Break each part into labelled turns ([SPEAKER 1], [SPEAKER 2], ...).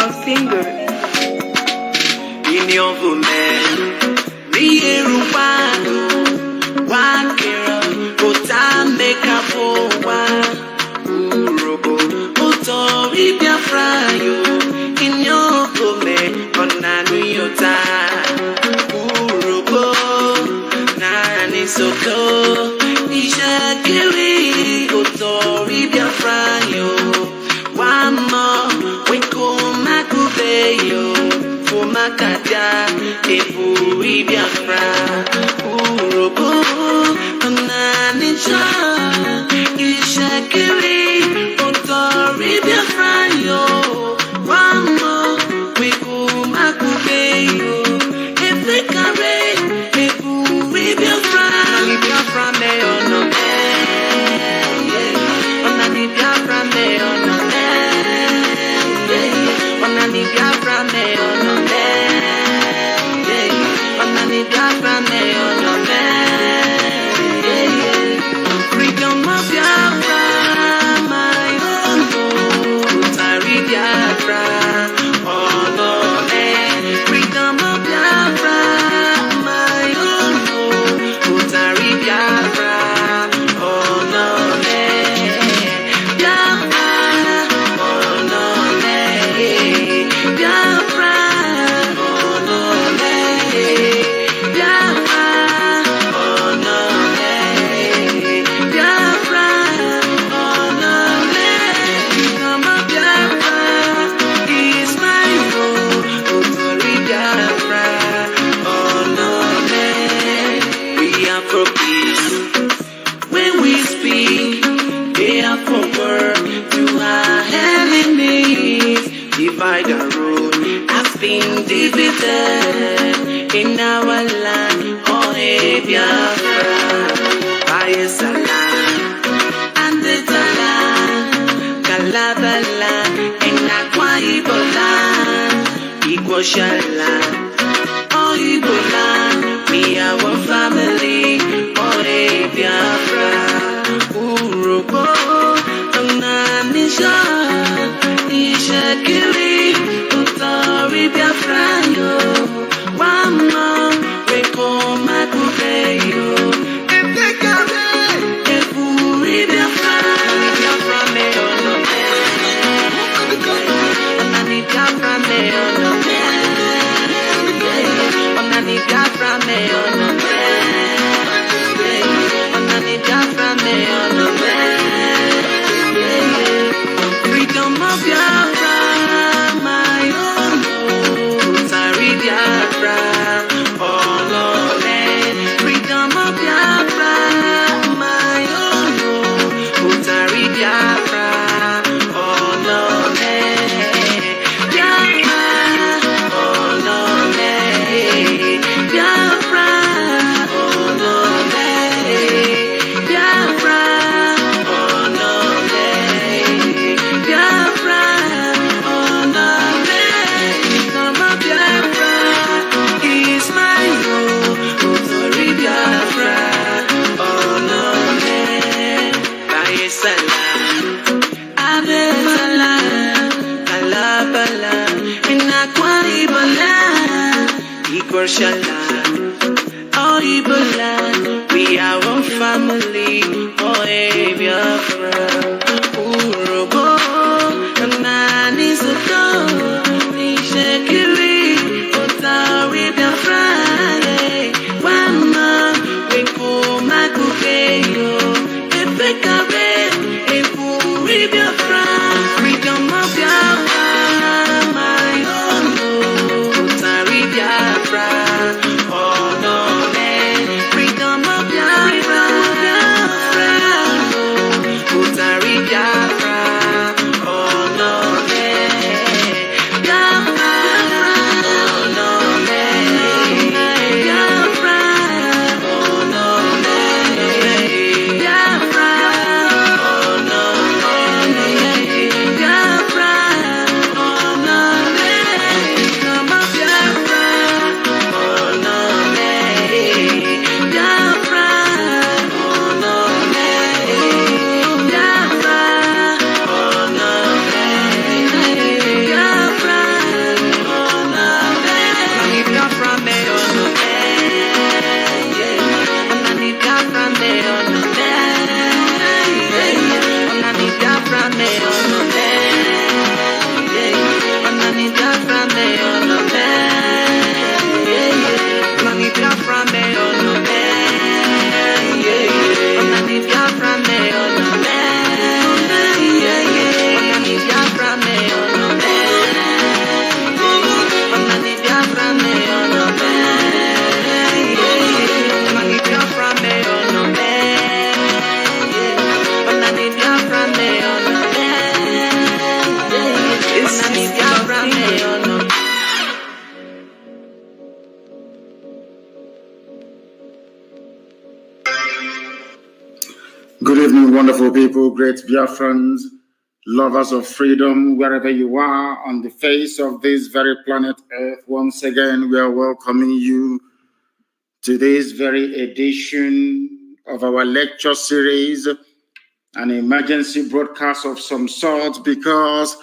[SPEAKER 1] my finger. In your woman, me ruwano, wakira, ota make a forward. Urobo, oto ibia frayo. In your woman, onanu yota. Urobo, nani soko. Isha kiri, oto ibia frayo. Wamo, weko makubeyo, fumakata, ebu ibiafra, urobo, ananisha, ishakiri, otori biafra yo. Wamo, weko makubeyo, efekare, ebu ibiafra, ibiafra me ono me, onani biafra me ono me. Onani biafra me ono me, onani biafra me ono me, freedom of biafra, my own, Utari biafra, ono me, freedom of biafra, my own, Utari biafra, ono me. When we speak, they are for word to our enemies. Divide and rule has been divided in our land. Oh, Biafra, Bayesalan, and the Talan, Kalabala, and Akwa Ibolan, Igoshalan. Oh, Ibolan, we are one family. Oh, Biafra, Urobo, Ananisha, Ishakiri, Utori Biafra yo. Wamo, Weko Makubeyo, Efekare, Efuri Biafra, Biafra me ono me, Onani Biafra me ono me, Onani Biafra me ono me, Onani Biafra me ono me, freedom of Biafra, my own, Utari Biafra, ono me, freedom of Biafra, my own, Utari Biafra, ono me, Biafra, ono me, Biafra, ono me, Biafra, ono me, Biafra, ono me, become a Biafra, is my home, Utori Biafra, ono me, Bayesalan, Abesalan, Kalabala, Inakwa Ibolan, Igoshalan, oh Ibolan, we are one family, oh Biafra, Urobo, Anani Soto, Nishakiri, Utari Biafra, Wama, Weko Makubeyo, Efekare, Efuri Biafra, freedom of Biafra, my own, Utari Biafra, oh no man, freedom of Biafra, Biafra.
[SPEAKER 2] Good evening, wonderful people, great Biafrans, lovers of freedom, wherever you are on the face of this very planet Earth. Once again, we are welcoming you to this very edition of our lecture series, an emergency broadcast of some sort, because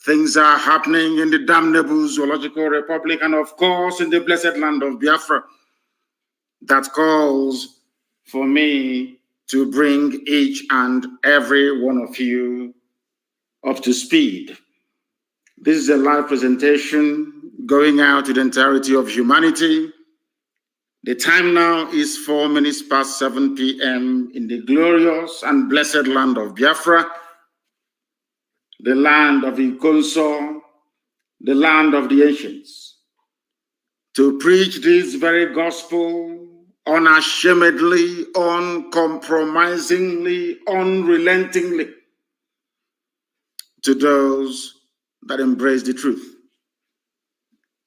[SPEAKER 2] things are happening in the damnable Zoological Republic and, of course, in the blessed land of Biafra. That calls for me to bring each and every one of you up to speed. This is a live presentation going out to the entirety of humanity. The time now is 4 minutes past 7 p.m. in the glorious and blessed land of Biafra, the land of Ikonso, the land of the ancients, to preach this very gospel unashamedly, uncompromisingly, unrelentingly to those that embrace the truth.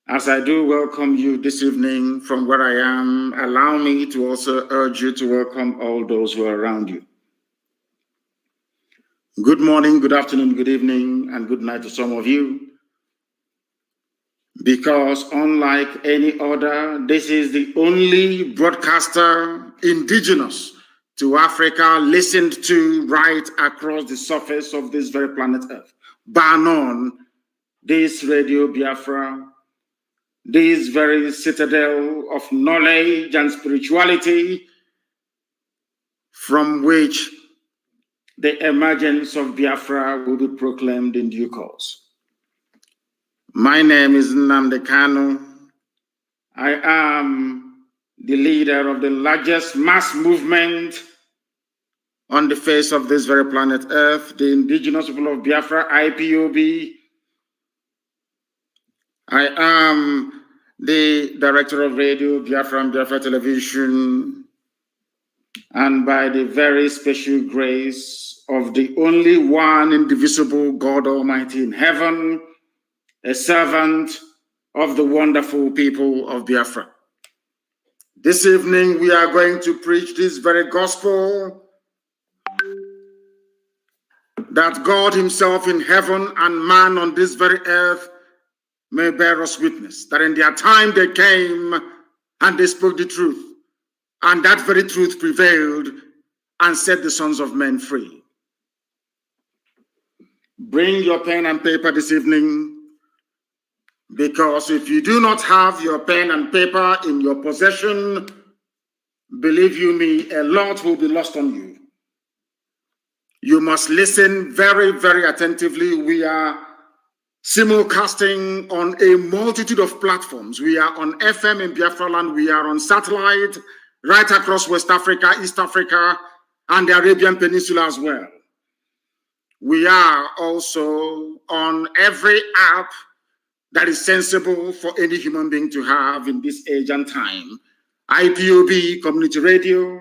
[SPEAKER 2] As I do welcome you this evening from where I am, allow me to also urge you to welcome all those who are around you. Good morning, good afternoon, good evening, and good night to some of you. Because unlike any other, this is the only broadcaster indigenous to Africa listened to right across the surface of this very planet Earth. Bar none, this Radio Biafra, this very citadel of knowledge and spirituality from which the emergence of Biafra will be proclaimed in due course. My name is Nnamdi Kanu. I am the leader of the largest mass movement on the face of this very planet Earth, the indigenous people of Biafra, IPOB. I am the director of radio, Biafra and Biafra Television, and by the very special grace of the only one indivisible God Almighty in heaven, a servant of the wonderful people of Biafra. This evening, we are going to preach this very gospel that God himself in heaven and man on this very earth may bear us witness, that in their time they came and they spoke the truth, and that very truth prevailed and set the sons of men free. Bring your pen and paper this evening, because if you do not have your pen and paper in your possession, believe you me, a lot will be lost on you. You must listen very, very attentively. We are simulcasting on a multitude of platforms. We are on FM in Biafra land. We are on satellite right across West Africa, East Africa, and the Arabian Peninsula as well. We are also on every app that is sensible for any human being to have in this age and time. IPOB, Community Radio,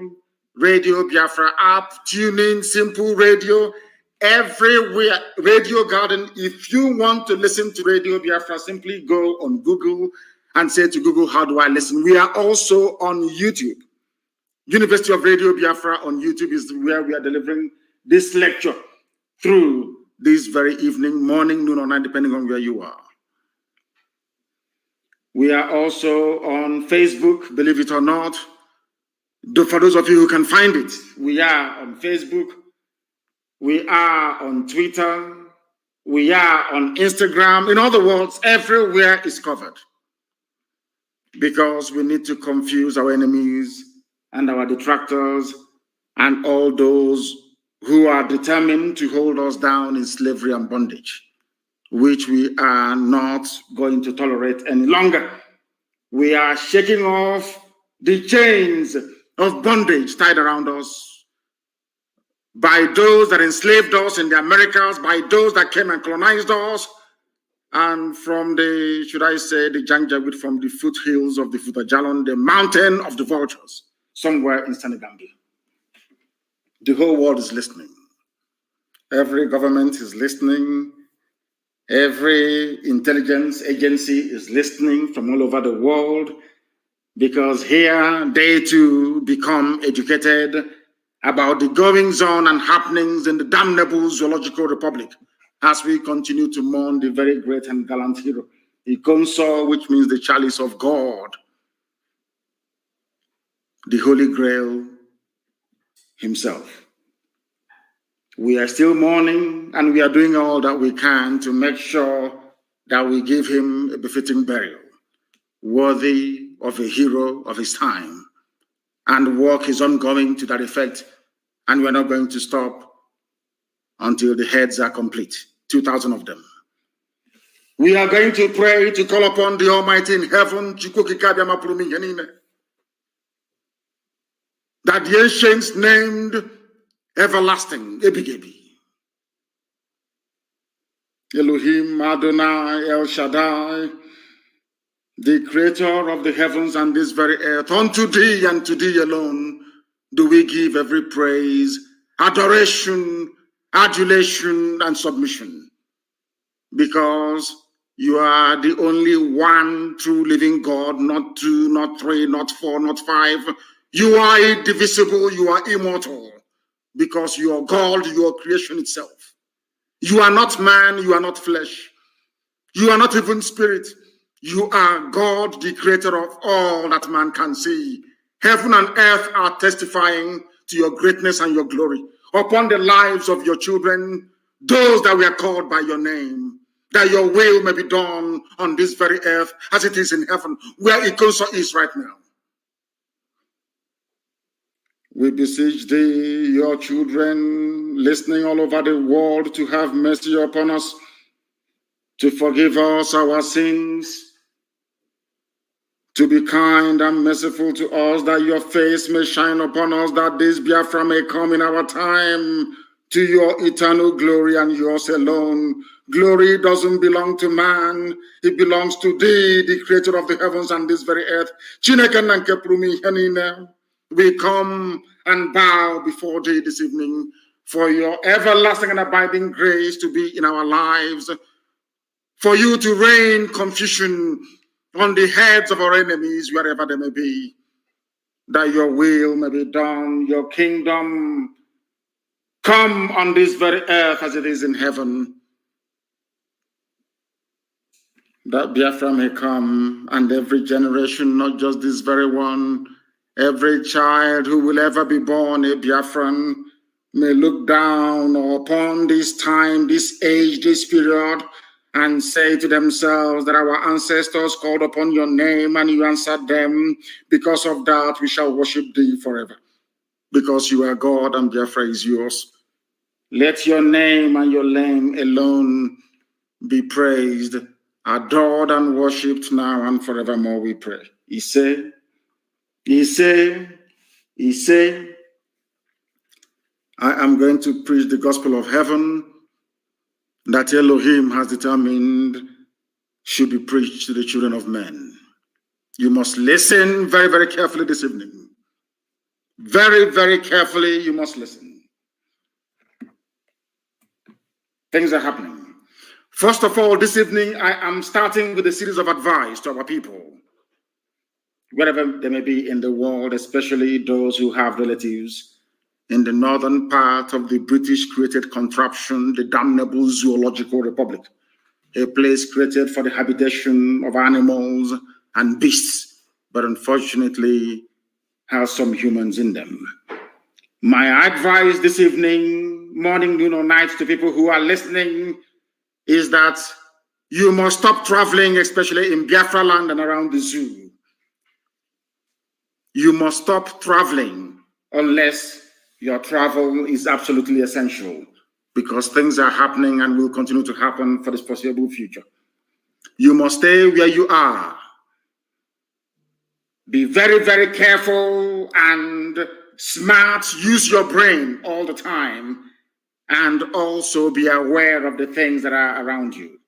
[SPEAKER 2] Radio Biafra app, TuneIn, Simple Radio, everywhere, Radio Garden. If you want to listen to Radio Biafra, simply go on Google and say to Google, how do I listen? We are also on YouTube. University of Radio Biafra on YouTube is where we are delivering this lecture through this very evening, morning, noon, or night, depending on where you are. We are also on Facebook, believe it or not. For those of you who can find it, we are on Facebook. We are on Twitter. We are on Instagram. In other words, everywhere is covered. Because we need to confuse our enemies and our detractors and all those who are determined to hold us down in slavery and bondage, which we are not going to tolerate any longer. We are shaking off the chains of bondage tied around us by those that enslaved us in the Americas, by those that came and colonized us, and from the, should I say, the Janjaweed, from the foothills of the Futajalon, the mountain of the vultures, somewhere in Senegambia. The whole world is listening. Every government is listening. Every intelligence agency is listening from all over the world, because here they too become educated about the goings on and happenings in the damnable Zoological Republic as we continue to mourn the very great and gallant hero, Ikonso, which means the chalice of God, the Holy Grail himself. We are still mourning, and we are doing all that we can to make sure that we give him a befitting burial, worthy of a hero of his time. And work is ongoing to that effect, and we're not going to stop until the heads are complete, 2,000 of them. We are going to pray to call upon the Almighty in heaven, that the ancients named everlasting, Ebigebi, Elohim, Adonai, El Shaddai, the creator of the heavens and this very earth. Unto thee and to thee alone do we give every praise, adoration, adulation, and submission, because you are the only one true living God, not two, not three, not four, not five. You are indivisible, you are immortal, because you are God, you are creation itself. You are not man, you are not flesh, you are not even spirit. You are God, the creator of all that man can see. Heaven and earth are testifying to your greatness and your glory upon the lives of your children, those that were called by your name, that your will may be done on this very earth as it is in heaven, where Ikonso is right now. We beseech thee, your children, listening all over the world, to have mercy upon us, to forgive us our sins, to be kind and merciful to us, that your face may shine upon us, that this Biafra may come in our time to your eternal glory and yours alone. Glory doesn't belong to man, it belongs to thee, the creator of the heavens and this very earth. We come and bow before thee this evening for your everlasting and abiding grace to be in our lives, for you to rain confusion on the heads of our enemies, wherever they may be, that your will may be done, your kingdom come on this very earth as it is in heaven, that Biafra may come, and every generation, not just this very one, every child who will ever be born a Biafran may look down upon this time, this age, this period, and say to themselves that our ancestors called upon your name and you answered them. Because of that, we shall worship thee forever, because you are God and Biafra is yours. Let your name and your name alone be praised, adored, and worshipped now and forevermore, we pray. Ise, Ise, Ise. I am going to preach the gospel of heaven that Elohim has determined should be preached to the children of men. You must listen very, very carefully this evening. Very, very carefully, you must listen. Things are happening. First of all, this evening, I am starting with a series of advice to our people, wherever they may be in the world, especially those who have relatives in the northern part of the British-created contraption, the damnable Zoological Republic, a place created for the habitation of animals and beasts, but unfortunately has some humans in them. My advice this evening, morning, noon, or night to people who are listening is that you must stop traveling, especially in Biafra land and around the zoo. You must stop traveling unless your travel is absolutely essential, because things are happening and will continue to happen for the foreseeable future. You must stay where you are. Be very, very careful and smart. Use your brain all the time, and also be aware of the things that are around you.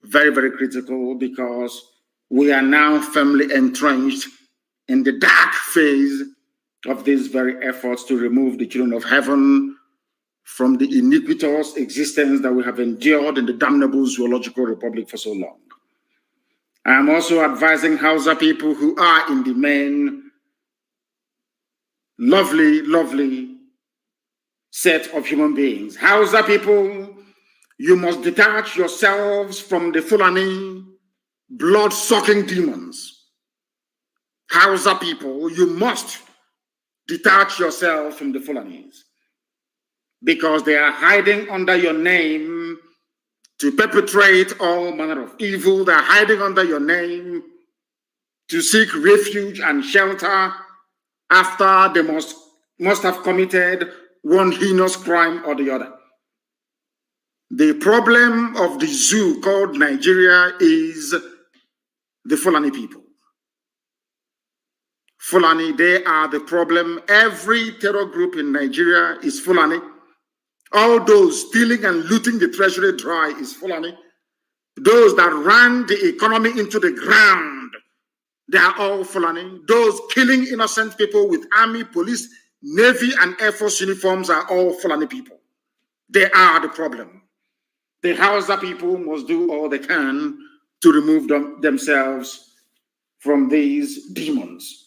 [SPEAKER 2] Very, very critical, because we are now firmly entrenched in the dark phase of these very efforts to remove the children of heaven from the iniquitous existence that we have endured in the damnable Zoological Republic for so long. I am also advising Hausa people who are in the main lovely, lovely set of human beings. Hausa people, you must detach yourselves from the Fulani blood-sucking demons. Hausa people, you must detach yourself from the Fulanis because they are hiding under your name to perpetrate all manner of evil. They are hiding under your name to seek refuge and shelter after they must have committed one heinous crime or the other. The problem of the zoo called Nigeria is the Fulani people. Fulani, they are the problem. Every terror group in Nigeria is Fulani. All those stealing and looting the treasury dry is Fulani. Those that ran the economy into the ground, they are all Fulani. Those killing innocent people with army, police, navy, and air force uniforms are all Fulani people. They are the problem. The Hausa people must do all they can to remove themselves from these demons.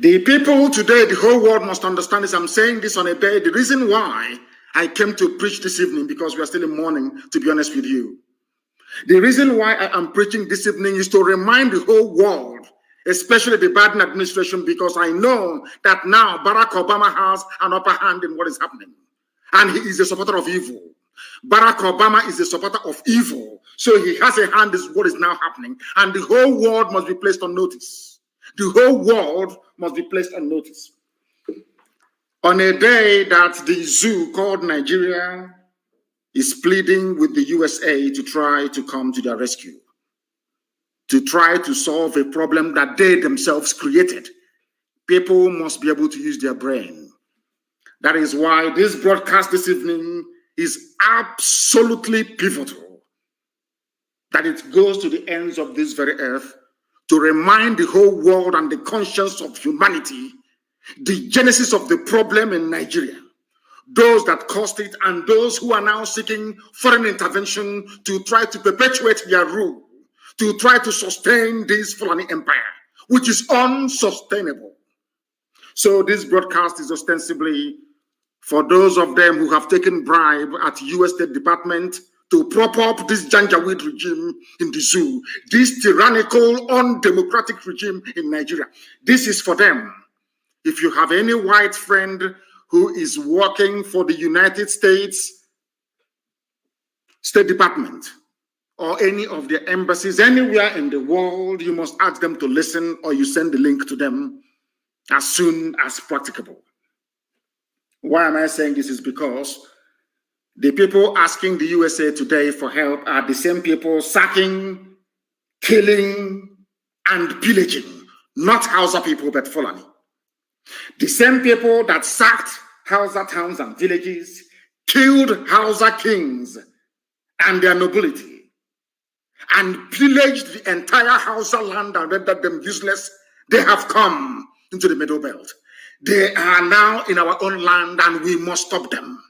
[SPEAKER 2] The people today, the whole world must understand this. I'm saying this on a day. The reason why I came to preach this evening, because we are still in mourning, to be honest with you. The reason why I am preaching this evening is to remind the whole world, especially the Biden administration, because I know that now Barack Obama has an upper hand in what is happening. And he is a supporter of evil. Barack Obama is a supporter of evil. So he has a hand in what is now happening. And the whole world must be placed on notice. The whole world must be placed on notice. On a day that the zoo called Nigeria is pleading with the USA to try to come to their rescue, to try to solve a problem that they themselves created, people must be able to use their brain. That is why this broadcast this evening is absolutely pivotal, that it goes to the ends of this very earth to remind the whole world and the conscience of humanity the genesis of the problem in Nigeria, those that caused it, and those who are now seeking foreign intervention to try to perpetuate their rule, to try to sustain this Fulani empire, which is unsustainable. So this broadcast is ostensibly for those of them who have taken bribe at U.S. State Department to prop up this Janjaweed regime in the zoo, this tyrannical, undemocratic regime in Nigeria. This is for them. If you have any white friend who is working for the United States State Department or any of their embassies anywhere in the world, you must ask them to listen, or you send the link to them as soon as practicable. Why am I saying this? Is because the people asking the USA today for help are the same people sacking, killing, and pillaging, not Hausa people, but Fulani. The same people that sacked Hausa towns and villages, killed Hausa kings and their nobility, and pillaged the entire Hausa land and rendered them useless, they have come into the Middle Belt. They are now in our own land and we must stop them.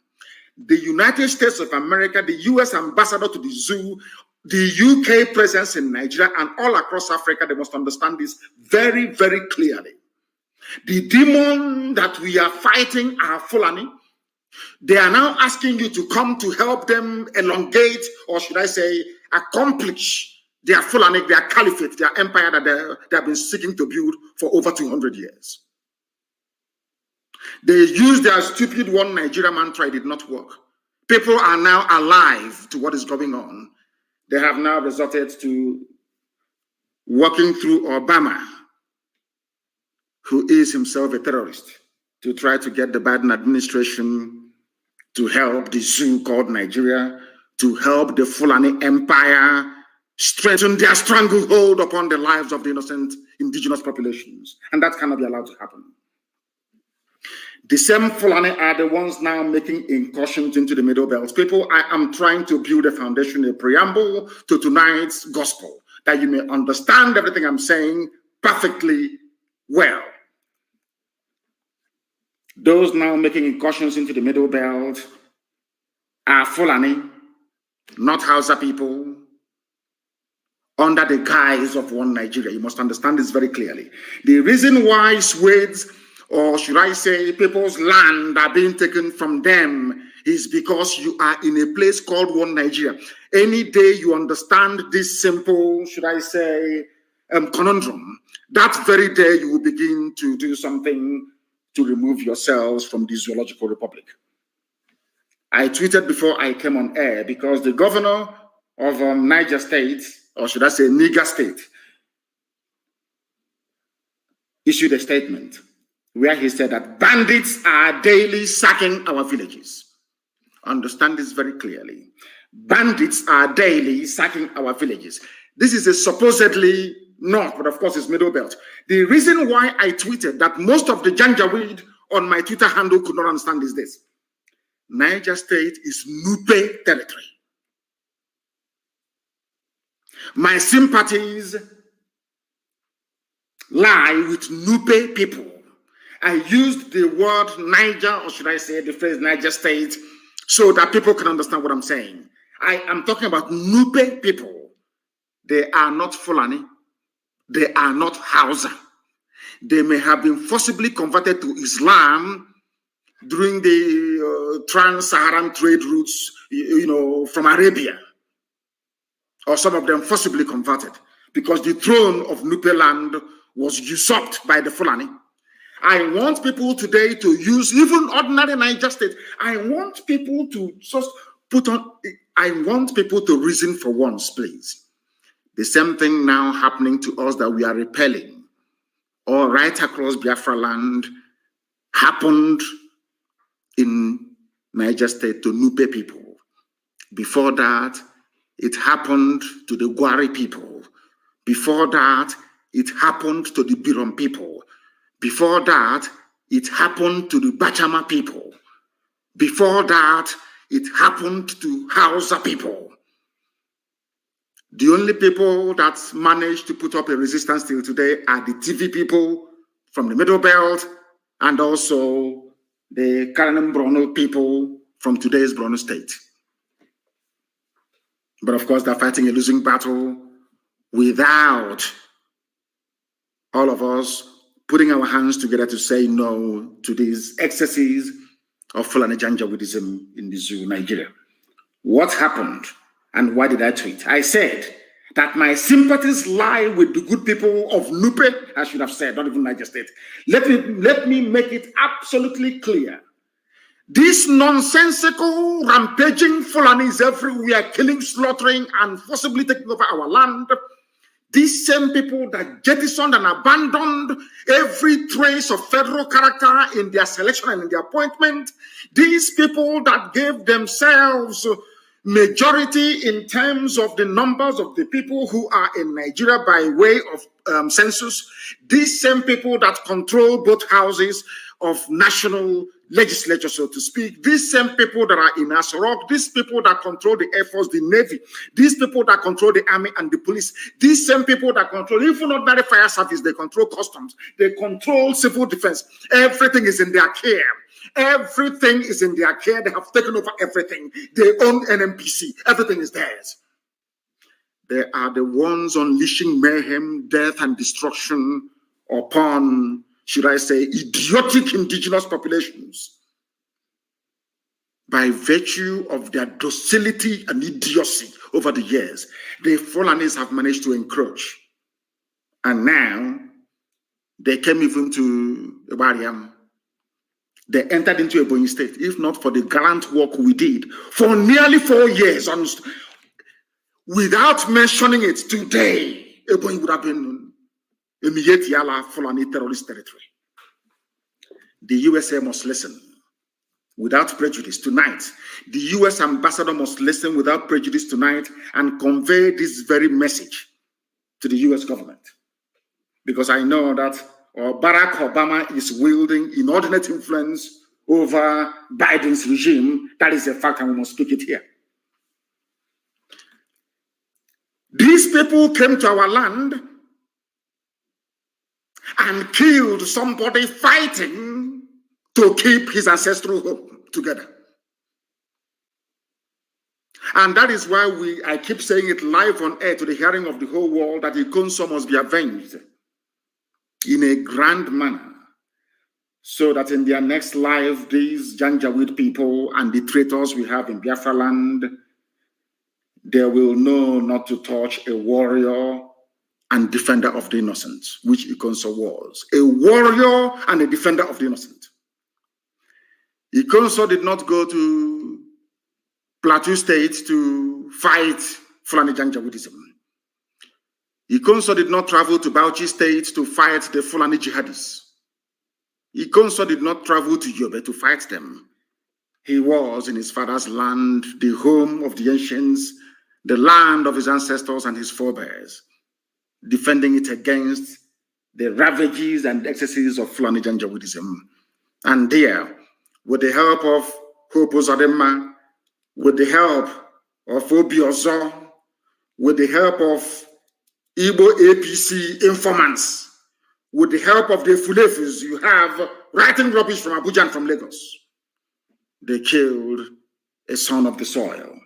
[SPEAKER 2] The United States of America, the US ambassador to the zoo, the UK presence in Nigeria and all across Africa, they must understand this very, very clearly. The demon that we are fighting are Fulani. They are now asking you to come to help them elongate, or should I say, accomplish their Fulani, their caliphate, their empire that they have been seeking to build for over 200 years. They used their stupid one Nigeria mantra, it did not work. People are now alive to what is going on. They have now resorted to working through Obama, who is himself a terrorist, to try to get the Biden administration to help the zoo called Nigeria, to help the Fulani empire strengthen their stranglehold upon the lives of the innocent indigenous populations. And that cannot be allowed to happen. The same Fulani are the ones now making incursions into the Middle Belt. People, I am trying to build a foundation, a preamble to tonight's gospel, that you may understand everything I'm saying perfectly well. Those now making incursions into the Middle Belt are Fulani, not Hausa people, under the guise of one Nigeria. You must understand this very clearly. The reason why Swedes or should I say people's land are being taken from them, is because you are in a place called one Nigeria. Any day you understand this simple, should I say, conundrum, that very day you will begin to do something to remove yourselves from the zoological republic. I tweeted before I came on air because the governor of Niger State, or should I say Niger State, issued a statement where he said that bandits are daily sacking our villages. Understand this very clearly. Bandits are daily sacking our villages. This is a supposedly north, but of course it's middle belt. The reason why I tweeted that most of the Janjaweed on my Twitter handle could not understand is this. Niger State is Nupe territory. My sympathies lie with Nupe people. I used the word Niger, or should I say the phrase Niger State, so that people can understand what I'm saying. I am talking about Nupe people. They are not Fulani. They are not Hausa. They may have been forcibly converted to Islam during the trans-Saharan trade routes, from Arabia. Or some of them forcibly converted because the throne of Nupe land was usurped by the Fulani. I want people today to use even ordinary Niger State. I want people to just I want people to reason for once, please. The same thing now happening to us that we are repelling, or right across Biafra land, happened in Niger State to Nupe people. Before that, it happened to the Gwari people. Before that, it happened to the Birom people. Before that, it happened to the Bachama people. Before that, it happened to Hausa people. The only people that managed to put up a resistance till today are the TV people from the Middle Belt and also the Karanem Brono people from today's Brono State. But of course, they're fighting a losing battle without all of us putting our hands together to say no to these excesses of Fulani Janjaweedism in the zoo, Nigeria. What happened and why did I tweet? I said that my sympathies lie with the good people of Nupe, I should have said, not even Niger State. Let me make it absolutely clear. These nonsensical, rampaging Fulanis everywhere, killing, slaughtering, and forcibly taking over our land, these same people that jettisoned and abandoned every trace of federal character in their selection and in their appointment, these people that gave themselves majority in terms of the numbers of the people who are in Nigeria by way of census, these same people that control both houses of national legislature, so to speak, these same people that are in Asorok, these people that control the Air Force, the Navy, these people that control the Army and the police, these same people that control even ordinary fire service, they control customs, they control civil defense. Everything is in their care. Everything is in their care. They have taken over everything. They own NMPC. Everything is theirs. They are the ones unleashing mayhem, death, and destruction upon, should I say, idiotic indigenous populations by virtue of their docility and idiocy over the years. The Fulanis have managed to encroach. And now they came even to Ibariam. They entered into Ebonyi State, if not for the gallant work we did for nearly 4 years. Without mentioning it today, Ebonyi would have been a Miyetiala Fulani terrorist territory. The USA must listen without prejudice tonight. The US ambassador must listen without prejudice tonight and convey this very message to the US government. Because I know that Barack Obama is wielding inordinate influence over Biden's regime. That is a fact, and we must speak it here. These people came to our land and killed somebody fighting to keep his ancestral home together. And that is why I keep saying it live on air to the hearing of the whole world that Ikonso must be avenged in a grand manner. so that in their next life, these Janjaweed people and the traitors we have in Biafra land, they will know not to touch a warrior and defender of the innocent, which Ikonso was. A warrior and a defender of the innocent. Ikonso did not go to Plateau State to fight Fulani Janjaweedism. Ikonso did not travel to Bauchi State to fight the Fulani jihadists. Ikonso did not travel to Yobe to fight them. He was in his father's land, the home of the ancients, the land of his ancestors and his forebears, defending it against the ravages and excesses of Fulani Janjaweedism. And there, with the help of Hopo Zadema, with the help of Obiozo, with the help of Igbo APC informants, with the help of the Fulefus you have writing rubbish from Abuja and from Lagos, they killed a son of the soil.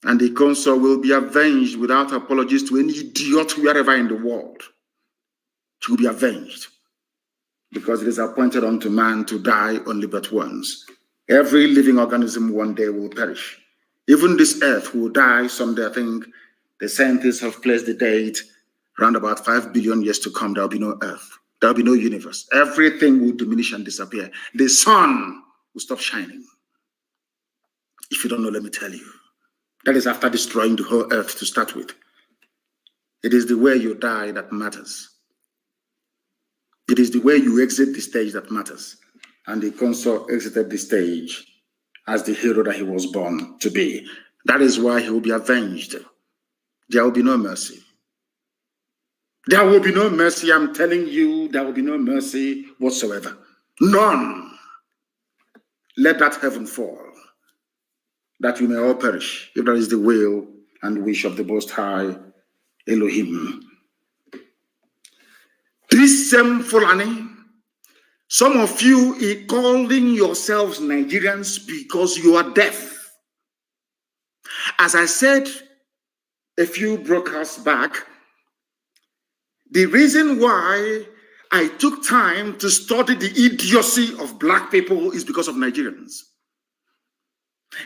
[SPEAKER 2] And the council will be avenged without apologies to any idiot wherever in the world. It will be avenged because it is appointed unto man to die only but once. Every living organism one day will perish. Even this earth will die someday. I think the scientists have placed the date around about 5 billion years to come. There will be no earth. There will be no universe. Everything will diminish and disappear. The sun will stop shining. If you don't know, let me tell you. That is after destroying the whole earth to start with. It is the way you die that matters. It is the way you exit the stage that matters. And the consul exited the stage as the hero that he was born to be. That is why he will be avenged. There will be no mercy. There will be no mercy. I'm telling you, there will be no mercy whatsoever. None. Let that heaven fall, that we may all perish, if that is the will and wish of the Most High Elohim. This same Fulani, some of you are calling yourselves Nigerians because you are deaf. As I said a few broadcasts back, the reason why I took time to study the idiocy of black people is because of Nigerians.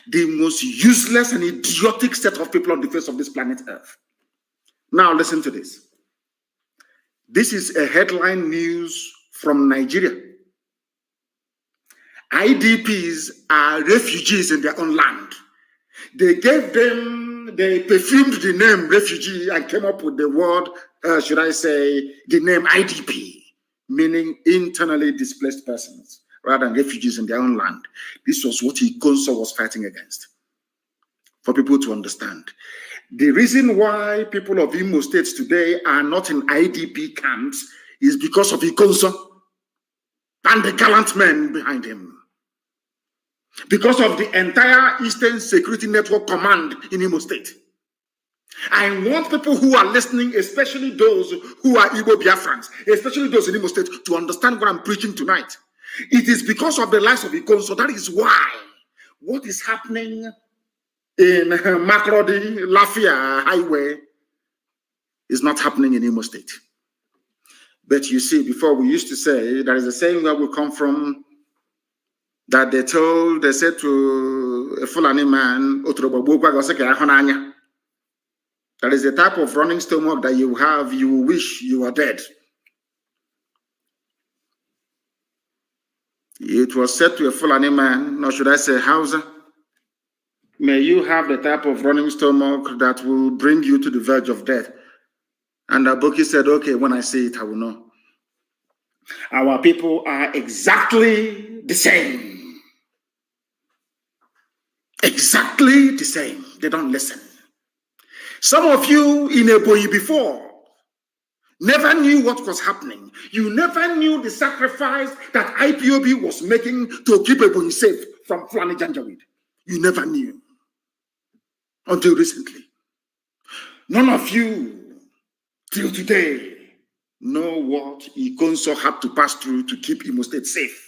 [SPEAKER 2] The most useless and idiotic set of people on the face of this planet Earth. Now listen to this. This is a headline news from Nigeria. IDPs are refugees in their own land. They perfumed the name refugee and came up with the word, should I say, the name IDP, meaning internally displaced persons, rather than refugees in their own land. This was what Ikonso was fighting against. For people to understand. The reason why people of Imo States today are not in IDP camps is because of Ikonso and the gallant men behind him. Because of the entire Eastern Security Network Command in Imo State. I want people who are listening, especially those who are Igbo Biafrans, especially those in Imo State, to understand what I'm preaching tonight. It is because of the lives of Ikonso. That is why what is happening in Makurdi, Lafia Highway is not happening in Imo State. But you see, before we used to say, there is a saying where we come from, that they said to a Fulani man, that is the type of running stomach that you have, you wish you were dead. It was said to a Fulani man, nor should I say Hausa, may you have the type of running stomach that will bring you to the verge of death. And Aboki said, okay, when I see it, I will know. Our people are exactly the same. Exactly the same. They don't listen. Some of you in Ebonyi before never knew what was happening. You never knew the sacrifice that IPOB was making to keep Ebonyi safe from Fulani Janjaweed. You never knew. Until recently. None of you, till today, know what Ikonso had to pass through to keep Imo State safe.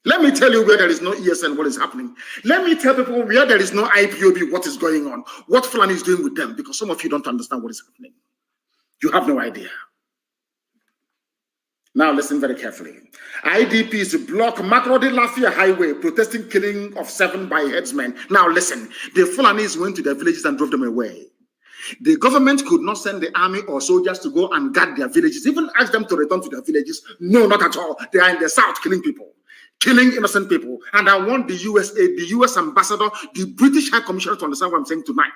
[SPEAKER 2] Let me tell you where there is no ESN, what is happening. Let me tell people where there is no IPOB, what is going on, what Fulani is doing with them, because some of you don't understand what is happening. You have no idea. Now listen very carefully. IDPs block Makrodi Lafia Highway, protesting killing of 7 by headsmen. Now listen, the Fulanis went to their villages and drove them away. The government could not send the army or soldiers to go and guard their villages, even ask them to return to their villages. No, not at all. They are in the south killing people, killing innocent people. And I want the USA, the US ambassador, the British High Commissioner to understand what I'm saying tonight.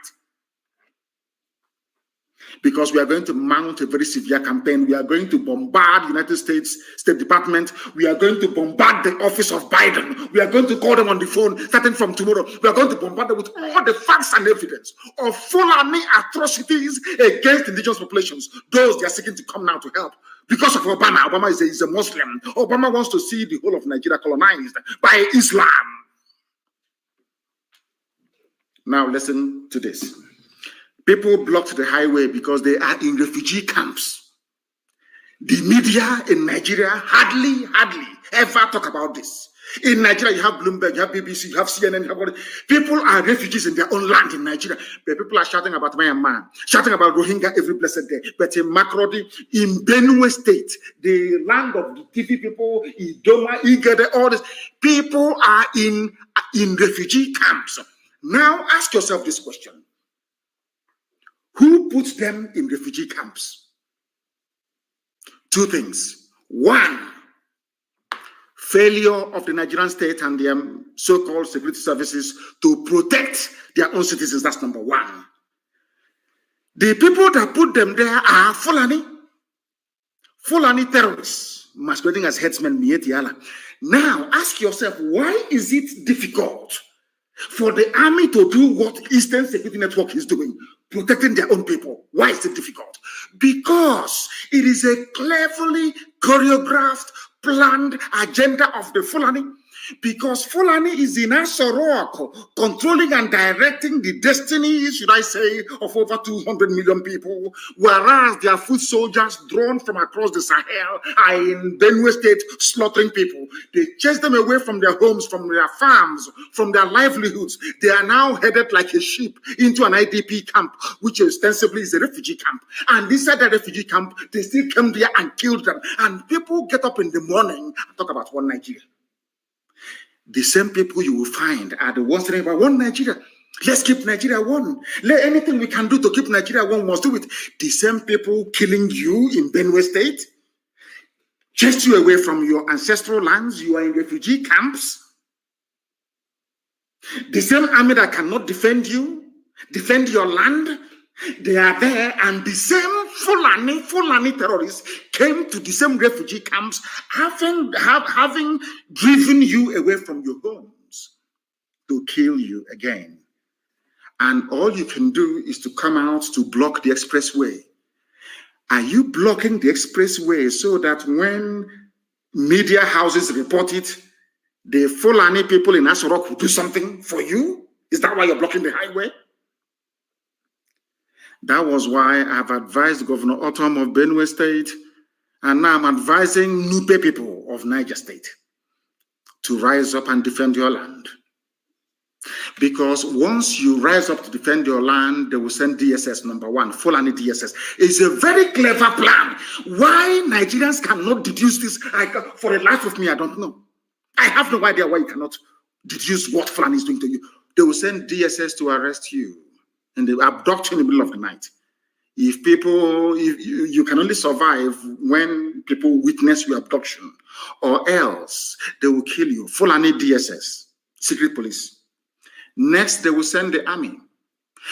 [SPEAKER 2] Because we are going to mount a very severe campaign. We are going to bombard United States State Department. We are going to bombard the office of Biden. We are going to call them on the phone starting from tomorrow. We are going to bombard them with all the facts and evidence of Fulani atrocities against indigenous populations. Those they are seeking to come now to help. Because of Obama. Obama is a Muslim. Obama wants to see the whole of Nigeria colonized by Islam. Now listen to this. People blocked the highway because they are in refugee camps. The media in Nigeria hardly ever talk about this. In Nigeria, you have Bloomberg, you have BBC, you have CNN, you have people are refugees in their own land in Nigeria. But people are shouting about Myanmar, shouting about Rohingya every blessed day. But in Makrodi, in Benue State, the land of the TV people, Idoma, Igede, all this, people are in refugee camps. Now ask yourself this question. Who puts them in refugee camps? 2 things. 1, failure of the Nigerian state and their so-called security services to protect their own citizens. That's number 1. The people that put them there are Fulani terrorists, masquerading as headsmen, Mietiala. Now ask yourself, why is it difficult for the army to do what Eastern Security Network is doing? Protecting their own people. Why is it difficult? Because it is a cleverly choreographed, planned agenda of the Fulani. Because Fulani is in Asorok, controlling and directing the destiny, should I say, of over 200 million people, whereas their foot soldiers drawn from across the Sahel are in Benue State slaughtering people. They chase them away from their homes, from their farms, from their livelihoods. They are now headed like a sheep into an IDP camp, which ostensibly is a refugee camp. And inside that refugee camp, they still came there and killed them. And people get up in the morning and talk about one Nigeria. The same people you will find are the ones saying about one Nigeria. Let's keep Nigeria one. Let anything we can do to keep Nigeria one, must do it. The same people killing you in Benue State, chased you away from your ancestral lands. You are in refugee camps. The same army that cannot defend you, defend your land, they are there, and the same Fulani terrorists came to the same refugee camps, having driven you away from your homes to kill you again. And all you can do is to come out to block the expressway. Are you blocking the expressway so that when media houses report it, the Fulani people in Asorok will do something for you? Is that why you're blocking the highway? That was why I've advised Governor Otom of Benue State, and now I'm advising Nupe people of Niger State to rise up and defend your land. Because once you rise up to defend your land, they will send DSS, number 1, Fulani DSS. It's a very clever plan. Why Nigerians cannot deduce this, for the life of me, I don't know. I have no idea why you cannot deduce what Fulani is doing to you. They will send DSS to arrest you. And they abduct you in the middle of the night. If you can only survive when people witness your abduction, or else they will kill you. Fulani DSS, secret police. Next, they will send the army.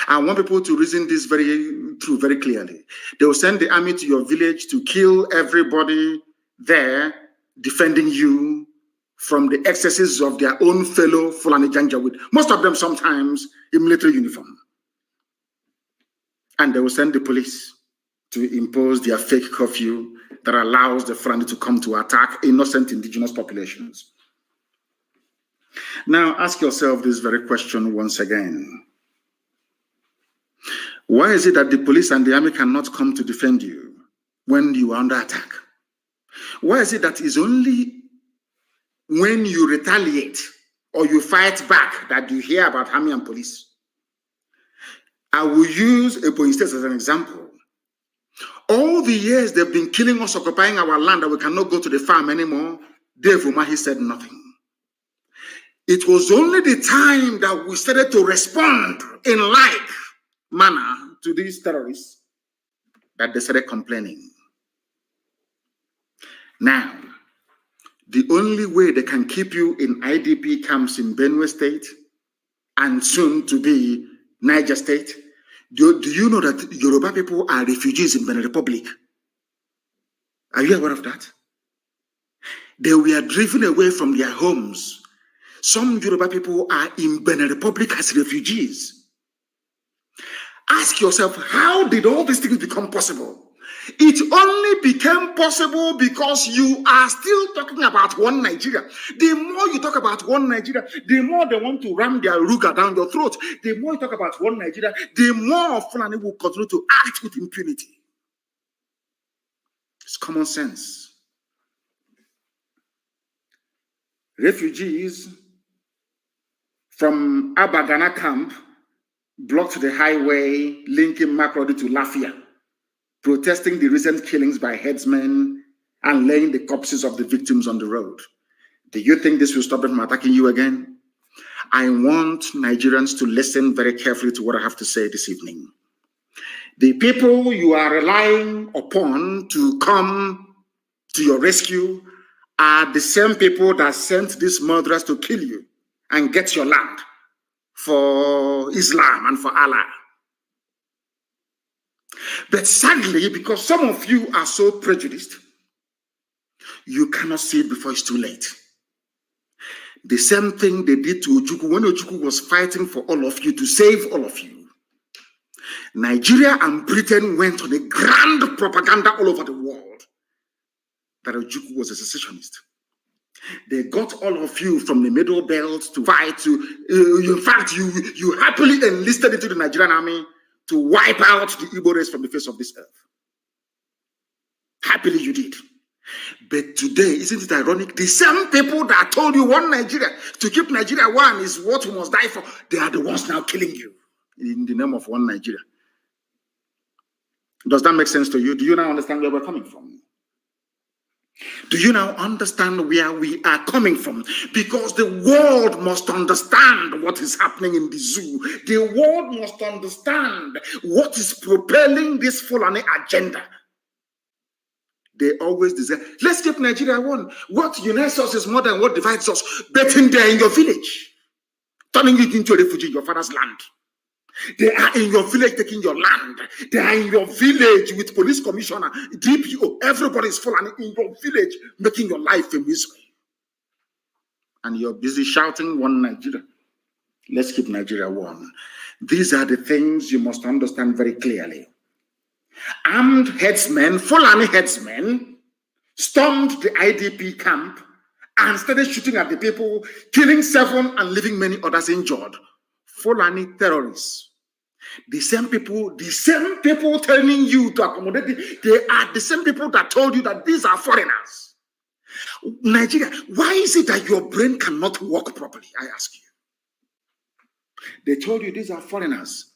[SPEAKER 2] I want people to reason this very clearly. They will send the army to your village to kill everybody there, defending you from the excesses of their own fellow Fulani Janjaweed. Most of them sometimes in military uniform. And they will send the police to impose their fake curfew that allows the Fulani to come to attack innocent indigenous populations. Now, ask yourself this very question once again. Why is it that the police and the army cannot come to defend you when you are under attack? Why is it that it's only when you retaliate or you fight back that you hear about army and police? I will use Ebonyi State as an example. All the years they've been killing us, occupying our land, that we cannot go to the farm anymore, Dave Umahi said nothing. It was only the time that we started to respond in like manner to these terrorists that they started complaining. Now, the only way they can keep you in IDP camps in Benue State and soon to be Niger State, do you know that Yoruba people are refugees in Benin Republic? Are you aware of that? They were driven away from their homes. Some Yoruba people are in Benin Republic as refugees. Ask yourself, how did all these things become possible? It only became possible because you are still talking about one Nigeria. The more you talk about one Nigeria, the more they want to ram their ruga down your throat. The more you talk about one Nigeria, the more Fulani will continue to act with impunity. It's common sense. Refugees from Abagana camp blocked the highway linking Makurdi to Lafia, protesting the recent killings by headsmen and laying the corpses of the victims on the road. Do you think this will stop them from attacking you again? I want Nigerians to listen very carefully to what I have to say this evening. The people you are relying upon to come to your rescue are the same people that sent these murderers to kill you and get your land for Islam and for Allah. But sadly, because some of you are so prejudiced, you cannot see it before it's too late. The same thing they did to Ojukwu when Ojukwu was fighting for all of you, to save all of you. Nigeria and Britain went on a grand propaganda all over the world that Ojukwu was a secessionist. They got all of you from the Middle Belt to fight. In fact, you happily enlisted into the Nigerian army to wipe out the Igbo race from the face of this earth. Happily you did. But today, isn't it ironic? The same people that told you one Nigeria, to keep Nigeria one is what we must die for, they are the ones now killing you in the name of one Nigeria. Does that make sense to you? Do you now understand where we're coming from? Do you now understand where we are coming from? Because the world must understand what is happening in the zoo. The world must understand what is propelling this Fulani agenda. They always desire, let's keep Nigeria one. What unites us is more than what divides us. But in there in your village, turning it into a refugee in your father's land. They are in your village taking your land. They are in your village with police commissioner, DPO. Everybody is Fulani in your village making your life a misery. And you're busy shouting one Nigeria. Let's keep Nigeria one. These are the things you must understand very clearly. Armed headsmen, Fulani headsmen, stormed the IDP camp and started shooting at the people, killing 7 and leaving many others injured. Fulani terrorists. The same people telling you to accommodate, they are the same people that told you that these are foreigners. Nigeria, why is it that your brain cannot work properly? I ask you. They told you these are foreigners,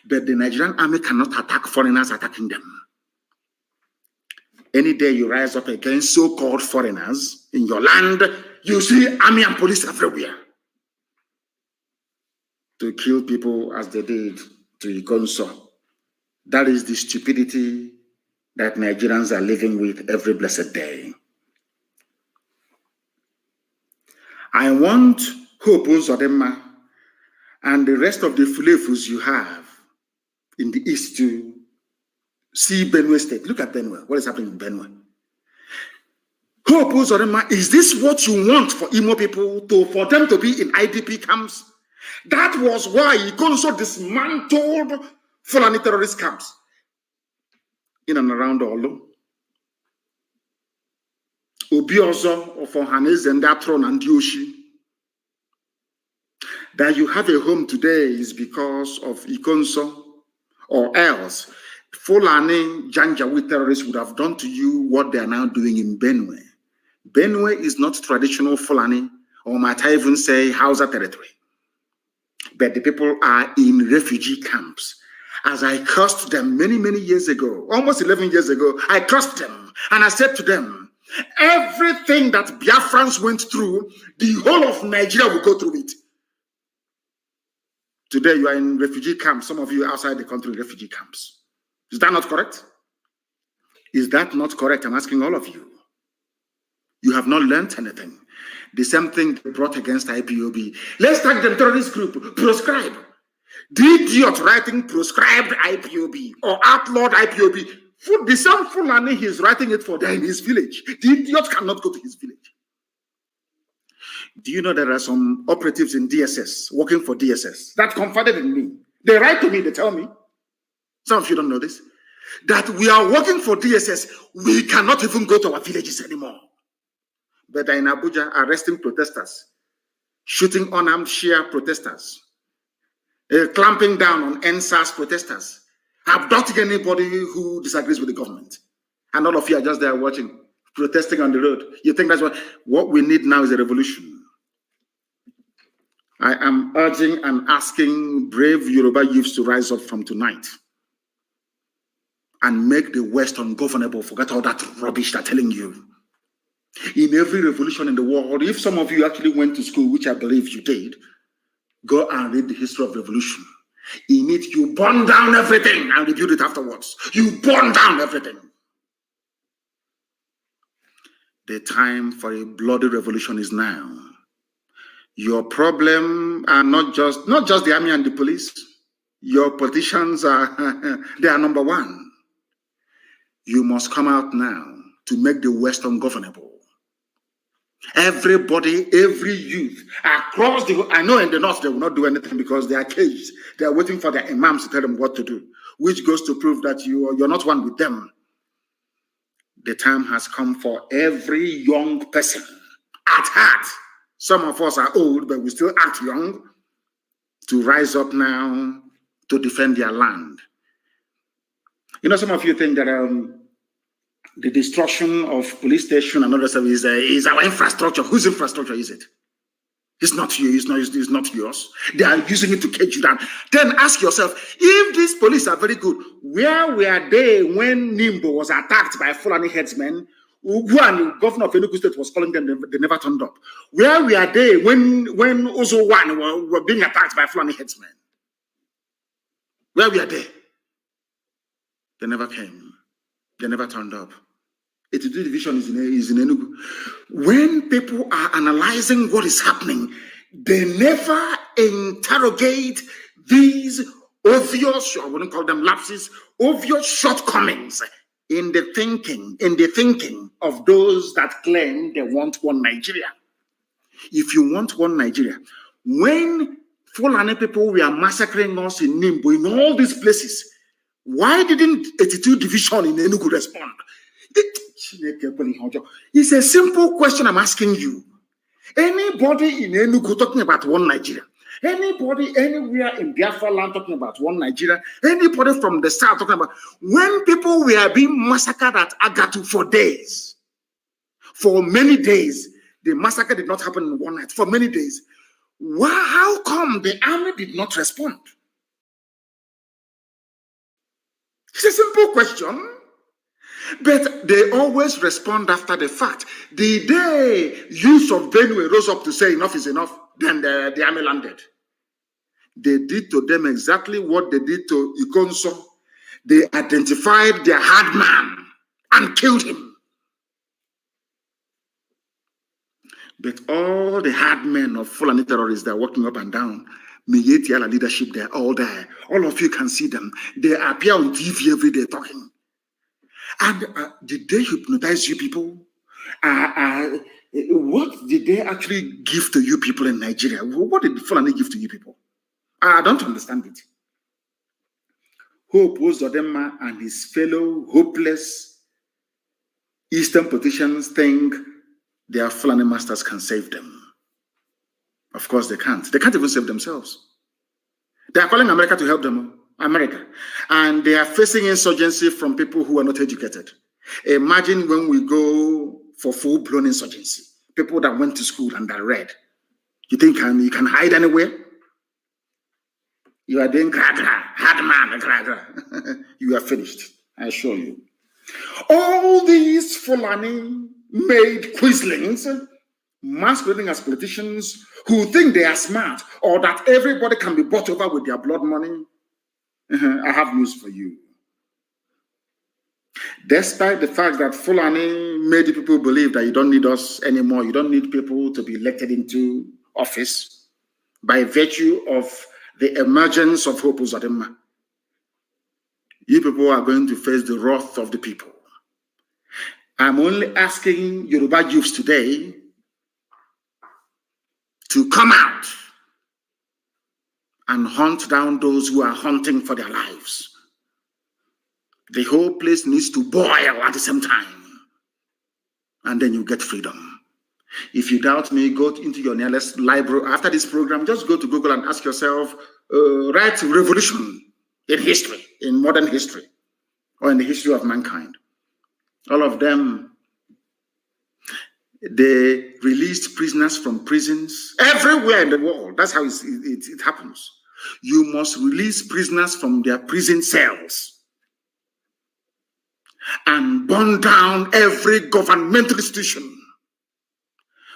[SPEAKER 2] but the Nigerian army cannot attack foreigners attacking them. Any day you rise up against so-called foreigners in your land, you see army and police everywhere to kill people as they did to Ikonso. That is the stupidity that Nigerians are living with every blessed day. I want Hope Uzodimma and the rest of the Fulefus you have in the east to see Benue State. Look at Benue. What is happening in Benue? Hope Uzodimma, is this what you want for Imo people, for them to be in IDP camps? That was why Ikonso dismantled Fulani terrorist camps in and around Olo. Obiozo for Hanez and Datron and Yoshi. That you have a home today is because of Ikonso, or else Fulani Janjaweed terrorists would have done to you what they are now doing in Benue. Benue is not traditional Fulani, or might I even say Hausa territory. But the people are in refugee camps. As I cursed them many, many years ago, almost 11 years ago, I cursed them and I said to them, everything that Biafrans went through, the whole of Nigeria will go through it. Today, you are in refugee camps. Some of you outside the country, refugee camps. Is that not correct? Is that not correct? I'm asking all of you. You have not learned anything. The same thing they brought against IPOB. Let's tag them terrorist group, proscribe. The idiot writing proscribed IPOB or outlawed IPOB. The same Fulani, he's writing it for there in his village. The idiot cannot go to his village. Do you know there are some operatives in DSS, working for DSS, that confided in me? They write to me, they tell me, some of you don't know this, that we are working for DSS, we cannot even go to our villages anymore. But they're in Abuja arresting protesters, shooting unarmed Shia protesters, clamping down on NSAS protesters, abducting anybody who disagrees with the government. And all of you are just there watching, protesting on the road. You think that's what we need now is a revolution. I am urging and asking brave Yoruba youths to rise up from tonight and make the West ungovernable. Forget all that rubbish they're telling you. In every revolution in the world, if some of you actually went to school, which I believe you did, go and read the history of revolution. In it, you burn down everything and rebuild it afterwards. You burn down everything. The time for a bloody revolution is now. Your problem are not just the army and the police. Your politicians they are number one. You must come out now to make the West ungovernable. Everybody, every youth across the, I know in the north they will not do anything because they are caged. They are waiting for their imams to tell them what to do, which goes to prove that you're not one with them. The time has come for every young person at heart. Some of us are old, but we still act young, to rise up now to defend their land. You know, some of you think that the destruction of police station and other stuff is our infrastructure. Whose infrastructure is it? It's not you. It's not yours. They are using it to cage you down. Then ask yourself, if these police are very good, where were they when Nimbo was attacked by Fulani headsmen? Who and the governor of Enugu State was calling them, they never turned up. Where were they when Ozo One were being attacked by Fulani headsmen? Where were they? They never came. They never turned up. 82 division is in Enugu. When people are analyzing what is happening, they never interrogate these obvious, I wouldn't call them lapses, obvious shortcomings in the thinking of those that claim they want one Nigeria. If you want one Nigeria, when Fulani people were massacring us in Nimbo, in all these places, why didn't 82 division in Enugu respond? It's a simple question I'm asking you. Anybody in Enugu talking about one Nigeria? Anybody anywhere in Biafra land talking about one Nigeria? Anybody from the south talking about when people were being massacred at Agatu for days? For many days, the massacre did not happen in one night. For many days. How come the army did not respond? It's a simple question. But they always respond after the fact. The day youth of Benue rose up to say enough is enough, then the army landed. They did to them exactly what they did to Ikonso. They identified their hard man and killed him. But all the hard men of Fulani terrorists that are walking up and down, Miyetiala leadership, they're all there. All of you can see them. They appear on TV every day talking. And did they hypnotize you people? What did they actually give to you people in Nigeria? What did Fulani give to you people? I don't understand it. Hope Uzodinma and his fellow hopeless Eastern politicians think their Fulani masters can save them. Of course they can't. They can't even save themselves. They are calling America to help them. America. And they are facing insurgency from people who are not educated. Imagine when we go for full-blown insurgency. People that went to school and are read. You think you can hide anywhere? You are doing hard man, you are finished, I assure you. All these Fulani made quislings masquerading as politicians who think they are smart or that everybody can be bought over with their blood money. I have news for you. Despite the fact that Fulani made people believe that you don't need us anymore, you don't need people to be elected into office by virtue of the emergence of Hope Uzodinma, you people are going to face the wrath of the people. I'm only asking Yoruba youths today to come out and hunt down those who are hunting for their lives. The whole place needs to boil at the same time. And then you get freedom. If you doubt me, go into your nearest library. After this program, just go to Google and ask yourself, write revolution in history, in modern history, or in the history of mankind. All of them, they released prisoners from prisons everywhere in the world. That's how it happens. You must release prisoners from their prison cells and burn down every governmental institution.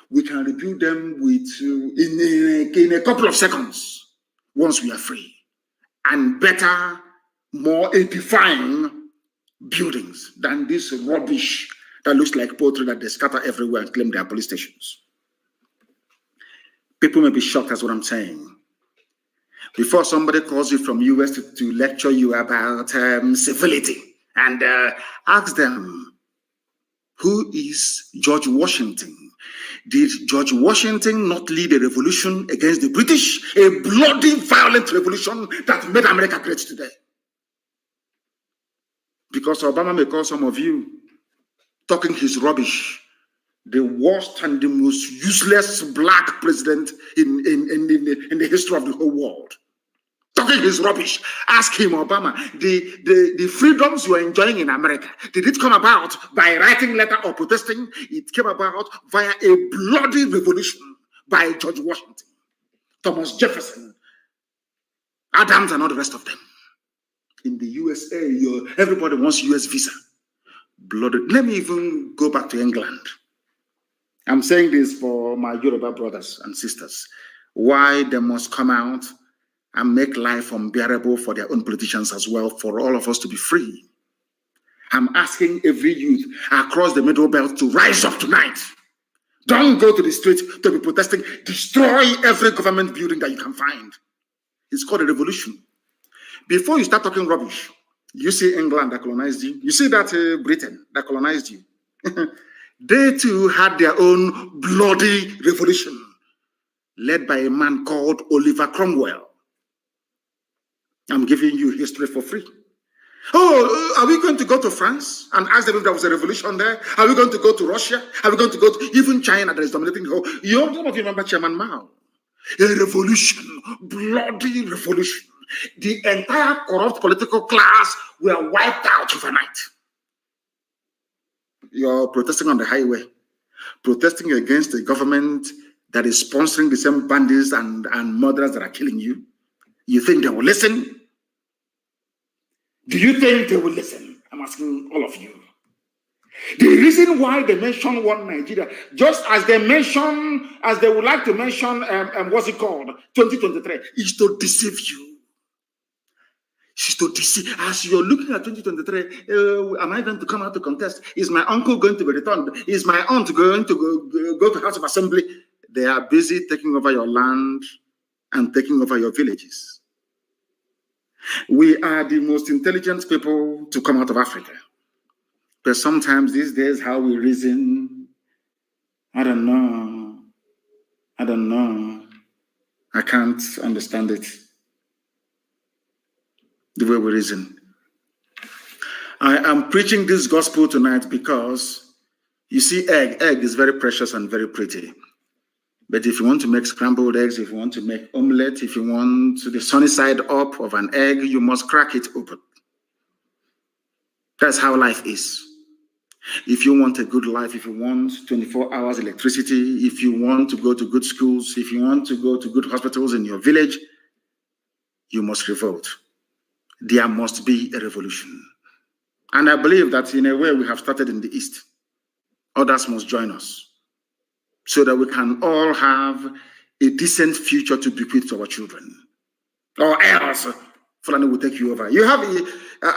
[SPEAKER 2] We can rebuild them with in a couple of seconds once we are free, and better, more edifying buildings than this rubbish that looks like poetry that they scatter everywhere and claim they are police stations. People may be shocked at what I'm saying. Before somebody calls you from US to lecture you about civility, and ask them, who is George Washington? Did George Washington not lead a revolution against the British? A bloody, violent revolution that made America great today? Because Obama may call some of you talking his rubbish the worst and the most useless black president in the history of the whole world. Talking his rubbish. Ask him, Obama, the freedoms you are enjoying in America, did it come about by writing letter or protesting? It came about via a bloody revolution by George Washington, Thomas Jefferson, Adams, and all the rest of them. In the USA, everybody wants US visa. Bloody. Let me even go back to England. I'm saying this for my Yoruba brothers and sisters. Why they must come out and make life unbearable for their own politicians as well, for all of us to be free. I'm asking every youth across the Middle Belt to rise up tonight. Don't go to the street to be protesting. Destroy every government building that you can find. It's called a revolution. Before you start talking rubbish, you see England that colonized you. You see that Britain that colonized you. They too had their own bloody revolution, led by a man called Oliver Cromwell. I'm giving you history for free. Oh, are we going to go to France and ask them if there was a revolution there? Are we going to go to Russia? Are we going to go to even China that is dominating the whole? Some of you remember Chairman Mao. A revolution, bloody revolution. The entire corrupt political class were wiped out overnight. You're protesting on the highway, protesting against a government that is sponsoring the same bandits and murderers that are killing you. You think they will listen? Do you think they will listen? I'm asking all of you. The reason why they mention one Nigeria, just as they would like to mention, what's it called, 2023, is to deceive you. It's to deceive. As you're looking at 2023, am I going to come out to contest? Is my uncle going to be returned? Is my aunt going to go to House of Assembly? They are busy taking over your land and taking over your villages. We are the most intelligent people to come out of Africa. But sometimes these days, how we reason, I don't know. I can't understand it. The way we reason. I am preaching this gospel tonight because, you see, egg is very precious and very pretty. But if you want to make scrambled eggs, if you want to make omelette, if you want the sunny side up of an egg, you must crack it open. That's how life is. If you want a good life, if you want 24 hours electricity, if you want to go to good schools, if you want to go to good hospitals in your village, you must revolt. There must be a revolution. And I believe that in a way we have started in the East. Others must join us so that we can all have a decent future to bequeath to our children. Or else, Fulani will take you over. You have,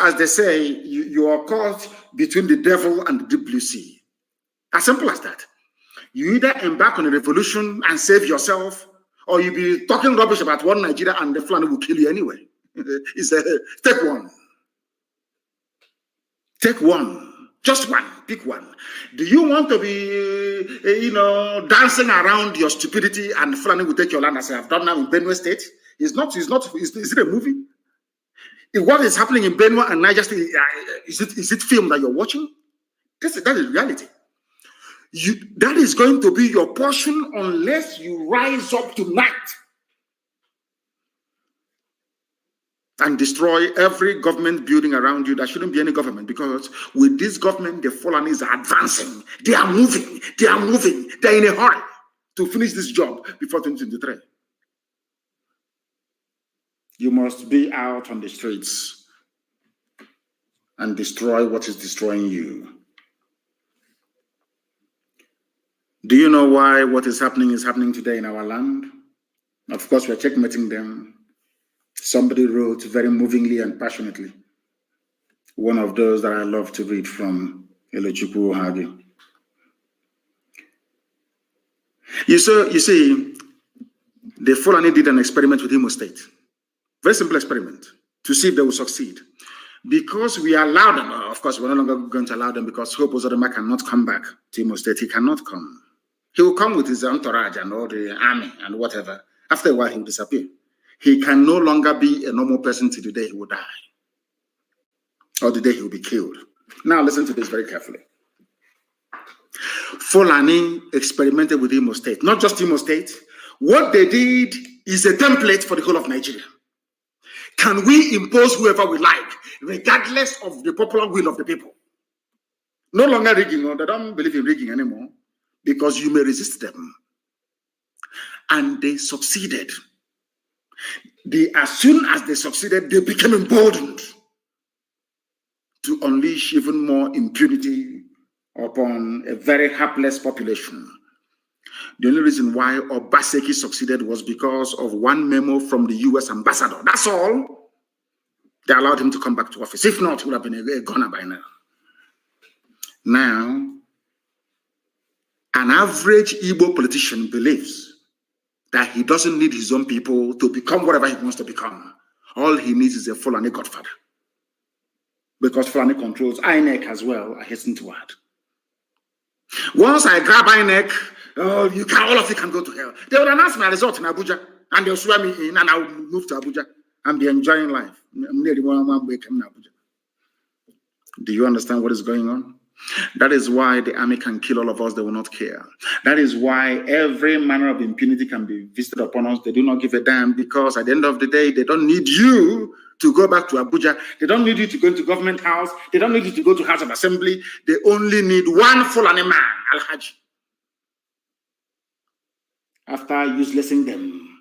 [SPEAKER 2] as they say, you are caught between the devil and the deep blue sea. As simple as that. You either embark on a revolution and save yourself, or you be talking rubbish about one Nigeria and the Fulani will kill you anyway. Take one. Take one. Just one. Pick one. Do you want to be, dancing around your stupidity and Fulani will take your land as I have done now in Benue State? Is it a movie? What is happening in Benue and Niger State, is it film that you're watching? That is reality. That is going to be your portion unless you rise up tonight and destroy every government building around you. There shouldn't be any government, because with this government, the Fulanis are advancing. They are moving. They're in a hurry to finish this job before 2023. You must be out on the streets and destroy what is destroying you. Do you know why what is happening today in our land? Of course, we're checkmating them. Somebody wrote very movingly and passionately, one of those that I love to read from Elechukwu Ohagi. You see, the Fulani did an experiment with Imo State. Very simple experiment to see if they will succeed. Because we allowed them, of course, we're no longer going to allow them, because Hope Uzodinma cannot come back to Imo State. He cannot come. He will come with his entourage and all the army and whatever. After a while, he will disappear. He can no longer be a normal person till the day he will die, or the day he will be killed. Now, listen to this very carefully. Fulani experimented with Imo State, not just Imo State. What they did is a template for the whole of Nigeria. Can we impose whoever we like, regardless of the popular will of the people? No longer rigging, or they don't believe in rigging anymore, because you may resist them. And they succeeded. As soon as they succeeded, they became emboldened to unleash even more impunity upon a very hapless population. The only reason why Obaseki succeeded was because of one memo from the US ambassador. That's all. They allowed him to come back to office. If not, he would have been a goner by now. Now, an average Igbo politician believes that he doesn't need his own people to become whatever he wants to become. All he needs is a Fulani godfather. Because Fulani controls INEC as well, I hasten to add. Once I grab INEC, all of you can go to hell. They will announce my result in Abuja, and they'll swear me in, and I will move to Abuja and be enjoying life. Do you understand what is going on? That is why the army can kill all of us. They will not care. That is why every manner of impunity can be visited upon us. They do not give a damn, because at the end of the day, they don't need you to go back to Abuja. They don't need you to go into government house. They don't need you to go to House of Assembly. They only need one Fulani man, Al-Haji. After uselessing them,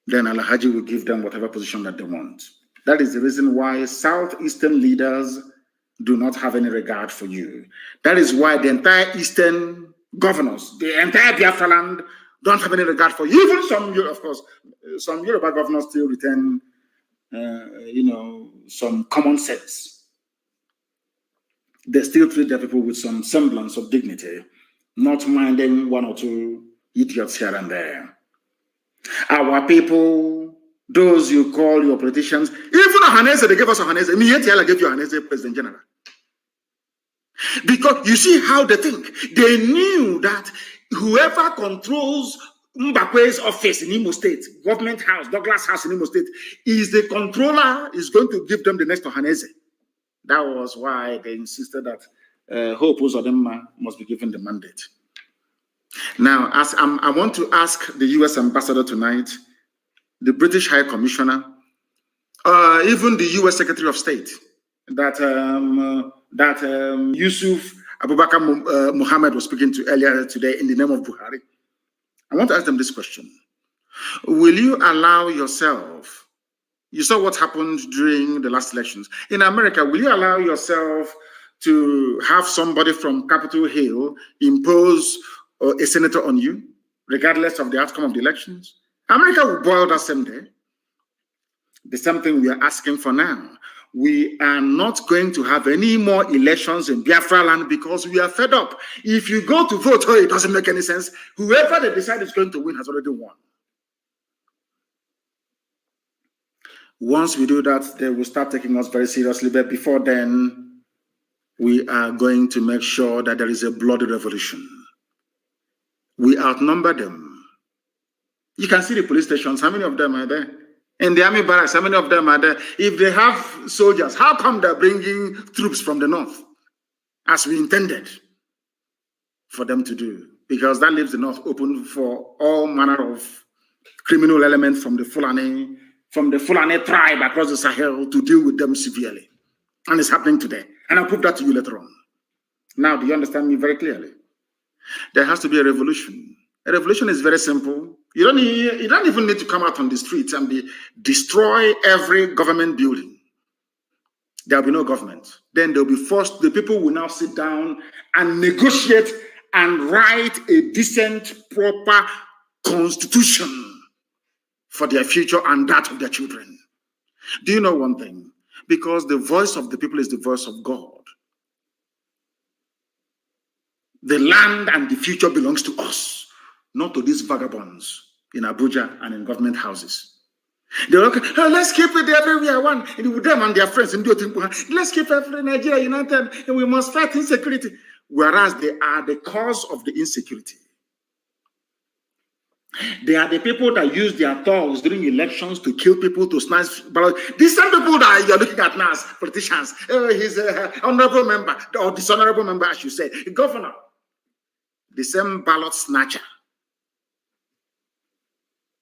[SPEAKER 2] then Al-Haji will give them whatever position that they want. That is the reason why Southeastern leaders do not have any regard for you. That is why the entire Eastern governors, the entire Biafra land, don't have any regard for you. Even some, of course, some Yoruba governors still retain, some common sense. They still treat their people with some semblance of dignity, not minding one or two idiots here and there. Our people, those you call your politicians, even Ohaneze, they gave us Ohaneze. Me, yet I gave you Ohaneze, President General. Because you see how they think. They knew that whoever controls Mbakwe's office in Imo State, government house, Douglas House in Imo State, is the controller, is going to give them the next Ohaneze. That was why they insisted that Hope Uzodinma must be given the mandate. Now, as I want to ask the US ambassador tonight, the British High Commissioner, even the US Secretary of State, that Yusuf Abubakar Muhammad was speaking to earlier today in the name of Buhari. I want to ask them this question. Will you allow yourself You saw what happened during the last elections. In America, will you allow yourself to have somebody from Capitol Hill impose a senator on you, regardless of the outcome of the elections? America will boil that same day. The same thing we are asking for now. We are not going to have any more elections in Biafra land because we are fed up. If you go to vote, it doesn't make any sense. Whoever they decide is going to win has already won. Once we do that, they will start taking us very seriously. But before then, we are going to make sure that there is a bloody revolution. We outnumber them. You can see the police stations. How many of them are there? In the army barracks, how many of them are there? If they have soldiers, how come they're bringing troops from the north, as we intended for them to do? Because that leaves the north open for all manner of criminal elements from the Fulani tribe across the Sahel to deal with them severely. And it's happening today. And I'll prove that to you later on. Now, do you understand me very clearly? There has to be a revolution. A revolution is very simple. You don't even need to come out on the streets and destroy every government building. There will be no government. Then they'll be forced, the people will now sit down and negotiate and write a decent, proper constitution for their future and that of their children. Do you know one thing? Because the voice of the people is the voice of God. The land and the future belongs to us, not to these vagabonds in Abuja and in government houses. They're like, oh, let's keep it everywhere one. And with them and their friends, let's keep every Nigeria united, and we must fight insecurity. Whereas they are the cause of the insecurity. They are the people that use their thugs during elections to kill people, to snatch ballots. These same people that you're looking at now as politicians, he's an honorable member, or dishonorable member, as you say, a governor, the same ballot snatcher.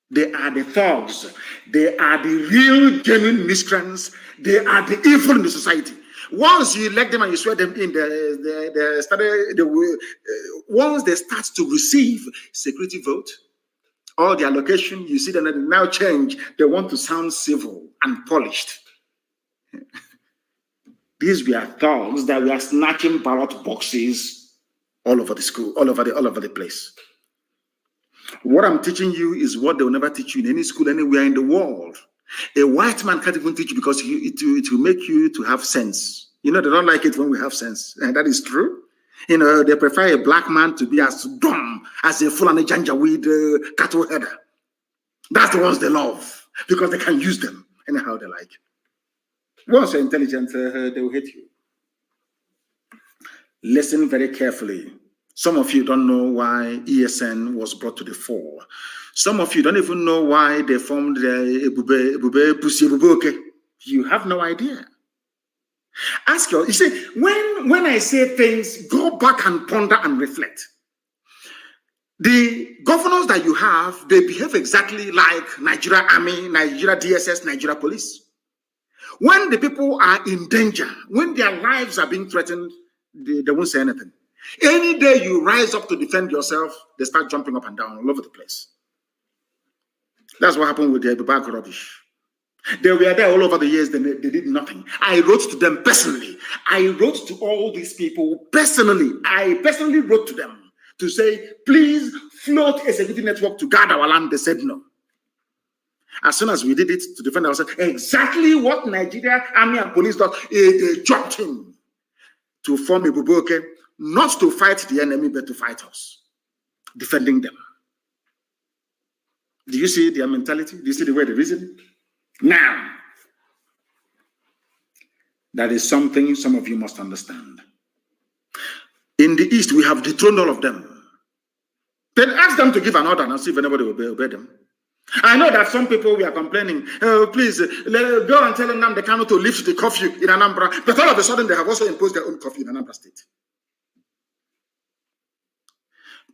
[SPEAKER 2] They are the thugs. They are the real genuine miscreants. They are the evil in the society. Once you elect them and you swear them in, once they start to receive security vote, all the allocation, you see them now change. They want to sound civil and polished. These were thugs that were snatching ballot boxes all over the school, all over the place. What I'm teaching you is what they will never teach you in any school anywhere in the world. A white man can't even teach you because it will make you to have sense. You know, they don't like it when we have sense. And that is true. You know, they prefer a black man to be as dumb as a Fulani Janjaweed cattle header. That's the ones they love because they can use them anyhow they like. Once you're intelligent, they will hate you. Listen very carefully. Some of you don't know why ESN was brought to the fore. Some of you don't even know why they formed the Ebube Pussy Ebuboke. You have no idea. Ask you see, when I say things, go back and ponder and reflect. The governors that you have, they behave exactly like Nigeria Army, Nigeria DSS, Nigeria Police. When the people are in danger, when their lives are being threatened, they won't say anything. Any day you rise up to defend yourself, they start jumping up and down all over the place. That's what happened with the Ebubag rubbish. They were there all over the years, they did nothing. I wrote to them personally. I wrote to all these people personally. I personally wrote to them to say, please float a security network to guard our land. They said no. As soon as we did it to defend ourselves, exactly what Nigeria Army and Police did, they jumped in to form a Buboke, not to fight the enemy, but to fight us, defending them. Do you see their mentality? Do you see the way they reason? Now, that is something some of you must understand. In the East, we have dethroned all of them. Then ask them to give an order and see if anybody will obey them. I know that some people we are complaining, oh, please, go and tell Nnamdi Kanu to lift the curfew in Anambra. But all of a sudden, they have also imposed their own curfew in Anambra State.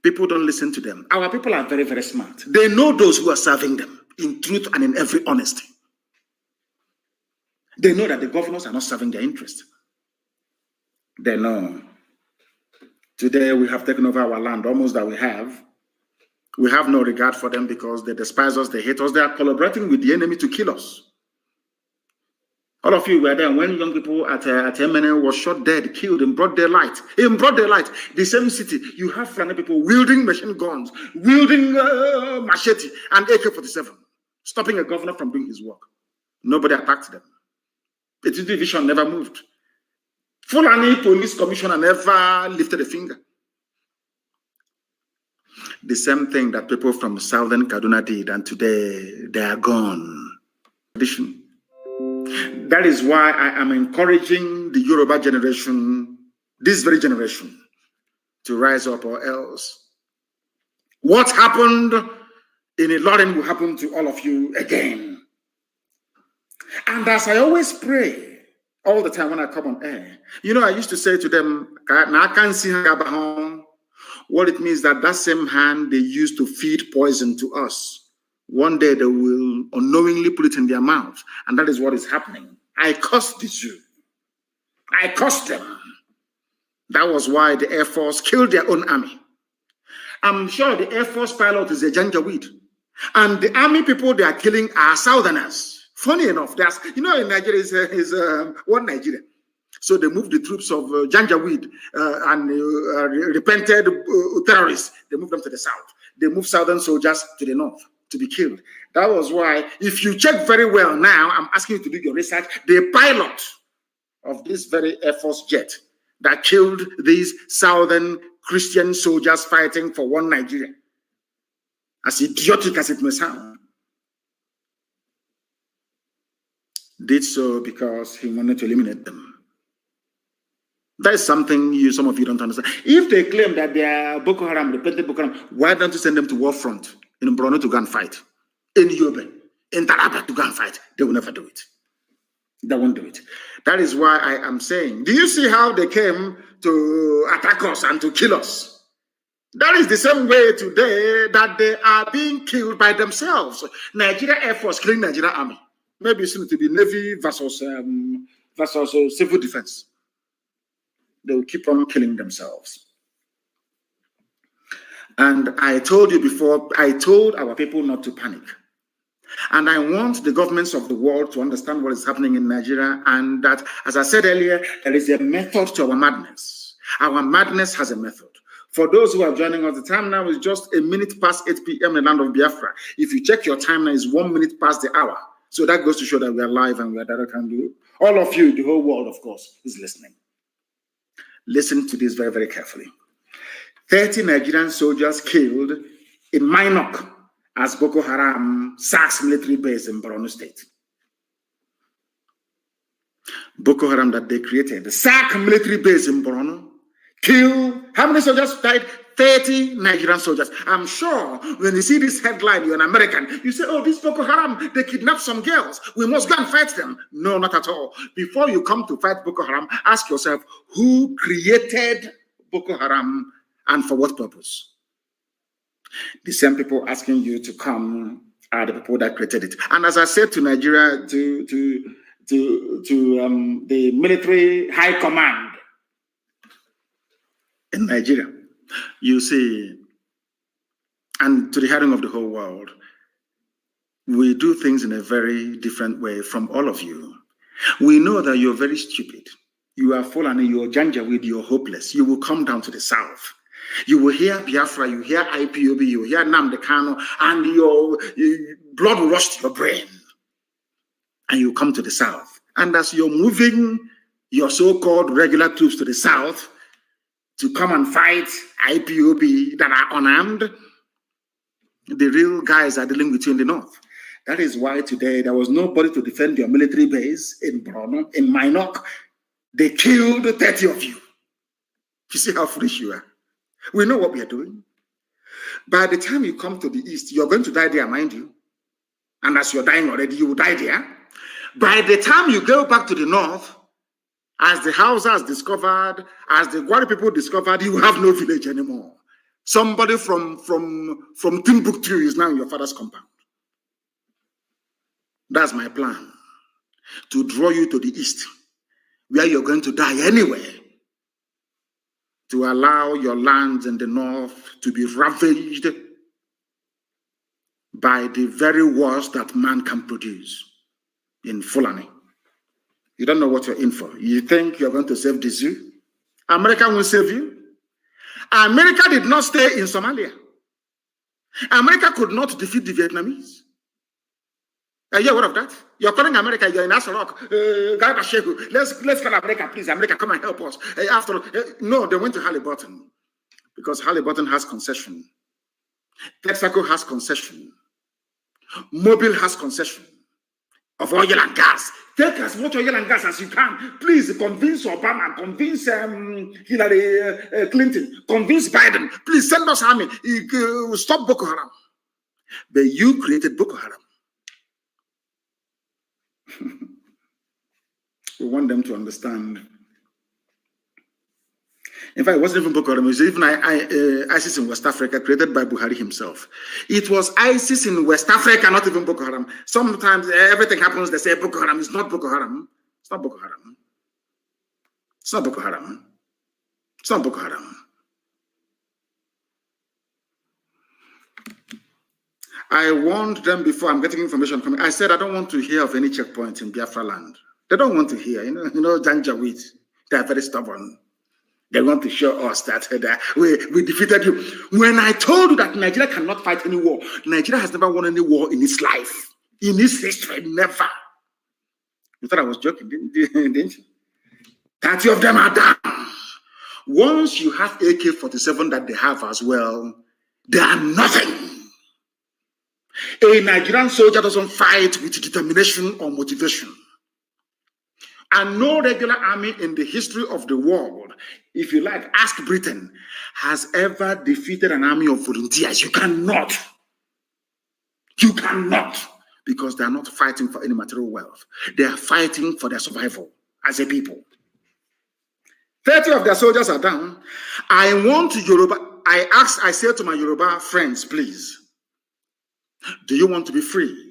[SPEAKER 2] People don't listen to them. Our people are very, very smart. They know those who are serving them in truth and in every honesty. They know that the governors are not serving their interest. They know. Today we have taken over our land, almost that we have. We have no regard for them because they despise us, they hate us, they are collaborating with the enemy to kill us. All of you were there when young people at MNN was shot dead, killed in broad daylight. In broad daylight, the same city, you have Fulani people wielding machine guns, wielding machete and AK-47, stopping a governor from doing his work. Nobody attacked them. The division never moved. Fulani police commissioner never lifted a finger. The same thing that people from southern Kaduna did, and today they are gone. That is why I am encouraging the Yoruba generation, this very generation, to rise up, or else what happened in Ilorin will happen to all of you again. And as I always pray all the time when I come on air, you know, I used to say to them, I can't see what it means that same hand they used to feed poison to us, one day they will unknowingly put it in their mouth. And that is what is happening. I cursed the Jew. I cursed them. That was why the Air Force killed their own army. I'm sure the Air Force pilot is a Janjaweed. And the army people they are killing are Southerners. Funny enough, there's, you know, in Nigeria is one Nigeria. So they moved the troops of Janjaweed and repented terrorists. They moved them to the south. They moved Southern soldiers to the north to be killed. That was why, if you check very well now, I'm asking you to do your research, the pilot of this very Air Force jet that killed these Southern Christian soldiers fighting for one Nigeria, as idiotic as it may sound, did so because he wanted to eliminate them. That is something some of you don't understand. If they claim that they are Boko Haram, repentant Boko Haram, why don't you send them to war front in Borno to go and fight? In Yobe, in Taraba to go and fight? They will never do it. They won't do it. That is why I am saying, do you see how they came to attack us and to kill us? That is the same way today that they are being killed by themselves. Nigeria Air Force killing Nigeria Army. Maybe it's going to be Navy versus civil defense. They will keep on killing themselves. And I told you before, I told our people not to panic. And I want the governments of the world to understand what is happening in Nigeria, and that, as I said earlier, there is a method to our madness. Our madness has a method. For those who are joining us, the time now is just a minute past 8 p.m. in the land of Biafra. If you check your time now, it's 1 minute past the hour. So that goes to show that we are live and we are direct and do. All of you, the whole world, of course, is listening. Listen to this very, very carefully. 30 Nigerian soldiers killed in Minok as Boko Haram sacks military base in Borno State. Boko Haram that they created, the sack military base in Borno, kill, how many soldiers died? 30 Nigerian soldiers. I'm sure when you see this headline, you're an American, you say, oh, this Boko Haram, they kidnapped some girls. We must go and fight them. No, not at all. Before you come to fight Boko Haram, ask yourself, who created Boko Haram and for what purpose? The same people asking you to come are the people that created it. And as I said to Nigeria, to the military high command in Nigeria, you see, and to the hearing of the whole world, we do things in a very different way from all of you. We know that you're very stupid. You are fallen, you're Janjaweed, you're hopeless. You will come down to the south. You will hear Biafra, you hear IPOB, you hear Nnamdi Kanu, and your blood will rush to your brain. And you come to the south. And as you're moving your so-called regular troops to the south to come and fight IPOB that are unarmed, the real guys are dealing with you in the north. That is why today there was nobody to defend your military base in Borno, in Minok. They killed 30 of you. You see how foolish you are. We know what we are doing. By the time you come to the east, you're going to die there, mind you. And as you're dying already, you will die there. By the time you go back to the north, as the Hausas discovered, as the Gwari people discovered, you have no village anymore. Somebody from Timbuktu is now in your father's compound. That's my plan. To draw you to the east, where you're going to die anyway. To allow your lands in the north to be ravaged by the very worst that man can produce in Fulani. You don't know what you're in for. You think you're going to save the zoo? America will save you. America did not stay in Somalia. America could not defeat the Vietnamese. Are you aware of that? You're calling America, you're in Asarok. Let's call America, please. America, come and help us. No, they went to Halliburton because Halliburton has concession. Texaco has concession. Mobile has concession of oil and gas. Take as much oil and gas as you can. Please convince Obama, convince Hillary Clinton, convince Biden. Please send us army. Stop Boko Haram. But you created Boko Haram. We want them to understand. In fact, it wasn't even Boko Haram. It was even ISIS in West Africa, created by Buhari himself. It was ISIS in West Africa, not even Boko Haram. Sometimes everything happens, they say Boko Haram. It's not Boko Haram. It's not Boko Haram. It's not Boko Haram. It's not Boko Haram. I warned them before. I'm getting information coming. I said I don't want to hear of any checkpoint in Biafra land. They don't want to hear. You know, Janjaweed. They are very stubborn. They want to show us that we defeated you. When I told you that Nigeria cannot fight any war, Nigeria has never won any war in its life, in its history, never. You thought I was joking, didn't you? 30 of them are down. Once you have AK-47 that they have as well, they are nothing. A Nigerian soldier doesn't fight with determination or motivation. And no regular army in the history of the world, if you like, ask Britain, has ever defeated an army of volunteers. You cannot. You cannot. Because they are not fighting for any material wealth. They are fighting for their survival as a people. 30 of their soldiers are down. I want Yoruba. I said to my Yoruba friends, please, do you want to be free?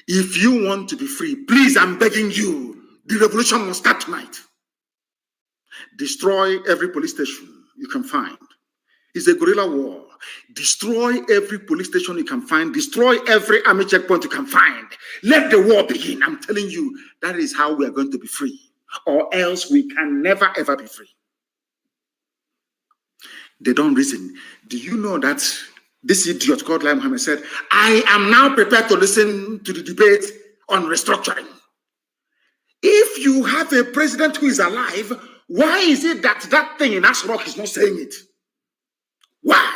[SPEAKER 2] If you want to be free, please, I'm begging you, the revolution must start tonight. Destroy every police station you can find. It's a guerrilla war. Destroy every police station you can find. Destroy every army checkpoint you can find. Let the war begin. I'm telling you, that is how we are going to be free. Or else we can never, ever be free. They don't reason. Do you know that this idiot called Lai Mohammed said, I am now prepared to listen to the debate on restructuring. If you have a president who is alive, why is it that that thing in Asrock is not saying it? Why?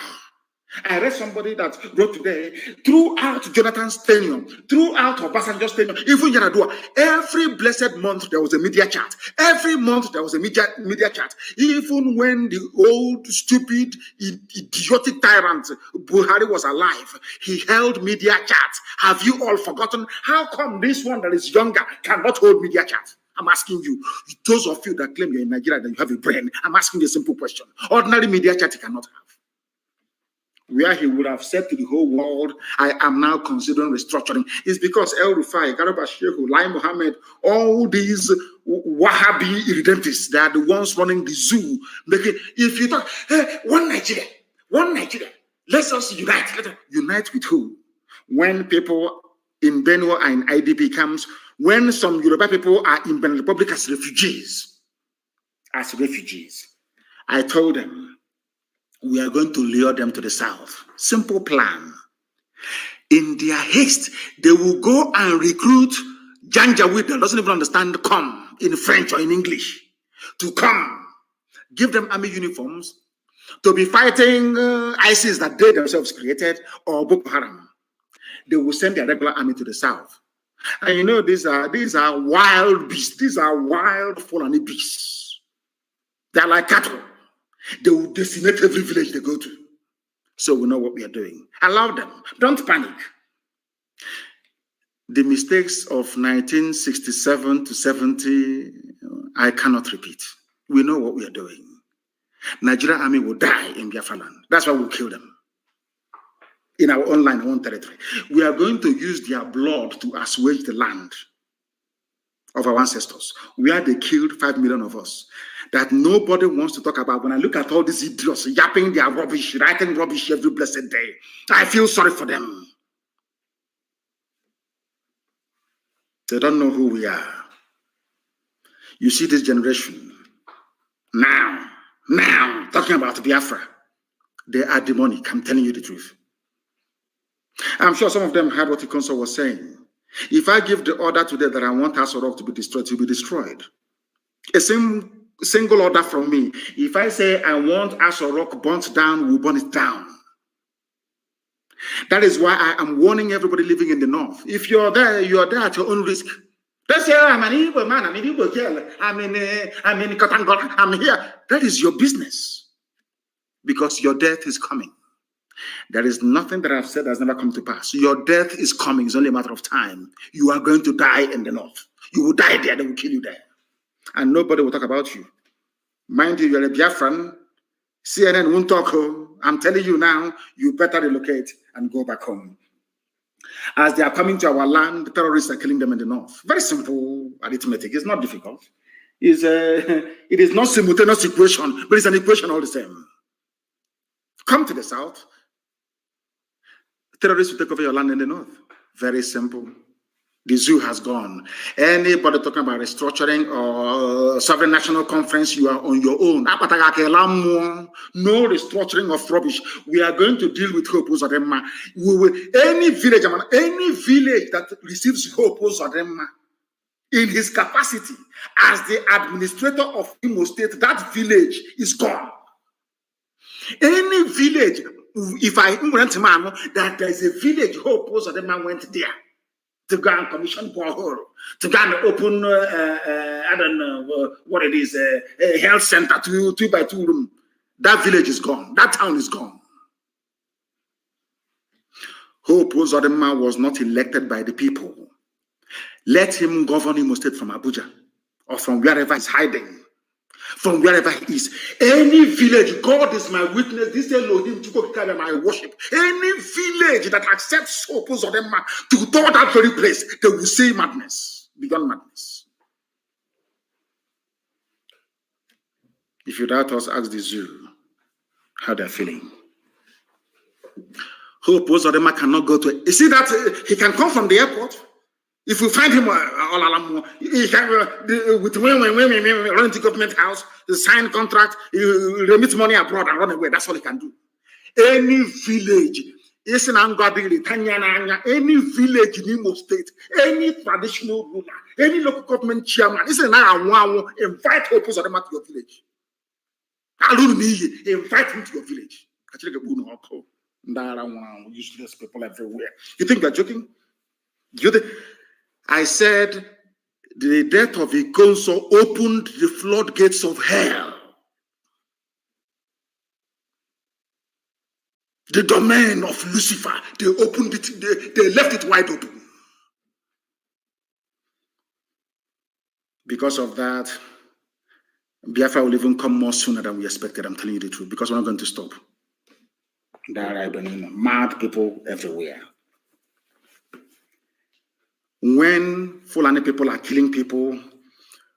[SPEAKER 2] I read somebody that wrote today, throughout Jonathan's tenure, throughout Obasanjo's tenure, even Yaradua, every blessed month there was a media chat. Every month there was a media chat. Even when the old, stupid, idiotic tyrant Buhari was alive, he held media chats. Have you all forgotten? How come this one that is younger cannot hold media chat? I'm asking you, those of you that claim you're in Nigeria, that you have a brain, I'm asking you a simple question. Ordinary media chat you cannot have. Where he would have said to the whole world, I am now considering restructuring, is because El Rufai, Garba Shehu, Lai Mohammed, all these Wahhabi irredentists, they are the ones running the zoo. If you talk, hey, one Nigeria, let us unite. Unite with who? When people in Benue are in IDP camps, when some Yoruba people are in Benin Republic as refugees, I told them, we are going to lure them to the south. Simple plan. In their haste, they will go and recruit Janjaweed that doesn't even understand come in French or in English to come. Give them army uniforms to be fighting ISIS that they themselves created or Boko Haram. They will send their regular army to the south. And you know, these are wild beasts. These are wild Fulani beasts. They're like cattle. They will decimate every village they go to. So we know what we are doing. Allow them. Don't panic. The mistakes of 1967 to 70, I cannot repeat. We know what we are doing. Nigerian army will die in Biafra land. That's why we'll kill them. In our own land, our own territory. We are going to use their blood to assuage the land of our ancestors, where they killed 5 million of us, that nobody wants to talk about. When I look at all these idiots yapping their rubbish, writing rubbish every blessed day, I feel sorry for them. They don't know who we are. You see this generation now, talking about Biafra. They are demonic. I'm telling you the truth. I'm sure some of them heard what the council was saying. If I give the order today that I want Asorok to be destroyed, to be destroyed. A single order from me. If I say I want Asorok burnt down, we'll burn it down. That is why I am warning everybody living in the north. If you're there at your own risk. Let's say I'm an Igbo man, I'm an Igbo girl, I'm in Katangol, I'm here. That is your business. Because your death is coming. There is nothing that I've said that has never come to pass. Your death is coming. It's only a matter of time. You are going to die in the north. You will die there. They will kill you there. And nobody will talk about you. Mind you, you're a Biafran. CNN won't talk. I'm telling you now, you better relocate and go back home. As they are coming to our land, the terrorists are killing them in the north. Very simple arithmetic. It's not difficult. It is not simultaneous equation, but it's an equation all the same. Come to the south. Terrorists will take over your land in the north. Very simple. The zoo has gone. Anybody talking about restructuring or sovereign national conference, you are on your own. No restructuring of rubbish. We are going to deal with Hope Uzodinma. Any village that receives Hope Uzodinma in his capacity as the administrator of Imo State, that village is gone. Any village, if I went that there is a village, Hope Uzodinma went there to go and commission borehole, to go and open, I don't know what it is, a health center, 2x2 room. That village is gone. That town is gone. Hope Uzodinma was not elected by the people. Let him govern Imo State from Abuja or from wherever he's hiding. From wherever he is. Any village, God is my witness, this Elohim to go carry my worship. Any village that accepts Hope Uzodinma to go that very place, they will say madness, beyond madness. If you doubt us, ask the zoo how they're feeling. Hope Uzodinma cannot go to. You see that he can come from the airport. If we find him he can with run into government house, sign contract, remit money abroad and run away. That's all he can do. Any village, any village in Imo State, any traditional ruler, any local government chairman, invite Hope Uzodinma to your village. Invite him to your village. Useless people everywhere. You think they're joking? I said the death of Ikonso opened the floodgates of hell. The domain of Lucifer, they opened it, they left it wide open. Because of that, Biafra will even come more sooner than we expected. I'm telling you the truth, because we're not going to stop. There are mad people everywhere. When Fulani people are killing people,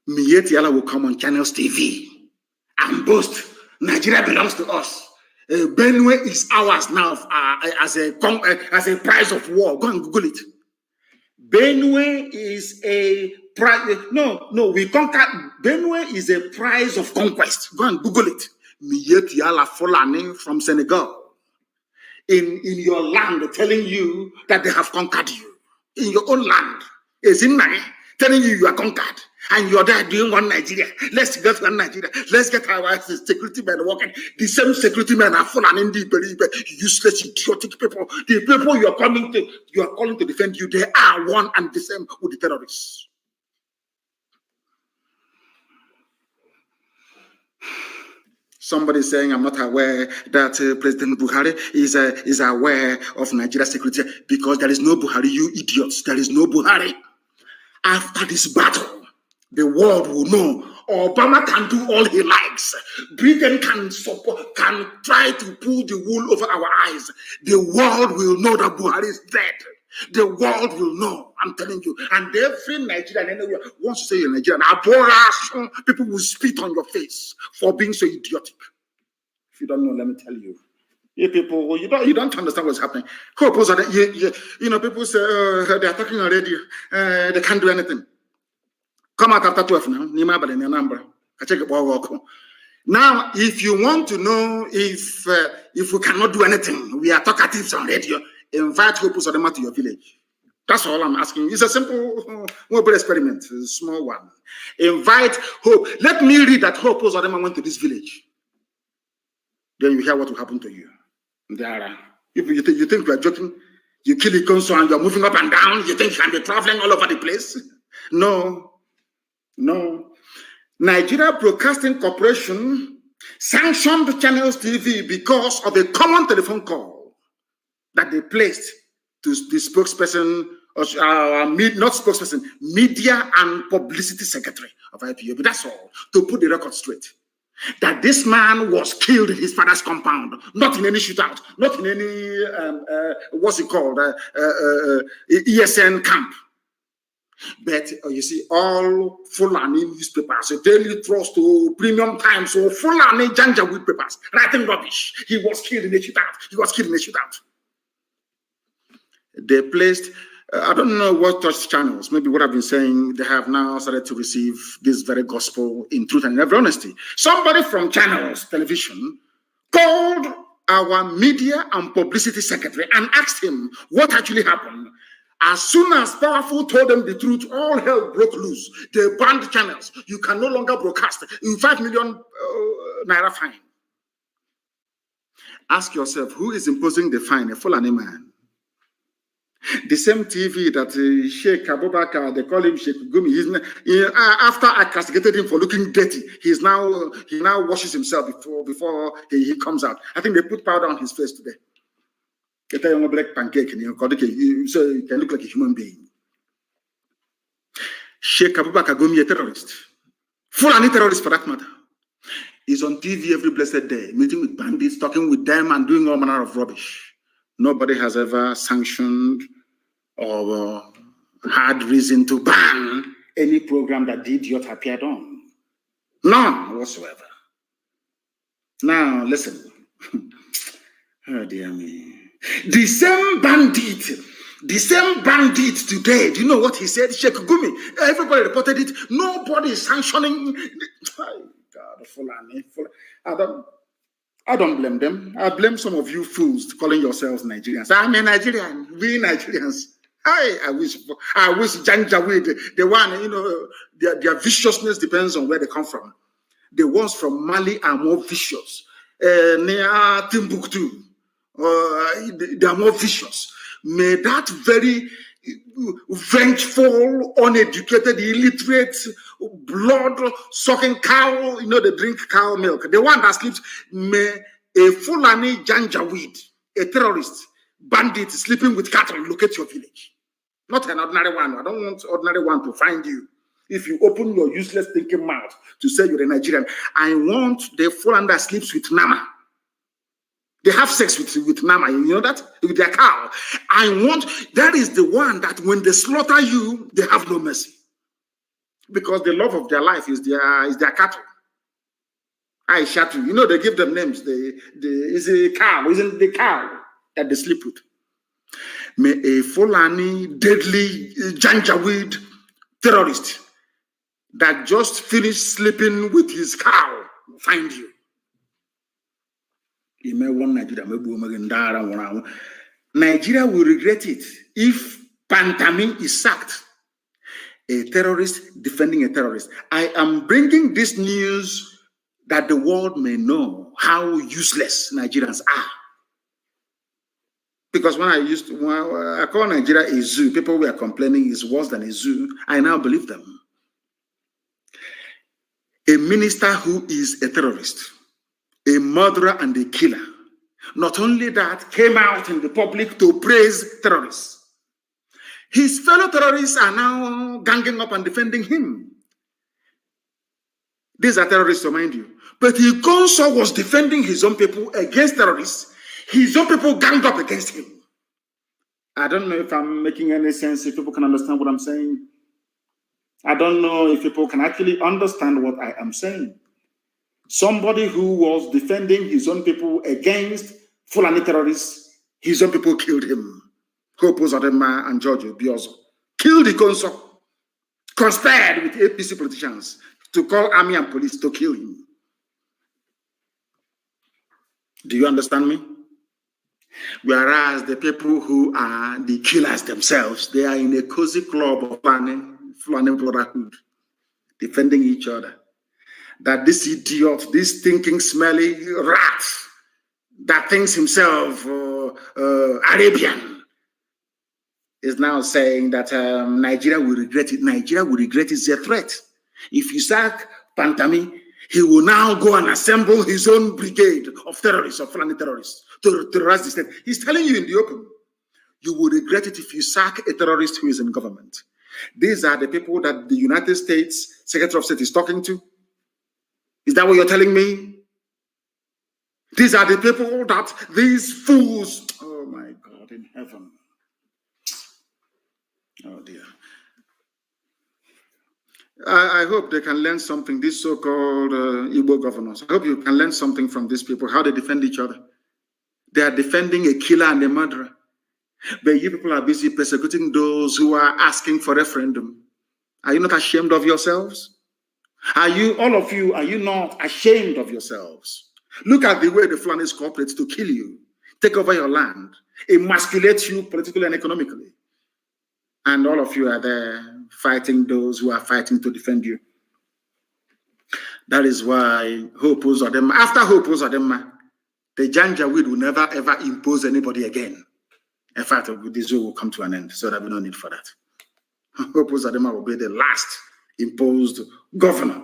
[SPEAKER 2] Miyetti Allah will come on Channels TV and boast, Nigeria belongs to us. Benue is ours now as a prize of war. Go and Google it. Benue is a prize. No, we conquered. Benue is a prize of conquest. Go and Google it. Miyetti Allah Fulani from Senegal. In your land, telling you that they have conquered you. In your own land, is in Nai, telling you are conquered, and you're there doing one Nigeria. Let's get one Nigeria. Let's get our security men working. The same security men are full and useless, idiotic people. The people you are calling to defend you, they are one and the same with the terrorists. Somebody saying I'm not aware that President Buhari is aware of Nigeria's security because there is no Buhari, you idiots. There is no Buhari. After this battle, the world will know Obama can do all he likes. Britain can try to pull the wool over our eyes. The world will know that Buhari is dead. The world will know, I'm telling you. And every Nigerian anywhere wants to say you're Nigerian. People will spit on your face for being so idiotic. If you don't know, let me tell you. You people, you don't understand what's happening. People say they are talking already. They can't do anything. Come out after 12 now. Now, if you want to know if we cannot do anything, we are talkatives on radio, invite Hope Uzodinma to your village. That's all I'm asking. It's a simple mobile experiment, a small one. Invite Hope. Let me read that Hope Uzodinma went to this village. Then you hear what will happen to you. If you think you are joking, you kill a console and you're moving up and down, you think you can be traveling all over the place? No. Nigeria Broadcasting Corporation sanctioned Channels TV because of a common telephone call that they placed to the spokesperson, not spokesperson, media and publicity secretary of IPOB. That's all, to put the record straight. That this man was killed in his father's compound, not in any shootout, not in any, what's it called, ESN camp. But you see, all Fulani newspapers, Daily Trust, to Premium Times, so Fulani Janjaweed papers, writing rubbish. He was killed in a shootout. They placed, I don't know what touch channels, maybe what I've been saying, they have now started to receive this very gospel in truth and in every honesty. Somebody from Channels Television called our media and publicity secretary and asked him what actually happened. As soon as Powerful told them the truth, all hell broke loose. They banned Channels. You can no longer broadcast. In 5 million naira fine. Ask yourself, who is imposing the fine? A Fulani man. The same TV that Sheikh Abubakar, they call him Sheikh Gumi. After I castigated him for looking dirty, he now washes himself before he comes out. I think they put powder on his face today. Get a black pancake so you can look like a human being. Sheikh Abubakar Gumi, a terrorist. Fulani terrorist for that matter. He's on TV every blessed day, meeting with bandits, talking with them, and doing all manner of rubbish. Nobody has ever sanctioned or had reason to ban any program that the idiot appeared on. None whatsoever. Now, listen. Oh, dear me. The same bandit today, do you know what he said? Sheikh Gumi, everybody reported it. Nobody is sanctioning. Oh, God, Fulani. I don't blame them. I blame some of you fools calling yourselves Nigerians. I'm a Nigerian. We Nigerians. I wish Janjaweed, the one, their viciousness depends on where they come from. The ones from Mali are more vicious. Near Timbuktu, they are more vicious. May that very vengeful, uneducated, illiterate, blood-sucking cow, they drink cow milk. The one that sleeps, may a Fulani Janjaweed, a terrorist, bandit sleeping with cattle, locate your village. Not an ordinary one. I don't want ordinary one to find you. If you open your useless thinking mouth to say you're a Nigerian, I want the Fulani that sleeps with Nama. They have sex with Nama, you know that? With their cow. That is the one that when they slaughter you, they have no mercy. Because the love of their life is their cattle. I shot you. They give them names. It's a cow, isn't the cow that they sleep with. May a Fulani, deadly Janjaweed terrorist that just finished sleeping with his cow find you. Nigeria will regret it if Pantami is sacked. A terrorist defending a terrorist. I am bringing this news that the world may know how useless Nigerians are. Because when I call Nigeria a zoo, people were complaining it's worse than a zoo. I now believe them. A minister who is a terrorist, a murderer and a killer. Not only that, came out in the public to praise terrorists. His fellow terrorists are now ganging up and defending him. These are terrorists, remind you. But he also was defending his own people against terrorists. His own people ganged up against him. I don't know if I'm making any sense, if people can understand what I'm saying. I don't know if people can actually understand what I am saying. Somebody who was defending his own people against Fulani terrorists, his own people killed him. Hope Uzodinma and George Obiozo killed the consul. conspired with APC politicians to call army and police to kill him. Do you understand me? Whereas the people who are the killers themselves, they are in a cozy club of Fulani brotherhood, defending each other. That this idiot, this thinking, smelly rat that thinks himself Arabian is now saying that Nigeria will regret it. Nigeria will regret it is a threat. If you sack Pantami, he will now go and assemble his own brigade of terrorists, of Fulani terrorists, to terrorize the state. He's telling you in the open, you will regret it if you sack a terrorist who is in government. These are the people that the United States Secretary of State is talking to. Is that what you're telling me? These are the people that these fools, oh my God, in heaven. Oh dear. I hope they can learn something, these so-called Igbo governors. I hope you can learn something from these people, how they defend each other. They are defending a killer and a murderer. But you people are busy persecuting those who are asking for referendum. Are you not ashamed of yourselves? Are you, all of you, are you not ashamed of yourselves? Look at the way the Fulanis cooperate to kill you, take over your land, emasculate you politically and economically. And all of you are there fighting those who are fighting to defend you. That is why Hope Uzodinma, after Hope Uzodinma, the Janjaweed will never ever impose anybody again. In fact, this will come to an end, so that we don't need for that. Hope Uzodinma will be the last imposed governor,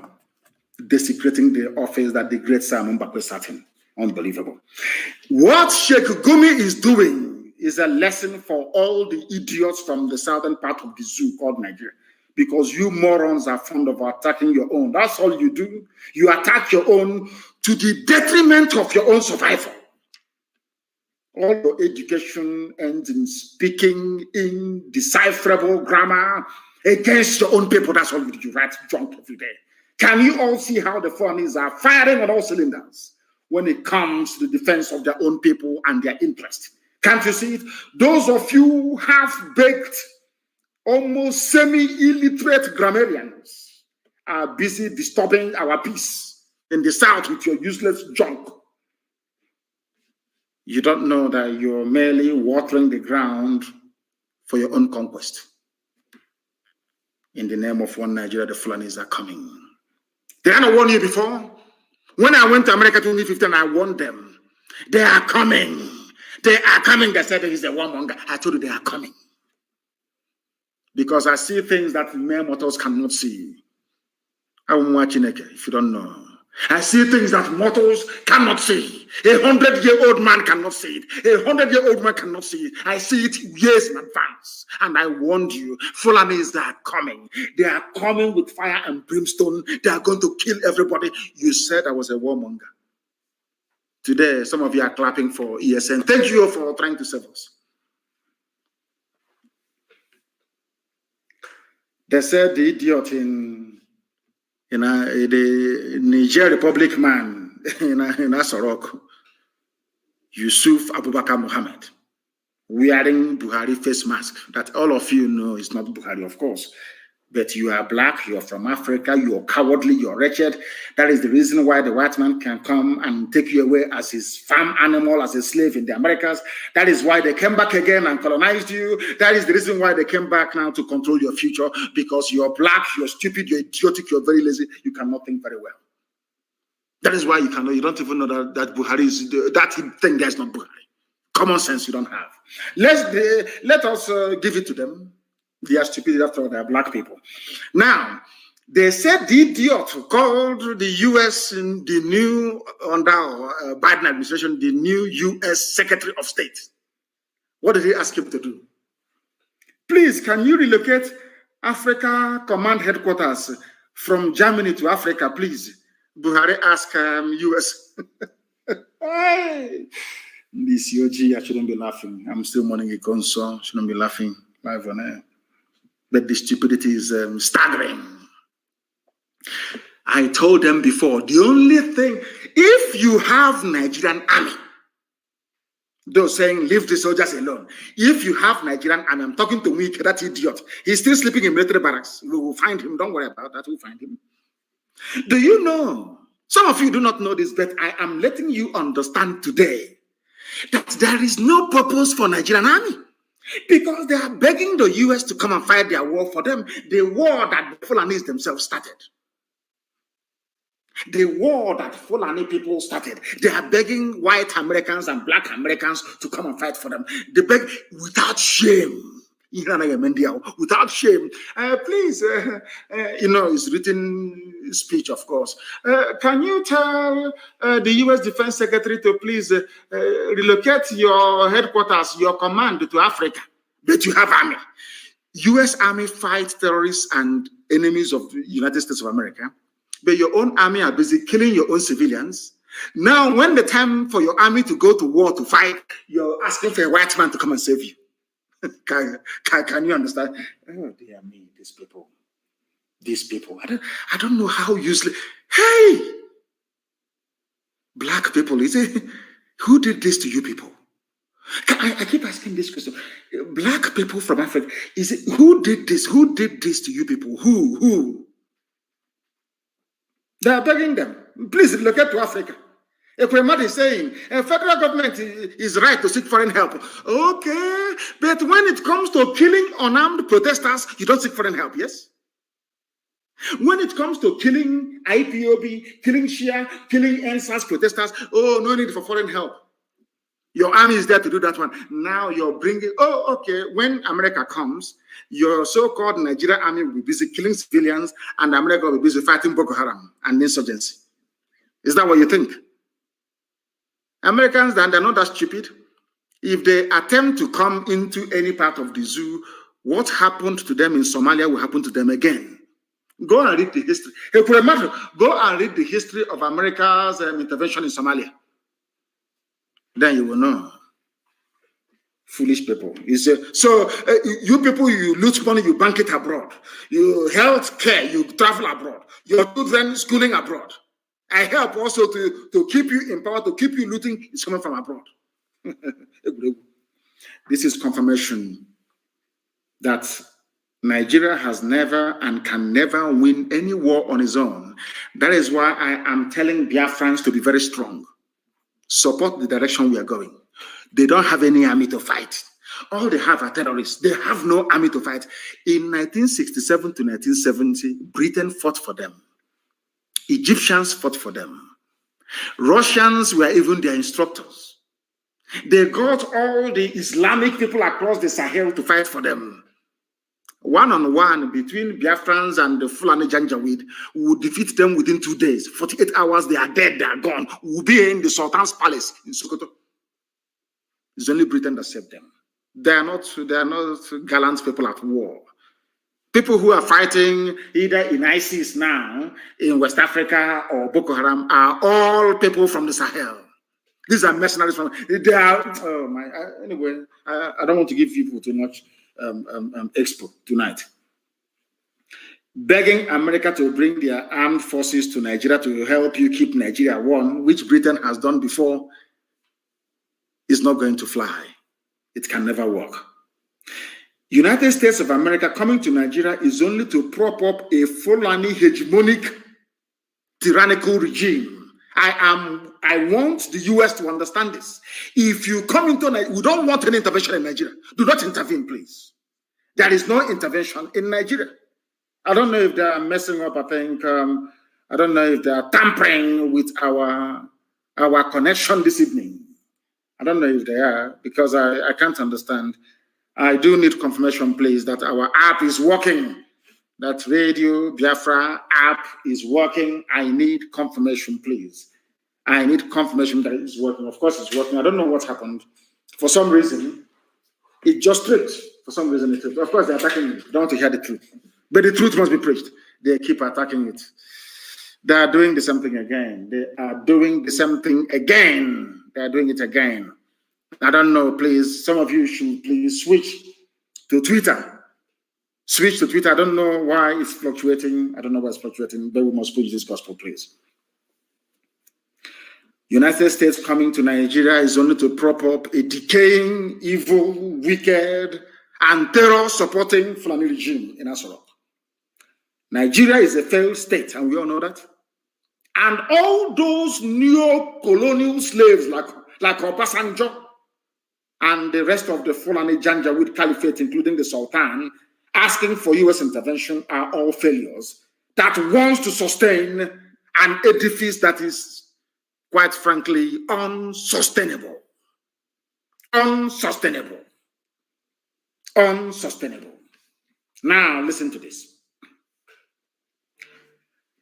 [SPEAKER 2] desecrating the office that the great Simon Mbakwe sat in. Unbelievable. What Sheikh Gumi is doing is a lesson for all the idiots from the southern part of the zoo called Nigeria. Because you morons are fond of attacking your own. That's all you do. You attack your own to the detriment of your own survival. All your education ends in speaking indecipherable grammar against your own people. That's all you do. You write junk every day. Can you all see how the foreigners are firing on all cylinders when it comes to the defense of their own people and their interest? Can't you see it? Those of you half-baked, almost semi-illiterate grammarians are busy disturbing our peace in the South with your useless junk. You don't know that you're merely watering the ground for your own conquest. In the name of one Nigeria, the Fulanis are coming. Did I not warn you before? When I went to America 2015, I warned them. They are coming. They are coming. They said he's a warmonger. I told you they are coming. Because I see things that mere mortals cannot see. I won't watch it if you don't know. I see things that mortals cannot see. 100-year-old man cannot see it. 100-year-old man cannot see it. I see it years in advance. And I warned you, Fulanis are coming. They are coming with fire and brimstone. They are going to kill everybody. You said I was a warmonger. Today, some of you are clapping for ESN. Thank you for trying to save us. They said the idiot in the Niger Republic man in Asorok, Yusuf Abubakar Mohammed, wearing Buhari face mask. That all of you know is not Buhari, of course. But you are black, you are from Africa, you are cowardly, you are wretched. That is the reason why the white man can come and take you away as his farm animal, as a slave in the Americas. That is why they came back again and colonized you. That is the reason why they came back now to control your future, because you are black, you are stupid, you are idiotic, you are very lazy, you cannot think very well. That is why you don't even know that Buhari is, that thing there is not Buhari. Common sense you don't have. Let us give it to them. They are stupid after all, they are black people. Now, they said the idiot called the U.S. in the new, under Biden administration, the new U.S. Secretary of State. What did he ask him to do? Please, can you relocate Africa Command Headquarters from Germany to Africa, please? Buhari asked U.S. Hey, this UG, I shouldn't be laughing. I'm still mourning a console. Shouldn't be laughing live on air. But the stupidity is staggering. I told them before, the only thing, if you have Nigerian army, Those saying, leave the soldiers alone. If you have Nigerian, and I'm talking to Wike, that idiot, he's still sleeping in military barracks. We will find him. Don't worry about that. We'll find him. Do you know? Some of you do not know this, but I am letting you understand today that there is no purpose for Nigerian army because they are begging the US to come and fight their war for them, the war that the Fulanis themselves started. The war that Fulani people started. They are begging white Americans and black Americans to come and fight for them. They beg without shame. Without shame. Please, it's written speech, of course. Can you tell the U.S. Defense Secretary to please relocate your headquarters, your command to Africa? But you have army. U.S. Army fights terrorists and enemies of the United States of America. But your own army are busy killing your own civilians. Now, when the time for your army to go to war to fight, you're asking for a white man to come and save you. Can you understand? Oh, dear me, these people. I don't know how useless. Hey, black people, is it? Who did this to you people? I keep asking this question. Black people from Africa, is it who did this? Who did this to you people? Who? They are begging them. Please relocate to Africa. Ekwemad is saying, federal government is right to seek foreign help. Okay, but when it comes to killing unarmed protesters, you don't seek foreign help, yes? When it comes to killing IPOB, killing Shia, killing NSAS protesters, oh, no need for foreign help. Your army is there to do that one. Now you're bringing, okay, when America comes, your so-called Nigerian army will be busy killing civilians and America will be busy fighting Boko Haram and insurgency. Is that what you think? Americans, they're not that stupid. If they attempt to come into any part of the zoo, what happened to them in Somalia will happen to them again. Go and read the history. Go and read the history of America's intervention in Somalia. Then you will know. Foolish people. You people, you loot money, you bank it abroad. You health care, you travel abroad. Your children schooling abroad. I help also to keep you in power, to keep you looting, is coming from abroad. This is confirmation that Nigeria has never and can never win any war on its own. That is why I am telling Biafrans to be very strong. Support the direction we are going. They don't have any army to fight. All they have are terrorists. They have no army to fight. In 1967 to 1970, Britain fought for them. Egyptians fought for them. Russians were even their instructors. They got all the Islamic people across the Sahel to fight for them. One-on-one between Biafrans and the Fulani Janjaweed, we will defeat them within 2 days. 48 hours, they are dead, they are gone. We will be in the Sultan's palace in Sokoto. It's only Britain that saved them. They are not gallant people at war. People who are fighting either in ISIS now, in West Africa, or Boko Haram are all people from the Sahel. These are mercenaries from, they are, anyway, I don't want to give people too much expo tonight. Begging America to bring their armed forces to Nigeria to help you keep Nigeria warm, which Britain has done before, is not going to fly. It can never work. United States of America coming to Nigeria is only to prop up a Fulani hegemonic tyrannical regime. I want the US to understand this. If you come into Nigeria, we don't want any intervention in Nigeria. Do not intervene, please. There is no intervention in Nigeria. I don't know if they are messing up. I don't know if they are tampering with our connection this evening. I don't know if they are, because I can't understand. I do need confirmation, please, that our app is working. That Radio Biafra app is working. I need confirmation, please. I need confirmation that it is working. Of course, it's working. I don't know what happened. For some reason, it just tripped. For some reason, it tripped. Of course, they're attacking me. Don't want to hear the truth. But the truth must be preached. They keep attacking it. They are doing the same thing again. They are doing the same thing again. They are doing it again. I don't know, please. Some of you should please switch to Twitter. Switch to Twitter. I don't know why it's fluctuating. I don't know why it's fluctuating, but we must preach this gospel, please. United States coming to Nigeria is only to prop up a decaying, evil, wicked, and terror-supporting Fulani regime in Asarok. Nigeria is a failed state, and we all know that. And all those neo-colonial slaves like Obasanjo and the rest of the Fulani Janjaweed Caliphate, including the Sultan, asking for U.S. intervention are all failures that wants to sustain an edifice that is, quite frankly, unsustainable. Unsustainable. Unsustainable. Now, listen to this.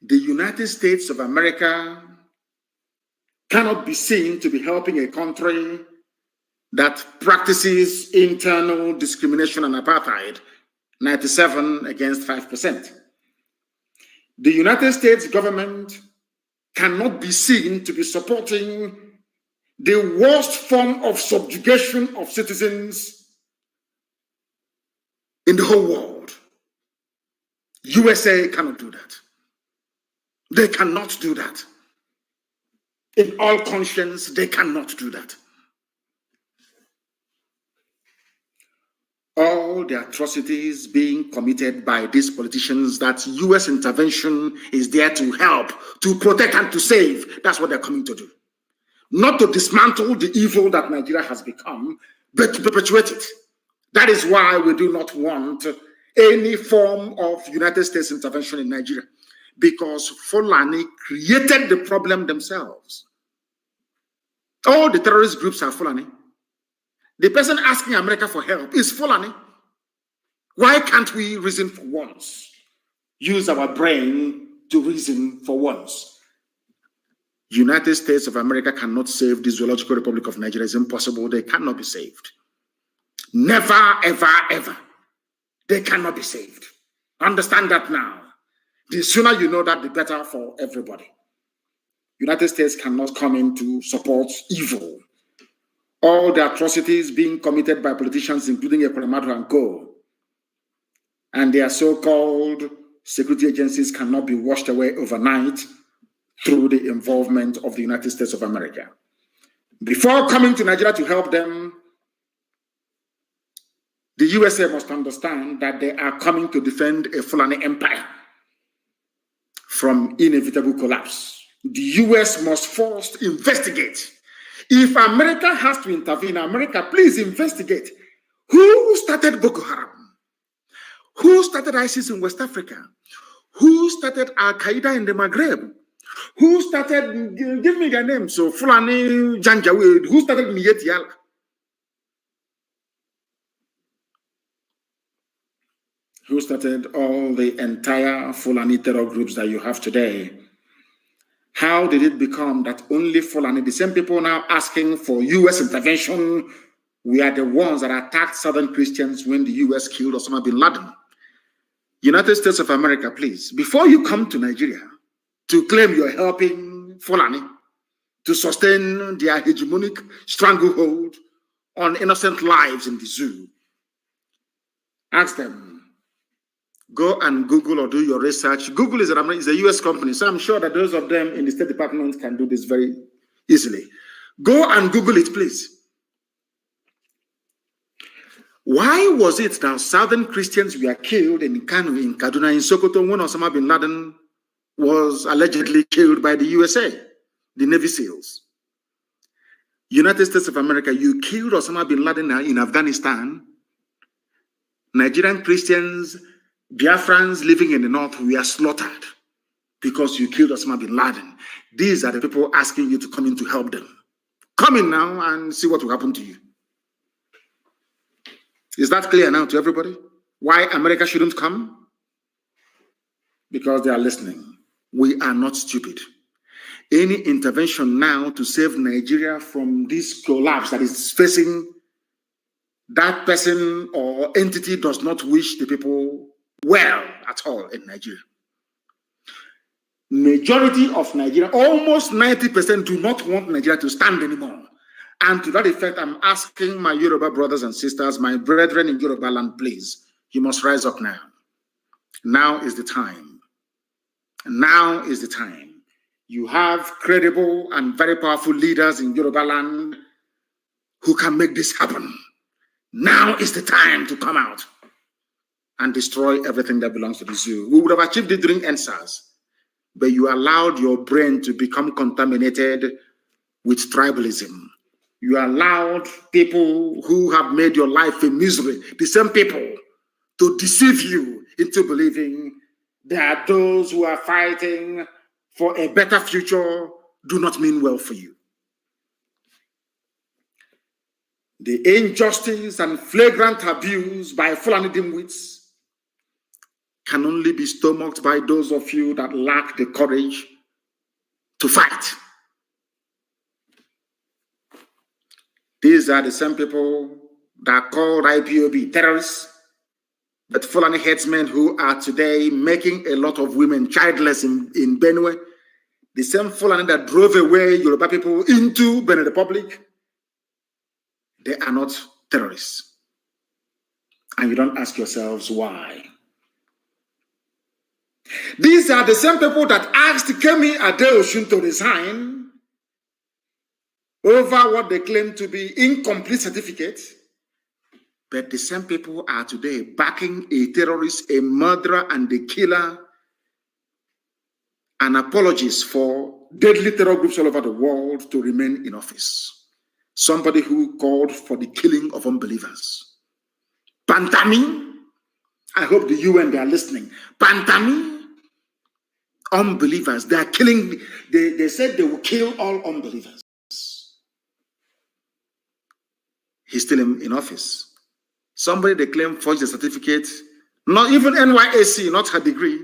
[SPEAKER 2] The United States of America cannot be seen to be helping a country that practices internal discrimination and apartheid, 97 against 5%. The United States government cannot be seen to be supporting the worst form of subjugation of citizens in the whole world. USA cannot do that. They cannot do that. In all conscience, they cannot do that. All the atrocities being committed by these politicians that U.S. intervention is there to help, to protect and to save, that's what they're coming to do. Not to dismantle the evil that Nigeria has become, but to perpetuate it. That is why we do not want any form of United States intervention in Nigeria, because Fulani created the problem themselves. All the terrorist groups are Fulani. The person asking America for help is Fulani. Why can't we reason for once? Use our brain to reason for once. United States of America cannot save the Zoological Republic of Nigeria. It's impossible. They cannot be saved. Never, ever, ever. They cannot be saved. Understand that now. The sooner you know that, the better for everybody. United States cannot come in to support evil. All the atrocities being committed by politicians, including Ekweremadu and co, and their so-called security agencies cannot be washed away overnight through the involvement of the United States of America. Before coming to Nigeria to help them, the USA must understand that they are coming to defend a Fulani empire from inevitable collapse. The US must first investigate. If America has to intervene, America, please investigate. Who started Boko Haram? Who started ISIS in West Africa? Who started Al-Qaeda in the Maghreb? Who started, give me their name, so Fulani Janjaweed, who started Miyeti Yala? Who started all the entire Fulani terror groups that you have today? How did it become that only Fulani, the same people now asking for U.S. intervention, we are the ones that attacked Southern Christians when the U.S. killed Osama bin Laden? United States of America, please, before you come to Nigeria to claim you're helping Fulani to sustain their hegemonic stranglehold on innocent lives in the zoo, ask them. Go and Google or do your research. Google is a U.S. company, so I'm sure that those of them in the State Department can do this very easily. Go and Google it, please. Why was it that Southern Christians were killed in Kanu, in Kaduna, in Sokoto, when Osama bin Laden was allegedly killed by the USA, the Navy SEALs? United States of America, you killed Osama bin Laden in Afghanistan. Nigerian Christians, Biafrans living in the north, we are slaughtered because you killed Osama bin Laden. These are the people asking you to come in to help them. Come in now and see what will happen to you. Is that clear now to everybody? Why America shouldn't come? Because they are listening. We are not stupid. Any intervention now to save Nigeria from this collapse that is facing, that person or entity does not wish the people well at all in Nigeria. Majority of Nigeria, almost 90%, do not want Nigeria to stand anymore. And to that effect, I'm asking my Yoruba brothers and sisters, my brethren in Yoruba land, please, you must rise up now. Now is the time. Now is the time. You have credible and very powerful leaders in Yoruba land who can make this happen. Now is the time to come out and destroy everything that belongs to the zoo. We would have achieved it during NSAS, but you allowed your brain to become contaminated with tribalism. You allowed people who have made your life a misery, the same people, to deceive you into believing that those who are fighting for a better future do not mean well for you. The injustice and flagrant abuse by Fulani dimwits can only be stomached by those of you that lack the courage to fight. These are the same people that called IPOB terrorists, but Fulani headsmen who are today making a lot of women childless in Benue, the same Fulani that drove away Yoruba people into Benin Republic, they are not terrorists. And you don't ask yourselves why. These are the same people that asked Kemi Adeosun to resign over what they claim to be incomplete certificates. But the same people are today backing a terrorist, a murderer, and a killer, and apologists for deadly terror groups all over the world to remain in office. Somebody who called for the killing of unbelievers. Pantami, I hope the UN, they are listening. Pantami, unbelievers, they are killing, they said they will kill all unbelievers. He's still in office. Somebody they claim forged a certificate, not even NYSC, not her degree.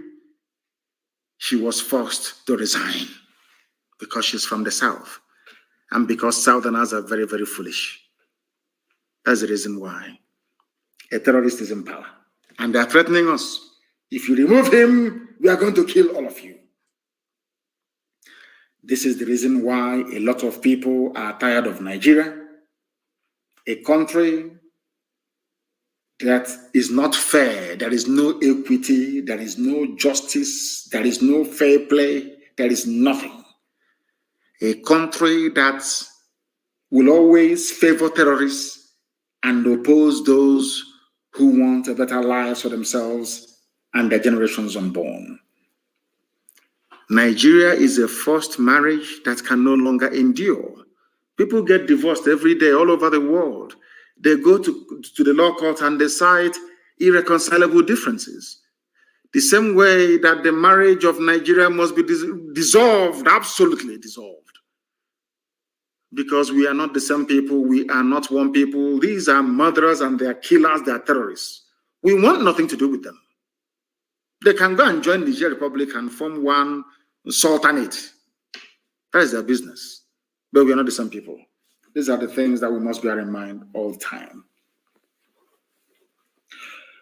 [SPEAKER 2] She was forced to resign because she's from the South. And because Southerners are very, very foolish. That's the reason why a terrorist is in power. And they're threatening us. If you remove him, we are going to kill all of you. This is the reason why a lot of people are tired of Nigeria, a country that is not fair. There is no equity, there is no justice, there is no fair play, there is nothing. A country that will always favor terrorists and oppose those who want a better life for themselves and their generations unborn. Nigeria is a forced marriage that can no longer endure. People get divorced every day all over the world. They go to the law court and they cite irreconcilable differences. The same way that the marriage of Nigeria must be dissolved, absolutely dissolved. Because we are not the same people, we are not one people. These are murderers and they are killers, they are terrorists. We want nothing to do with them. They can go and join the Niger Republic and form one sultanate. That is their business. But we are not the same people. These are the things that we must bear in mind all the time.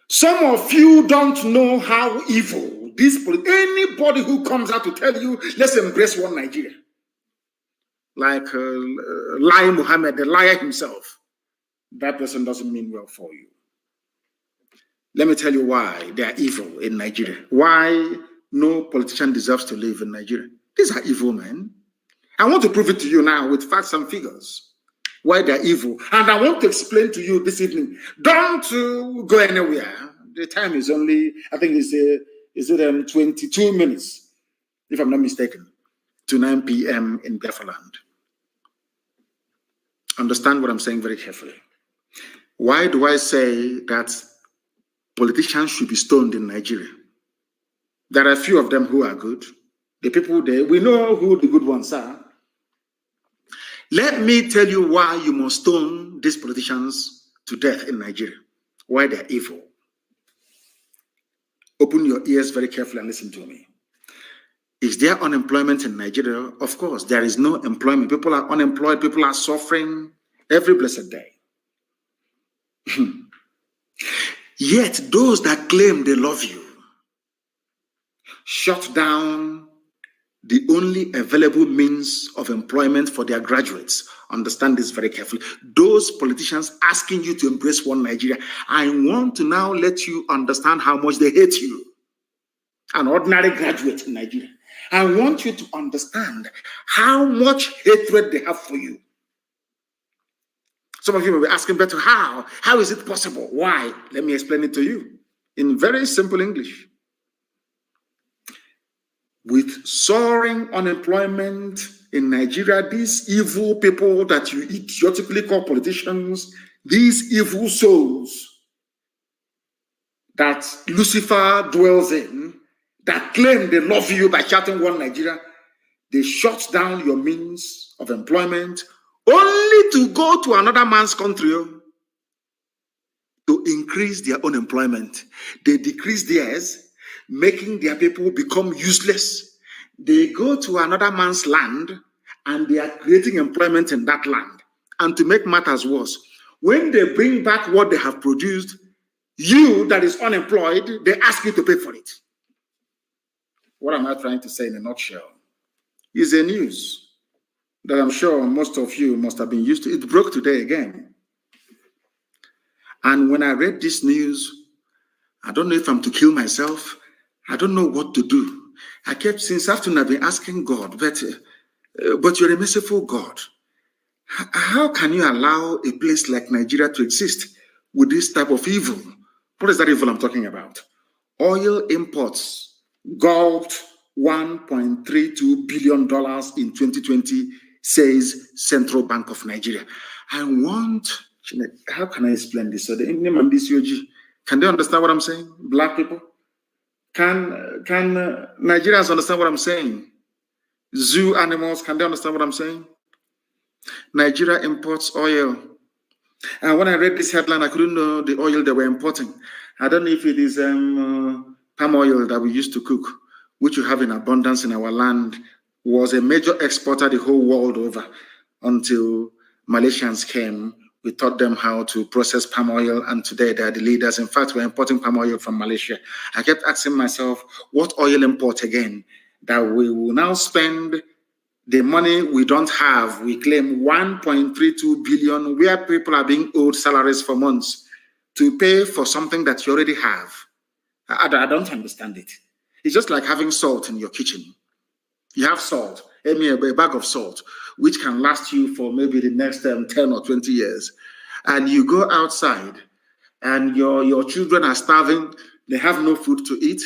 [SPEAKER 2] Some of you don't know how evil this anybody who comes out to tell you, let's embrace one Nigeria. Like Lai Muhammad, the liar himself. That person doesn't mean well for you. Let me tell you why they are evil in Nigeria. Why no politician deserves to live in Nigeria. These are evil men. I want to prove it to you now with facts and figures. Why they're evil. And I want to explain to you this evening. Don't go anywhere. The time is only, I think it's 22 minutes, if I'm not mistaken, to 9 p.m. in Biafra land. Understand what I'm saying very carefully. Why do I say that politicians should be stoned in Nigeria? There are a few of them who are good. The people there, we know who the good ones are. Let me tell you why you must stone these politicians to death in Nigeria. Why they're evil. Open your ears very carefully and listen to me. Is there unemployment in Nigeria? Of course, there is no employment. People are unemployed. People are suffering every blessed day. Yet those that claim they love you shut down the only available means of employment for their graduates. Understand this very carefully. Those politicians asking you to embrace one Nigeria, I want to now let you understand how much they hate you. An ordinary graduate in Nigeria. I want you to understand how much hatred they have for you. Some of you will be asking, but how? How is it possible? Why? Let me explain it to you in very simple English. With soaring unemployment in Nigeria, these evil people that you idiotically call politicians, these evil souls that Lucifer dwells in, that claim they love you by shouting one Nigeria, they shut down your means of employment only to go to another man's country to increase their own employment. They decrease theirs, making their people become useless. They go to another man's land and they are creating employment in that land. And to make matters worse, when they bring back what they have produced, you that is unemployed, they ask you to pay for it. What am I trying to say in a nutshell? Is a news that I'm sure most of you must have been used to. It broke today again. And when I read this news, I don't know if I'm to kill myself. I don't know what to do. I kept, since afternoon, I've been asking God, but you're a merciful God. How can you allow a place like Nigeria to exist with this type of evil? What is that evil I'm talking about? Oil imports gulped $1.32 billion in 2020, says Central Bank of Nigeria. I want, how can I explain this? So can they understand what I'm saying? Black people? Can Nigerians understand what I'm saying? Zoo animals, can they understand what I'm saying? Nigeria imports oil. And when I read this headline, I couldn't know the oil they were importing. I don't know if it is palm oil that we used to cook, which we have in abundance in our land, was a major exporter the whole world over until Malaysians came. We taught them how to process palm oil, and today they are the leaders. In fact, we're importing palm oil from Malaysia. I kept asking myself, what oil import again that we will now spend the money we don't have? We claim 1.32 billion, where people are being owed salaries for months, to pay for something that you already have. I don't understand it. It's just like having salt in your kitchen. You have salt, a bag of salt, which can last you for maybe the next 10 or 20 years. And you go outside and your children are starving, they have no food to eat.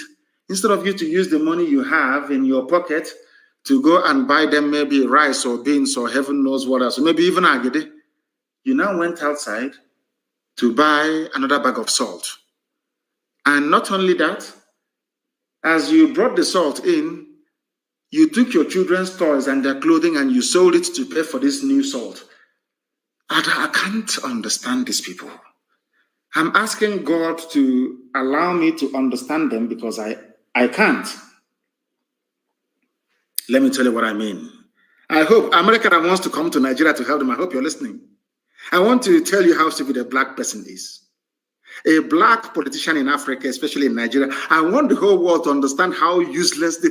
[SPEAKER 2] Instead of you to use the money you have in your pocket to go and buy them maybe rice or beans or heaven knows what else, maybe even agede, you now went outside to buy another bag of salt. And not only that, as you brought the salt in, you took your children's toys and their clothing and you sold it to pay for this new salt. I can't understand these people. I'm asking God to allow me to understand them because I can't. Let me tell you what I mean. I hope America that wants to come to Nigeria to help them, I hope you're listening. I want to tell you how stupid a black person is. A black politician in Africa, especially in Nigeria, I want the whole world to understand how useless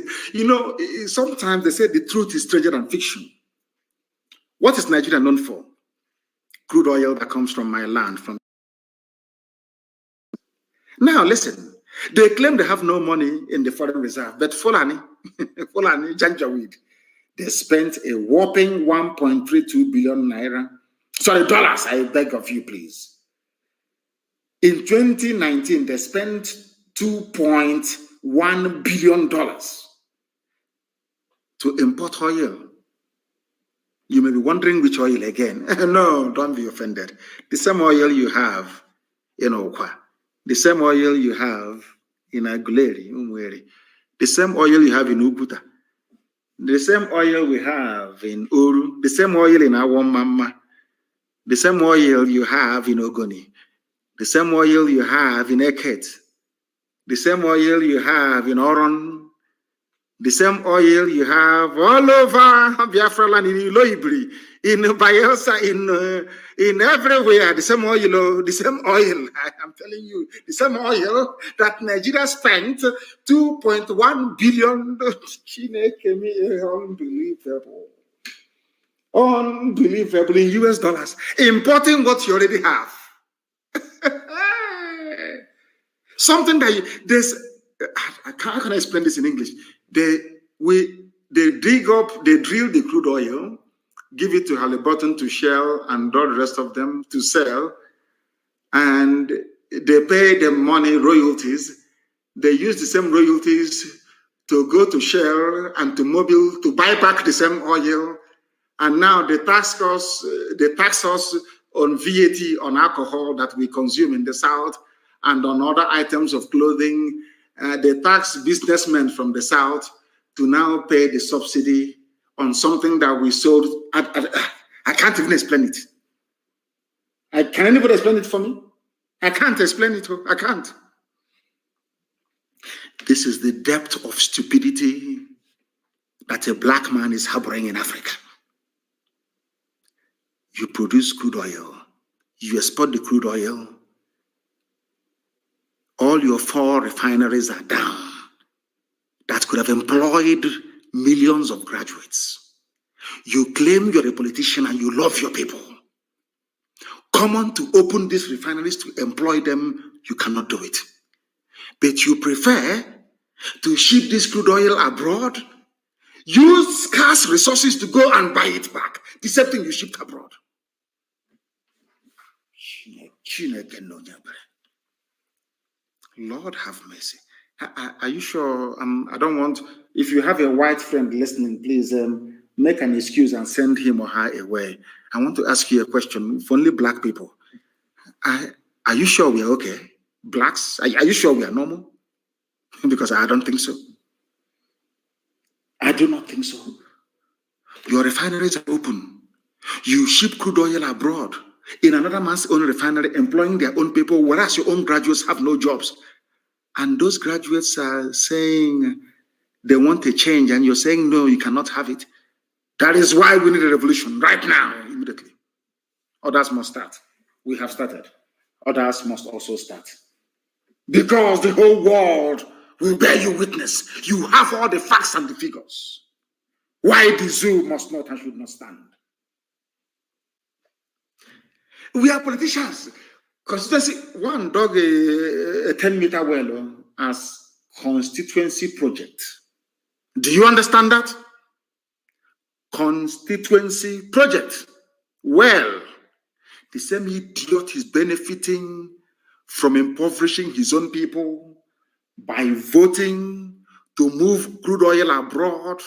[SPEAKER 2] sometimes they say the truth is stranger than fiction. What is Nigeria known for? Crude oil that comes from my land. Now listen, they claim they have no money in the foreign reserve, but Fulani, Janjaweed, they spent a whopping 1.32 billion naira. Sorry, dollars, I beg of you, please. In 2019, they spent $2.1 billion to import oil. You may be wondering which oil again. No, don't be offended. The same oil you have in Okwa, the same oil you have in Aguleri, Umweri, the same oil you have in Uguta, the same oil we have in Uru, the same oil in Awamama, the same oil you have in Ogoni, the same oil you have in Eket, the same oil you have in Oron, the same oil you have all over Biafra land, in Iloibri, in Bayelsa, in everywhere. The same oil, I'm telling you, the same oil that Nigeria spent 2.1 billion. Unbelievable in US dollars, importing what you already have. Something that how can I explain this in English? they drill the crude oil, give it to Halliburton, to Shell, and all the rest of them to sell, and they pay them money, royalties. They use the same royalties to go to Shell and to Mobil to buy back the same oil, and now they tax us on VAT on alcohol that we consume in the South and on other items of clothing. They tax businessmen from the South to now pay the subsidy on something that we sold. I can't even explain it. Can anybody explain it for me? I can't explain it. I can't. This is the depth of stupidity that a black man is harboring in Africa. You produce crude oil, you export the crude oil, all your 4 refineries are down that could have employed millions of graduates. You claim you're a politician and you love your people. Come on to open these refineries to employ them, you cannot do it. But you prefer to ship this crude oil abroad, use scarce resources to go and buy it back. The same thing you shipped abroad. Lord have mercy. Are you sure? I don't want, if you have a white friend listening, please make an excuse and send him or her away. I want to ask you a question for only black people. Are you sure we are okay? Blacks, are you sure we are normal? Because I don't think so. I do not think so. Your refineries are open. You ship crude oil abroad in another man's own refinery, employing their own people, whereas your own graduates have no jobs. And those graduates are saying they want a change, and you're saying, no, you cannot have it. That is why we need a revolution right now, immediately. Others must start. We have started. Others must also start. Because the whole world will bear you witness. You have all the facts and the figures. Why the zoo must not and should not stand. We are politicians. Constituency, one dug a 10-meter well as constituency project. Do you understand that? Constituency project. Well, the same idiot is benefiting from impoverishing his own people by voting to move crude oil abroad,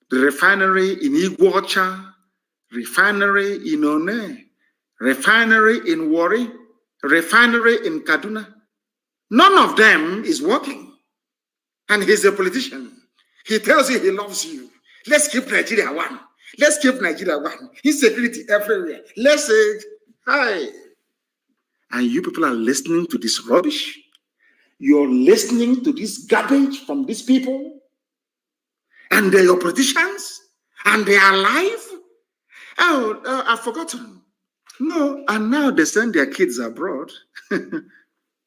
[SPEAKER 2] the refinery in Iguacha, refinery in One, refinery in Warri, refinery in Kaduna. None of them is working. And he's a politician. He tells you he loves you. Let's keep Nigeria one. Let's keep Nigeria one. Insecurity everywhere. Let's say, hi. And you people are listening to this rubbish? You're listening to this garbage from these people? And they're your politicians? And they are alive? Oh, I've forgotten. No, and now they send their kids abroad to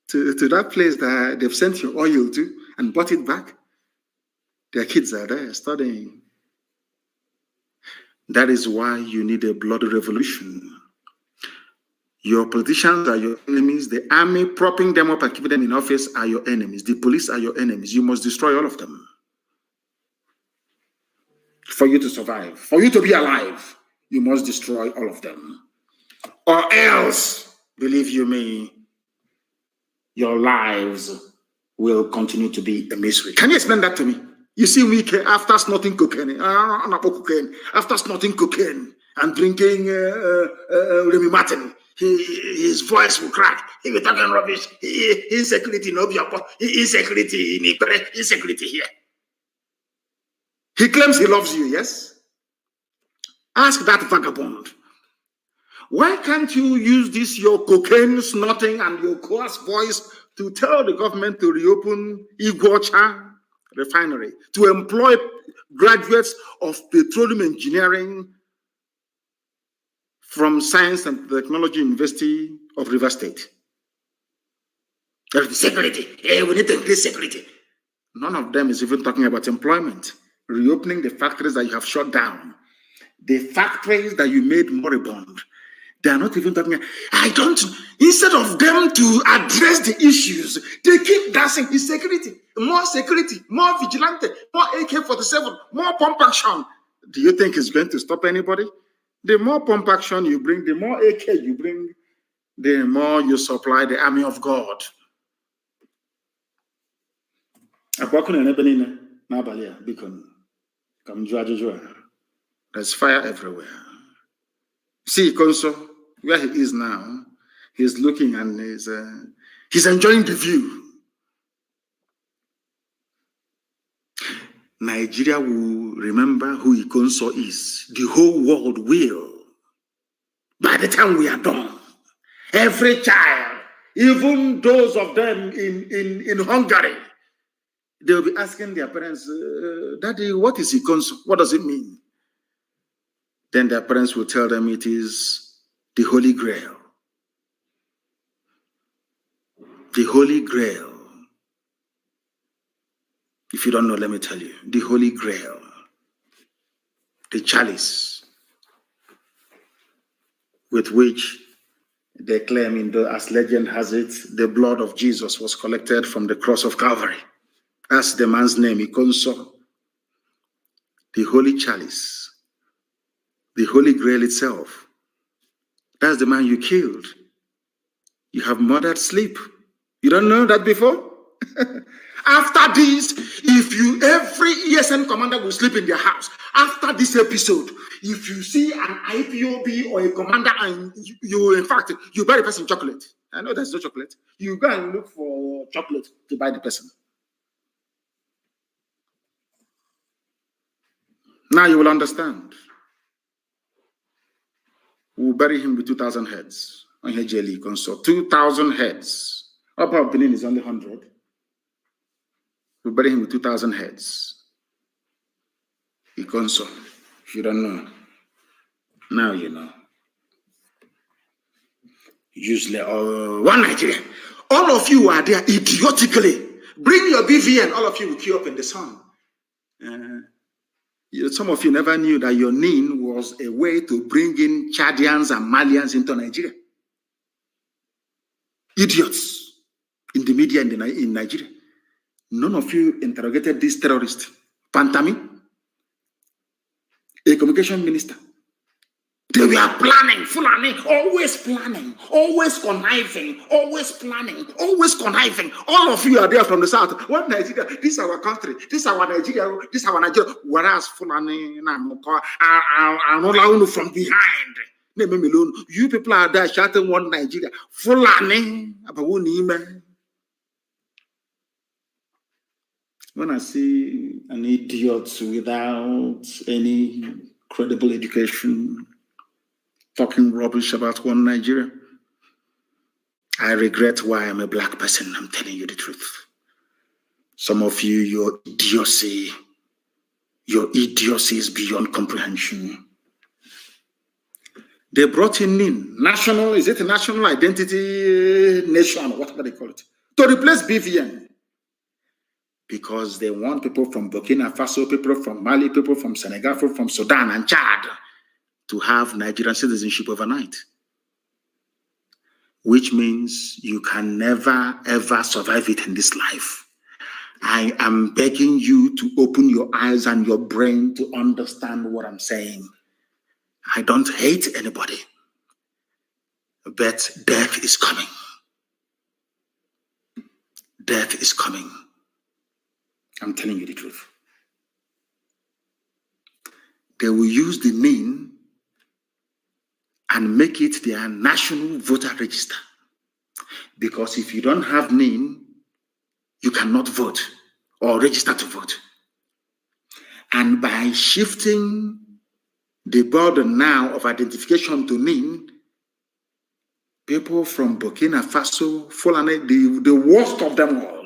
[SPEAKER 2] that place that they've sent your oil to and bought it back. Their kids are there studying. That is why you need a bloody revolution. Your politicians are your enemies. The army propping them up and keeping them in office are your enemies. The police are your enemies. You must destroy all of them for you to survive. For you to be alive, you must destroy all of them. Or else, believe you me, your lives will continue to be a misery. Can you explain that to me? You see me after snorting cocaine, after snorting cocaine and drinking Remy Martin, his voice will crack. He will talk rubbish. Insecurity in Obiapo, insecurity in Ikere, insecurity here. He claims he loves you, yes? Ask that vagabond. Why can't you use this, your cocaine snorting and your coarse voice, to tell the government to reopen Iguacha refinery, to employ graduates of petroleum engineering from Science and Technology University of River State? Security. Hey, we need to increase security. None of them is even talking about employment. Reopening the factories that you have shut down. The factories that you made moribund. They are not even talking. Instead of them to address the issues, they keep dancing. Insecurity, more vigilante, more AK-47, more pump action. Do you think it's going to stop anybody? The more pump action you bring, the more AK you bring, the more you supply the army of God. There's fire everywhere. See, Konso, where he is now, he's looking and he's enjoying the view. Nigeria will remember who Konso is. The whole world will. By the time we are done, every child, even those of them in Hungary, they'll be asking their parents, Daddy, what is Konso? What does it mean? Then their parents will tell them it is the Holy Grail. The Holy Grail. If you don't know, let me tell you. The Holy Grail. The chalice with which they claim, as legend has it, the blood of Jesus was collected from the cross of Calvary. That's the man's name, Konso. The Holy Chalice. The Holy Grail itself. That's the man you killed. You have murdered sleep. You don't know that before? After this, every ESN commander will sleep in their house. After this episode, if you see an IPOB or a commander and you buy the person chocolate. I know there's no chocolate. You go and look for chocolate to buy the person. Now you will understand. We'll bury him with 2,000 heads. On Hejeli Konso, 2,000 heads. Upper Benin is only 100. We'll bury him with 2,000 heads. Konso, if you don't know, now you know. Usually, one Nigeria. All of you are there idiotically. Bring your BVN, all of you will queue up in the sun. Some of you never knew that your NIN was a way to bring in Chadians and Malians into Nigeria. Idiots in the media in Nigeria. None of you interrogated this terrorist, Pantami, a communication minister. They were planning, Fulani, always planning, always conniving, always planning, always conniving. All of you are there from the south. What Nigeria? This is our country. This is our Nigeria. This is our Nigeria. Whereas Fulani are from behind. You people are there shouting one Nigeria. Fulani. When I see an idiot without any credible education talking rubbish about one Nigeria, I regret why I'm a black person. I'm telling you the truth. Some of you, your idiocy is beyond comprehension. They brought in national, is it a national identity nation, whatever they call it, to replace BVN. Because they want people from Burkina Faso, people from Mali, people from Senegal, people from Sudan and Chad to have Nigerian citizenship overnight. Which means you can never, ever survive it in this life. I am begging you to open your eyes and your brain to understand what I'm saying. I don't hate anybody, but death is coming. Death is coming. I'm telling you the truth. They will use the name and make it their national voter register. Because if you don't have name, you cannot vote or register to vote. And by shifting the burden now of identification to name, people from Burkina Faso, Fulani, the worst of them all,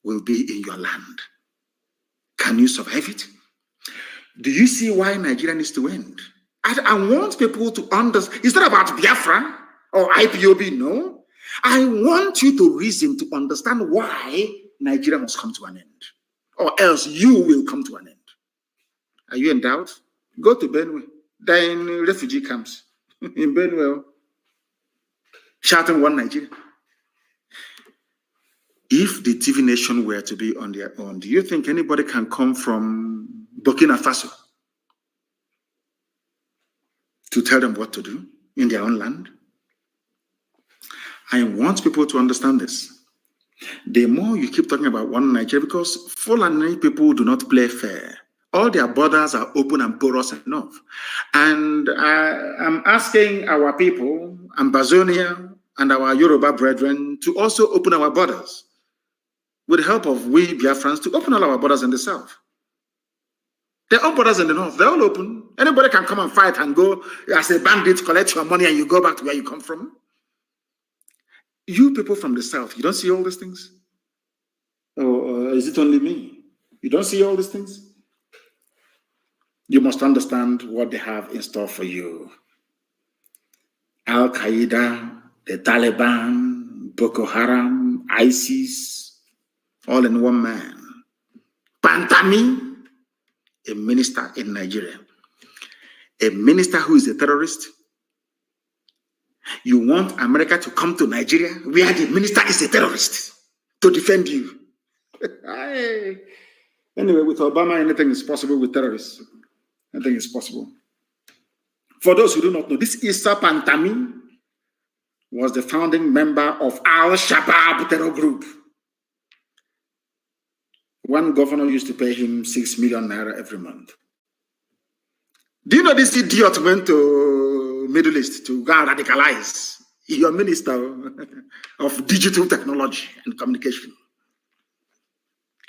[SPEAKER 2] will be in your land. Can you survive it? Do you see why Nigeria needs to end? I want people to understand. It's not about Biafra or IPOB, no. I want you to reason to understand why Nigeria must come to an end. Or else you will come to an end. Are you in doubt? Go to Benue. They're in refugee camps. in Benwell, shouting one Nigeria. If the TV nation were to be on their own, do you think anybody can come from Burkina Faso to tell them what to do in their own land? I want people to understand this. The more you keep talking about one Nigeria, because Fulani people do not play fair. All their borders are open and porous enough. And I'm asking our people, Ambazonia and our Yoruba brethren, to also open our borders with the help of we Biafrans to open all our borders in the south. There are borders in the north. They're all open. Anybody can come and fight and go as a bandit, collect your money, and you go back to where you come from. You people from the south, you don't see all these things? Or is it only me? You don't see all these things? You must understand what they have in store for you. Al-Qaeda, the Taliban, Boko Haram, ISIS, all in one man. Pantami, a minister in Nigeria. A minister who is a terrorist. You want America to come to Nigeria where the minister is a terrorist to defend you. Anyway, with Obama, anything is possible with terrorists. Anything is possible. For those who do not know, this Issa Pantami was the founding member of Al-Shabaab terror group. One governor used to pay him 6 million naira every month. Do you know this idiot went to Middle East to go and radicalize? Your minister of digital technology and communication.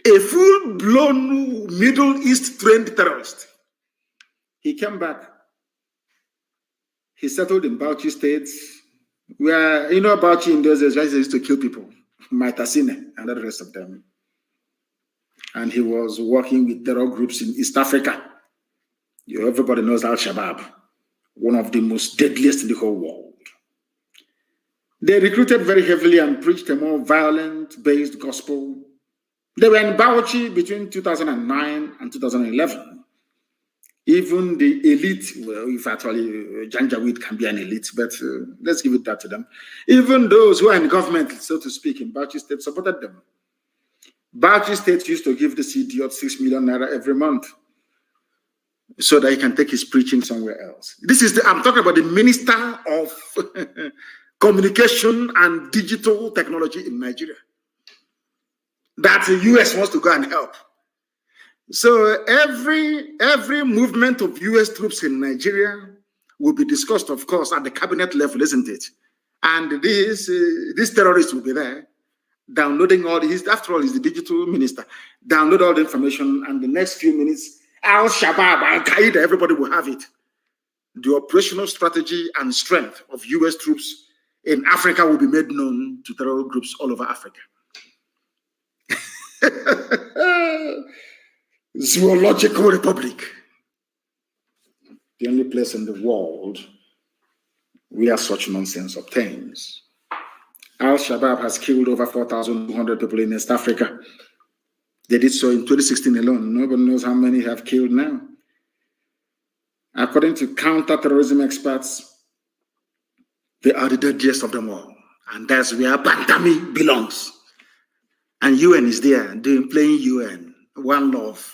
[SPEAKER 2] A full-blown Middle East trained terrorist. He came back. He settled in Bauchi State, where, you know, Bauchi in those days, they used to kill people. Maitasine and the rest of them. And he was working with terror groups in East Africa. Everybody knows Al-Shabaab, one of the most deadliest in the whole world. They recruited very heavily and preached a more violent-based gospel. They were in Bauchi between 2009 and 2011. Even the elite, well, if actually Janjaweed can be an elite, but let's give it that to them. Even those who are in government, so to speak, in Bauchi State supported them. Bauchi State used to give this idiot 6 million naira every month so that he can take his preaching somewhere else. This is I'm talking about the Minister of Communication and Digital Technology in Nigeria. That the US wants to go and help. So every movement of US troops in Nigeria will be discussed, of course, at the cabinet level, isn't it? And this terrorist will be there, downloading all his, after all, he's the digital minister, download all the information, and the next few minutes, Al-Shabaab, Al-Qaeda, everybody will have it. The operational strategy and strength of US troops in Africa will be made known to terror groups all over Africa. Zoological Republic, the only place in the world where such nonsense obtains. Al-Shabaab has killed over 4,200 people in East Africa. They did so in 2016 alone. Nobody knows how many have killed now. According to counter-terrorism experts, they are the deadliest of them all. And that's where Pantami belongs. And UN is there, playing UN. One love.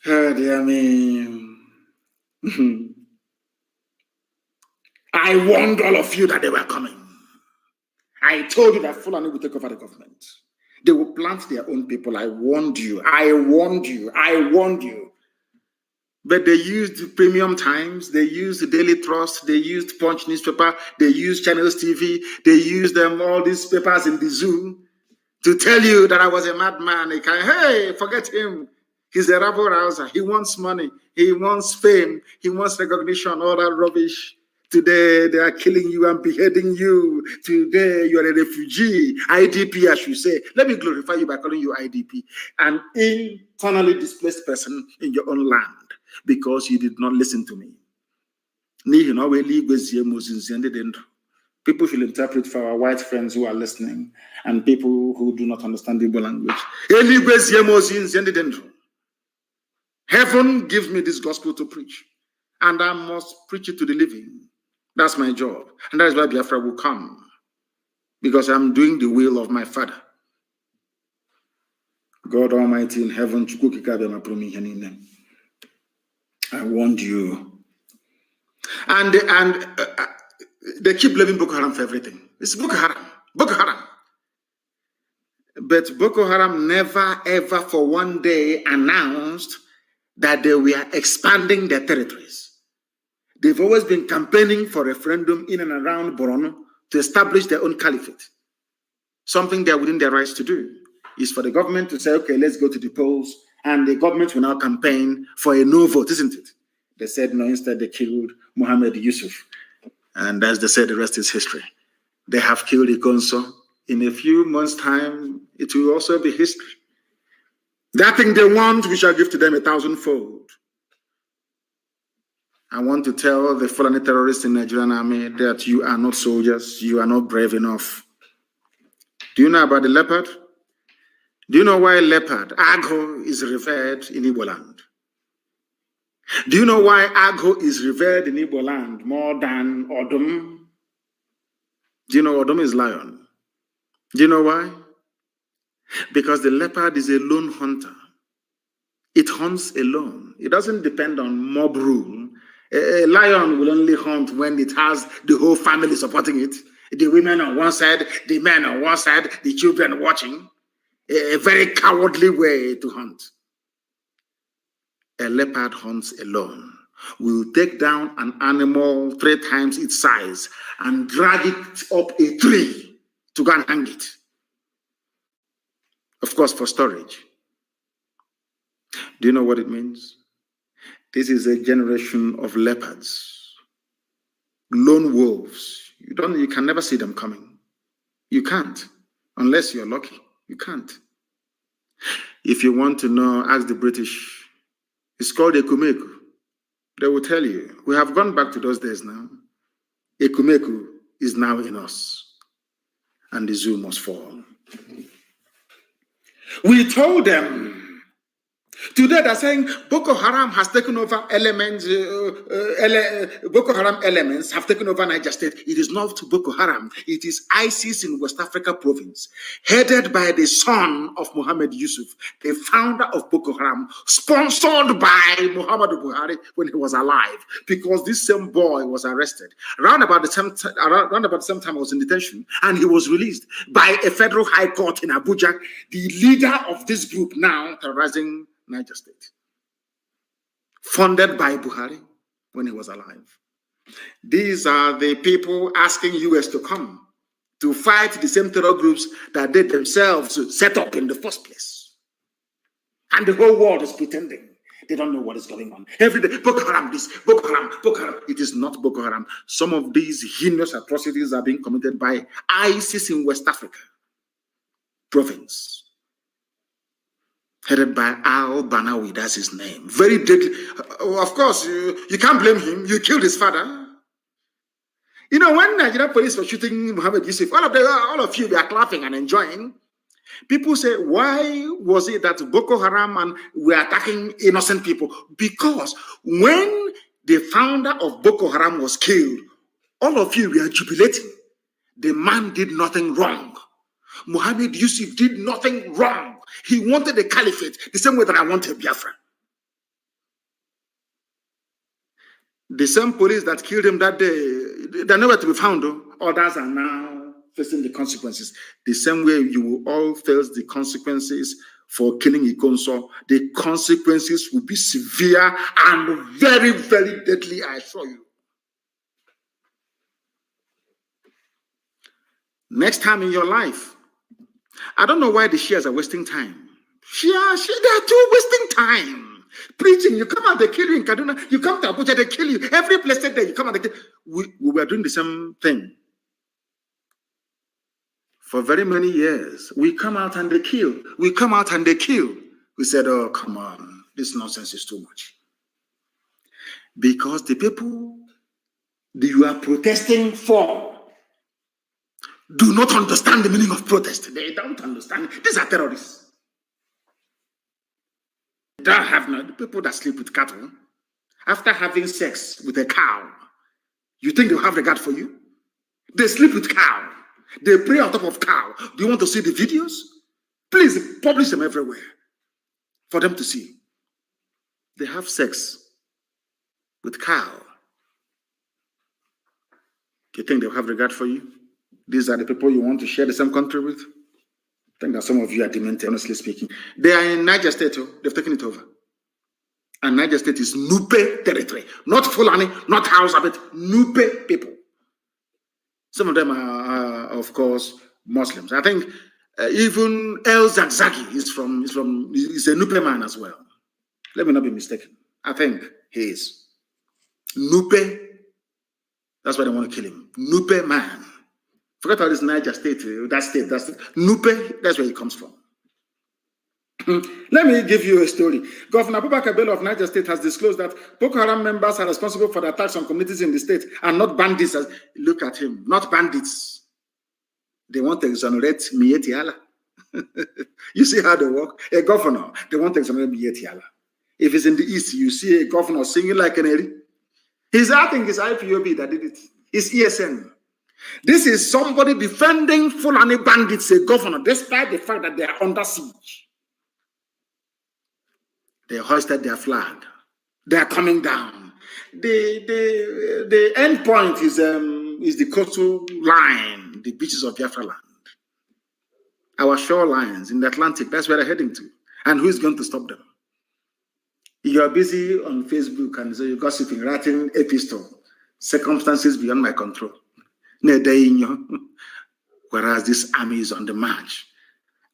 [SPEAKER 2] Oh, dear me. I warned all of you that they were coming. I told you that Fulani will take over the government. They will plant their own people. I warned you. I warned you. I warned you. But they used Premium Times. They used the Daily Trust. They used Punch newspaper. They used Channels TV. They used all these papers in the zoo to tell you that I was a madman. Hey, forget him. He's a rabble rouser. He wants money. He wants fame. He wants recognition. All that rubbish. Today, they are killing you and beheading you. Today, you are a refugee. IDP, I should say. Let me glorify you by calling you IDP. An internally displaced person in your own land because you did not listen to me. People should interpret for our white friends who are listening and people who do not understand the Igbo language. Heaven gives me this gospel to preach. and I must preach it to the living. That's my job. And that is why Biafra will come. Because I'm doing the will of my Father. God Almighty in heaven, I warned you. And they keep blaming Boko Haram for everything. It's Boko Haram. Boko Haram. But Boko Haram never, ever for one day announced that they were expanding their territories. They've always been campaigning for referendum in and around Borno to establish their own caliphate. Something they're within their rights to do is for the government to say, okay, let's go to the polls, and the government will now campaign for a no vote, isn't it? They said no, instead they killed Mohammed Yusuf. And as they said, the rest is history. They have killed Ikonso. In a few months' time, it will also be history. That thing they want, we shall give to them 1,000-fold. I want to tell the Fulani terrorists in the Nigerian army that you are not soldiers, you are not brave enough. Do you know about the leopard? Do you know why leopard, Agho, is revered in Igbo land? Do you know why Agho is revered in Igbo land more than Odum? Do you know Odum is lion? Do you know why? Because the leopard is a lone hunter. It hunts alone. It doesn't depend on mob rule. A lion will only hunt when it has the whole family supporting it. The women on one side, the men on one side, the children watching. A very cowardly way to hunt. A leopard hunts alone. Will take down an animal 3 times its size and drag it up a tree to go and hang it. Of course, for storage. Do you know what it means? This is a generation of leopards, lone wolves. You can never see them coming. You can't, unless you're lucky. You can't. If you want to know, ask the British. It's called Ekumeku. They will tell you. We have gone back to those days now. Ekumeku is now in us, and the zoo must fall. We told them. Today they're saying Boko Haram has taken over elements, Boko Haram elements have taken over Niger State. It is not Boko Haram. It is ISIS in West Africa province, headed by the son of Mohammed Yusuf, the founder of Boko Haram, sponsored by Muhammadu Buhari when he was alive, because this same boy was arrested. Around about the same time I was in detention, and he was released by a federal high court in Abuja, the leader of this group now terrorizing Niger State, funded by Buhari when he was alive. These are the people asking US to come to fight the same terror groups that they themselves set up in the first place. And the whole world is pretending they don't know what is going on. Every day, Boko Haram this, Boko Haram, Boko Haram. It is not Boko Haram. Some of these heinous atrocities are being committed by ISIS in West Africa province, headed by al-Banawi, that's his name. Very deadly. Of course, you can't blame him. You killed his father. You know, when Nigerian police were shooting Mohammed Yusuf, all of you were clapping and enjoying. People say, why was it that Boko Haram and were attacking innocent people? Because when the founder of Boko Haram was killed, all of you were jubilating. The man did nothing wrong. Mohammed Yusuf did nothing wrong. He wanted a caliphate the same way that I wanted Biafra. The same police that killed him that day, they're nowhere to be found, though. Others are now facing the consequences. The same way you will all face the consequences for killing Ikonso. The consequences will be severe and very, very deadly, I assure you. Next time in your life, I don't know why the Shias are wasting time. They are too wasting time. Preaching, you come out, they kill you in Kaduna. You come to Abuja, they kill you. Every place that you come out, they kill you. We were doing the same thing. For very many years, we come out and they kill. We come out and they kill. We said, oh, come on. This nonsense is too much. Because the people that you are protesting for do not understand the meaning of protest. They don't understand. These are terrorists. They don't have no the people that sleep with cattle after having sex with a cow, you think they'll have regard for you? They sleep with cow. They pray on top of cow. Do you want to see the videos? Please publish them everywhere for them to see. They have sex with cow. Do you think they'll have regard for you? These are the people you want to share the same country with? I think that some of you are demented, honestly speaking. They are in Niger State. They've taken it over. And Niger State is Nupe territory. Not Fulani, not Hausa, but Nupe people. Some of them are of course, Muslims. I think even El Zagzagi is a Nupe man as well. Let me not be mistaken. I think he is. Nupe. That's why they want to kill him. Nupe man. Forget all this Niger State, that's Nupe, that's where he comes from. Let me give you a story. Governor Abubakar Bello of Niger State has disclosed that Boko Haram members are responsible for the attacks on communities in the state and not bandits. Look at him, not bandits. They want to exonerate Mieti Allah. You see how they work? A governor, they want to exonerate Mieti Allah. If it's in the east, you see a governor singing like an Eri. I think it's IPOB that did it. It's ESN. This is somebody defending Fulani bandits, a governor, despite the fact that they are under siege. They hoisted their flag. They are coming down. The end point is the coastal line, the beaches of Biafra land. Our shorelines in the Atlantic, that's where they're heading to. And who is going to stop them? You're busy on Facebook and so you're gossiping, writing epistle, circumstances beyond my control. Whereas this army is on the march,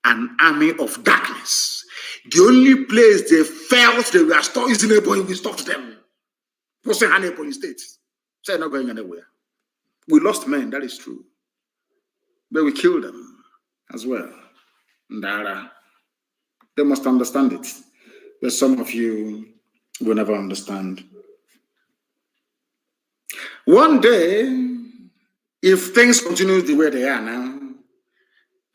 [SPEAKER 2] an army of darkness. The only place they felt they were stopped is in Ebonyi. We stopped them. What's in Ebonyi State? So they're not going anywhere. We lost men, that is true. But we killed them as well. Ndara. They must understand it. But some of you will never understand. One day, if things continue the way they are now,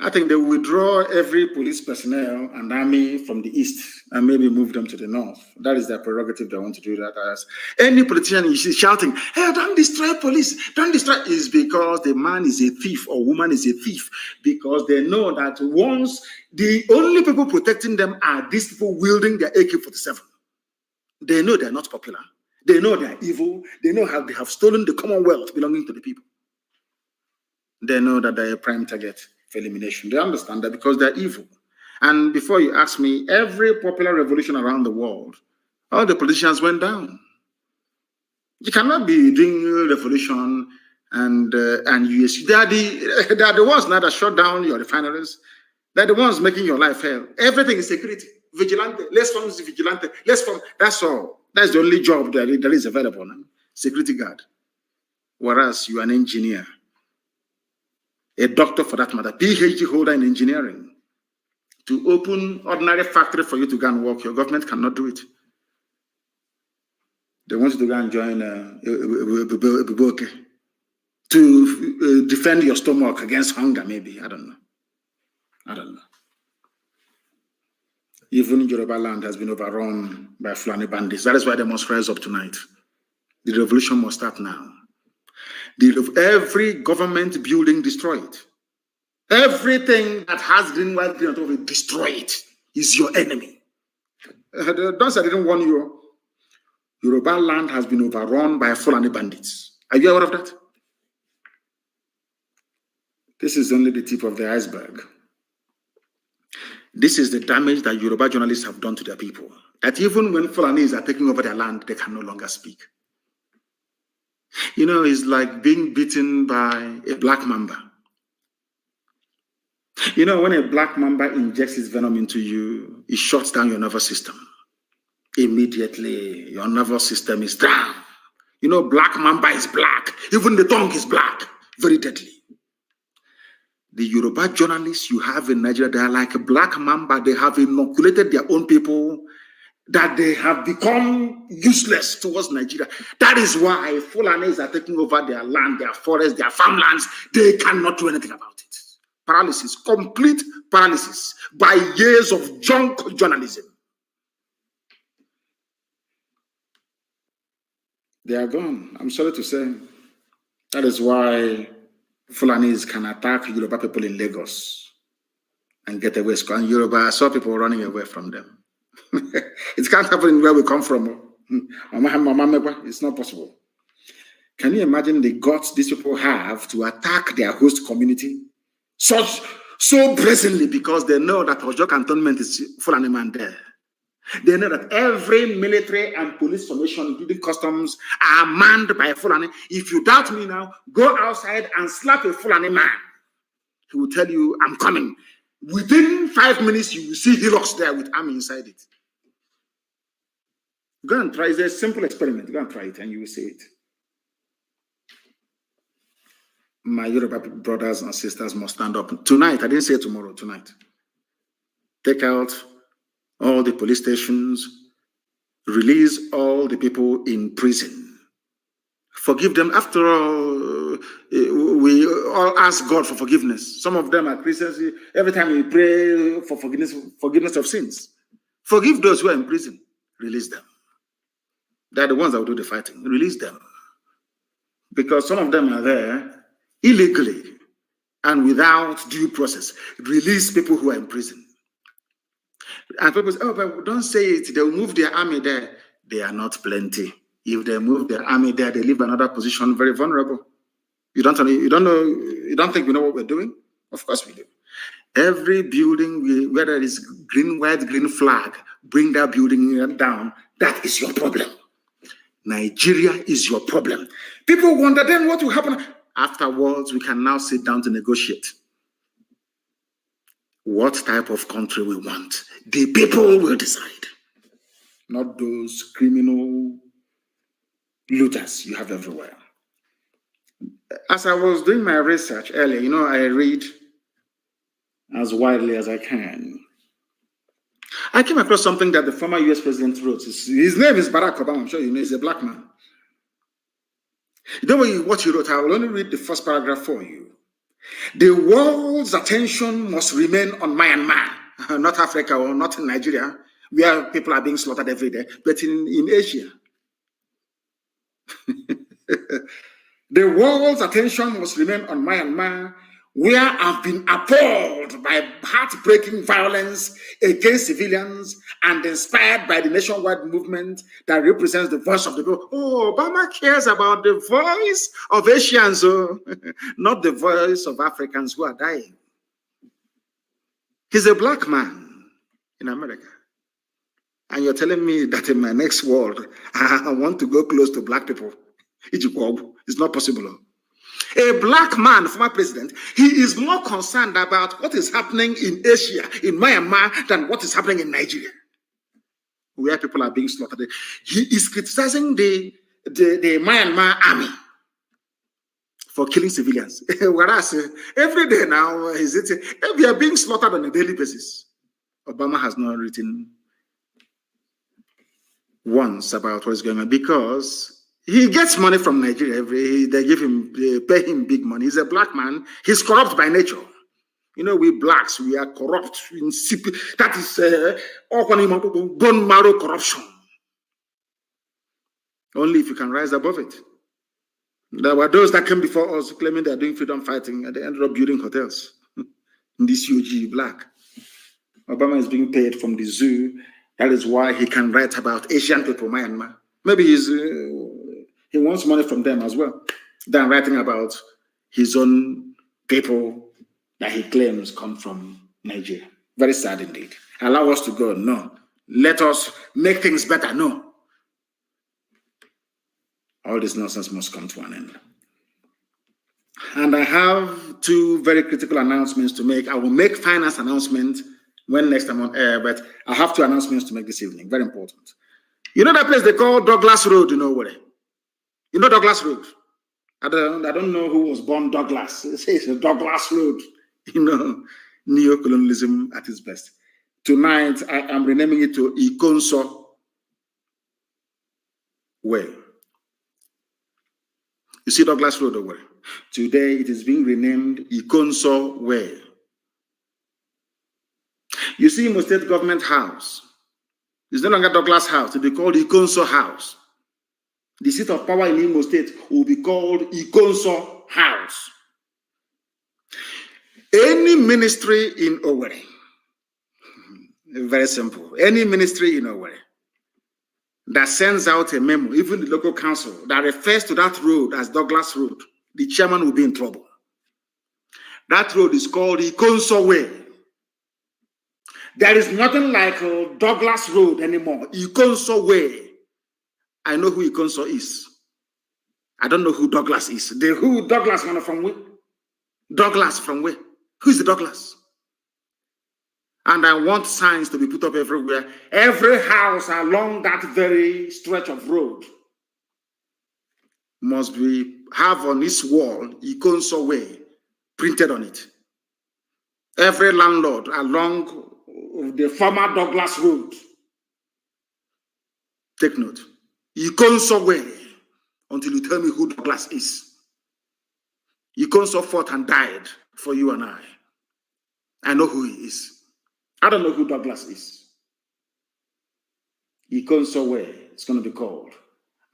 [SPEAKER 2] I think they will withdraw every police personnel and army from the east and maybe move them to the north. That is their prerogative. They want to do that. As any politician you see shouting, "Hey, don't destroy police, don't destroy," is because the man is a thief or woman is a thief, because they know that once the only people protecting them are these people wielding their AK-47. They know they're not popular. They know they're evil. They know how they have stolen the commonwealth belonging to the people. They know that they're a prime target for elimination. They understand that because they're evil. And before you ask me, every popular revolution around the world, all the politicians went down. You cannot be doing a revolution and US. They are the ones now that shut down your refineries. They're the ones making your life hell. Everything is security. Vigilante. Let's form the vigilante. Let's form. That's all. That's the only job that is available now. Security guard. Whereas you are an engineer. A doctor for that matter, PhD holder in engineering, to open ordinary factory for you to go and work, your government cannot do it. They want you to go and join to defend your stomach against hunger, maybe. I don't know. Even Yoruba land has been overrun by Fulani bandits. That is why they must rise up tonight. The revolution must start now. Every government building, destroy it. Everything that has green, white, green on top of it, destroy it. Is your enemy. Don't say I didn't warn you. Yoruba land has been overrun by Fulani bandits. Are you aware of that? This is only the tip of the iceberg. This is the damage that Yoruba journalists have done to their people. That even when Fulanis are taking over their land, they can no longer speak. You know, it's like being bitten by a black mamba. You know, when a black mamba injects its venom into you, it shuts down your nervous system. Immediately, your nervous system is down. You know, black mamba is black. Even the tongue is black. Very deadly. The Yoruba journalists you have in Nigeria, they are like a black mamba. They have inoculated their own people, that they have become useless towards Nigeria. That is why Fulanis are taking over their land, their forests, their farmlands. They cannot do anything about it. Paralysis, complete paralysis by years of junk journalism. They are gone. I'm sorry to say. That is why Fulanis can attack Yoruba people in Lagos and get away. And Yoruba, I saw people running away from them. It can't happen where we come from. It's not possible. Can you imagine the guts these people have to attack their host community so brazenly because they know that Ojo cantonment is Fulani man there? They know that every military and police formation, including customs, are manned by a Fulani. If you doubt me now, go outside and slap a Fulani man. He will tell you, I'm coming. Within 5 minutes, you will see hillocks there with army inside it. Go and try it. It's a simple experiment. Go and try it and you will see it. My Yoruba brothers and sisters must stand up. Tonight, I didn't say tomorrow, tonight. Take out all the police stations, release all the people in prison. Forgive them. After all, we all ask God for forgiveness. Some of them are Christians. Every time we pray for forgiveness of sins. Forgive those who are in prison. Release them. They're the ones that will do the fighting. Release them. Because some of them are there illegally and without due process. Release people who are in prison. And people say, oh, but don't say it. They'll move their army there. They are not plenty. If they move their army there, they leave another position very vulnerable. You don't think we know what we're doing? Of course we do. Every building, where there is green, white, green flag, bring that building down. That is your problem. Nigeria is your problem. People wonder then what will happen. Afterwards, we can now sit down to negotiate. What type of country we want. The people will decide. Not those criminal looters you have everywhere. As I was doing my research earlier, I read as widely as I can. I came across something that the former US president wrote. His name is Barack Obama. I'm sure you know he's a black man. You know what he wrote? I will only read the first paragraph for you. The world's attention must remain on Myanmar, not Africa or not in Nigeria, where people are being slaughtered every day, but in Asia. The world's attention must remain on Myanmar, where I've been appalled by heartbreaking violence against civilians and inspired by the nationwide movement that represents the voice of the people. Oh, Obama cares about the voice of Asians, not the voice of Africans who are dying. He's a black man in America. And you're telling me that in my next world, I want to go close to black people. It's not possible. A black man, former president, he is more concerned about what is happening in Asia, in Myanmar, than what is happening in Nigeria, where people are being slaughtered. He is criticizing the Myanmar army for killing civilians. Whereas every day now, we are being slaughtered on a daily basis. Obama has not written once about what is going on because he gets money from Nigeria. They pay him big money. He's a black man. He's corrupt by nature. We blacks, we are corrupt. That is bone marrow corruption. Only if you can rise above it. There were those that came before us claiming they are doing freedom fighting, and they ended up building hotels in this UG black. Obama is being paid from the zoo. That is why he can write about Asian people, Myanmar. Maybe he wants money from them as well, than writing about his own people that he claims come from Nigeria. Very sad indeed. Allow us to go? No. Let us make things better? No. All this nonsense must come to an end. And I have two very critical announcements to make. I will make finance announcement when next I'm on air, but I have two announcements to make this evening. Very important. You know that place they call Douglas Road, where? You know Douglas Road? I don't know who was born Douglas. It's a Douglas Road. Neo-colonialism at its best. Tonight, I am renaming it to Ikonso Way. You see Douglas Road over? Today, it is being renamed Ikonso Way. You see Imo State Government House. It's no longer Douglas House. It will be called Ikonso House. The seat of power in Imo State will be called Ikonso House. Any ministry in Owerri, very simple, any ministry in Owerri that sends out a memo, even the local council, that refers to that road as Douglas Road, the chairman will be in trouble. That road is called Ikonso Way. There is nothing like Douglas Road anymore. Ikonso Way. I know who Ikonso is. I don't know who Douglas is. The who Douglas from where? Douglas from where? Who is the Douglas? And I want signs to be put up everywhere. Every house along that very stretch of road must have on its wall Ikonso Way printed on it. Every landlord along the former Douglas Road, take note, Ikonso Way, until you tell me who Douglas is. Ikonso fought and died for you and I. I know who he is. I don't know who Douglas is. Ikonso Way, it's going to be called.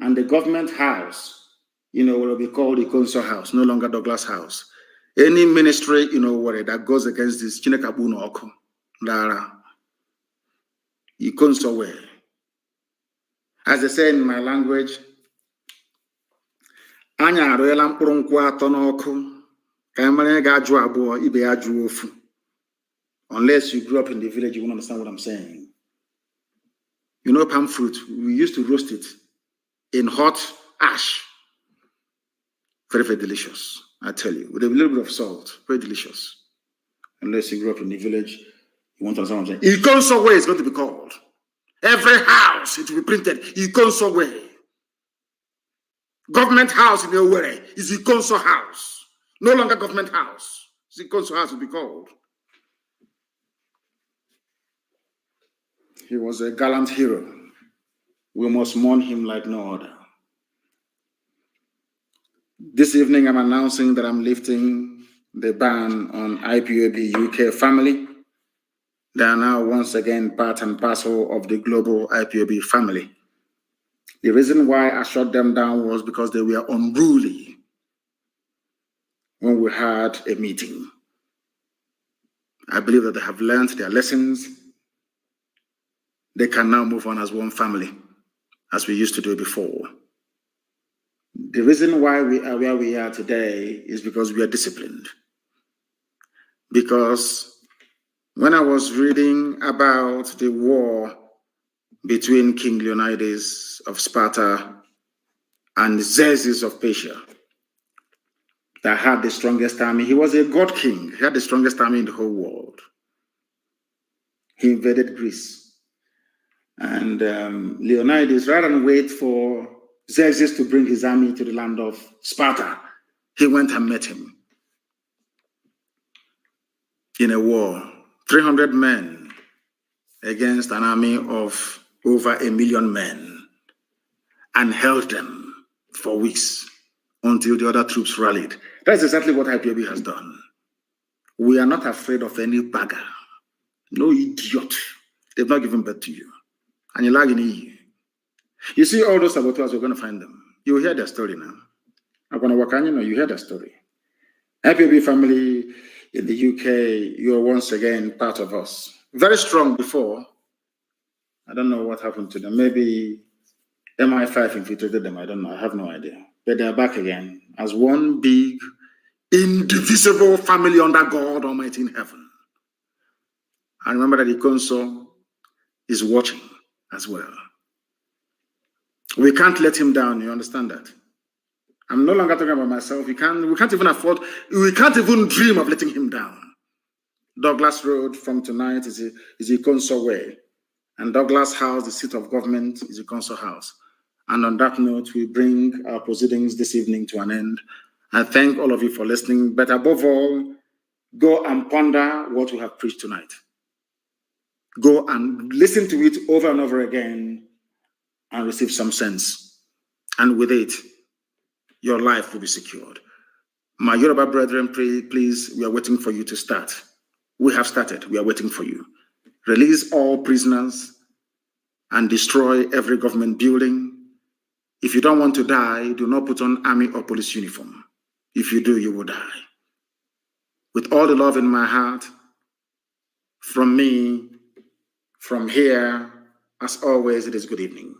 [SPEAKER 2] And the government house, will be called Ikonso House, no longer Douglas House. Any ministry, that goes against this, Chinekabuno Oko, Lara, Ikonso Way. As I say in my language, Anya aroela mkpụrụ nkwụ atọ n'ọkụ ka emere ga-ajụ abụọ ibe ya jụ ofu. Unless you grew up in the village, you won't understand what I'm saying. Palm fruit, we used to roast it in hot ash. Very, very delicious, I tell you. With a little bit of salt, very delicious. Unless you grew up in the village, you won't understand what I'm saying. Ikonso Way is going to be called. Every house, it will be printed, Ikonso Way. Government house in Owerri is Ikonso House. No longer government house. Ikonso House will be called. He was a gallant hero. We must mourn him like no other. This evening, I'm announcing that I'm lifting the ban on IPOB UK family. They are now once again part and parcel of the global IPOB family. The reason why I shut them down was because they were unruly when we had a meeting. I believe that they have learned their lessons. They can now move on as one family, as we used to do before. The reason why we are where we are today is because we are disciplined. Because when I was reading about the war between King Leonidas of Sparta and Xerxes of Persia, that had the strongest army, he was a god king. He had the strongest army in the whole world. He invaded Greece. And Leonidas, rather than wait for Xerxes to bring his army to the land of Sparta, he went and met him in a war. 300 men against an army of over 1 million men, and held them for weeks until the other troops rallied. That's exactly what IPOB has done. We are not afraid of any bagger, no idiot. They've not given birth to you. And you're lagging in. You see all those saboteurs, we're going to find them. You will hear their story now. I'm going to work on you hear their story. IPOB family in the UK, you're once again part of us. Very strong before. I don't know what happened to them. Maybe MI5 infiltrated them. I don't know. I have no idea. But they're back again as one big, indivisible family under God Almighty in heaven. And remember that the Ikonso is watching as well. We can't let him down. You understand that? I'm no longer talking about myself. We can't even afford, we can't even dream of letting him down. Douglas Road from tonight is Ikonso Way. And Douglas House, the seat of government, is Ikonso House. And on that note, we bring our proceedings this evening to an end. I thank all of you for listening. But above all, go and ponder what we have preached tonight. Go and listen to it over and over again and receive some sense. And with it, your life will be secured. My Yoruba brethren, please, we are waiting for you to start. We have started. We are waiting for you. Release all prisoners and destroy every government building. If you don't want to die, do not put on army or police uniform. If you do, you will die. With all the love in my heart, from me, from here, as always, it is good evening.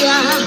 [SPEAKER 3] Yeah.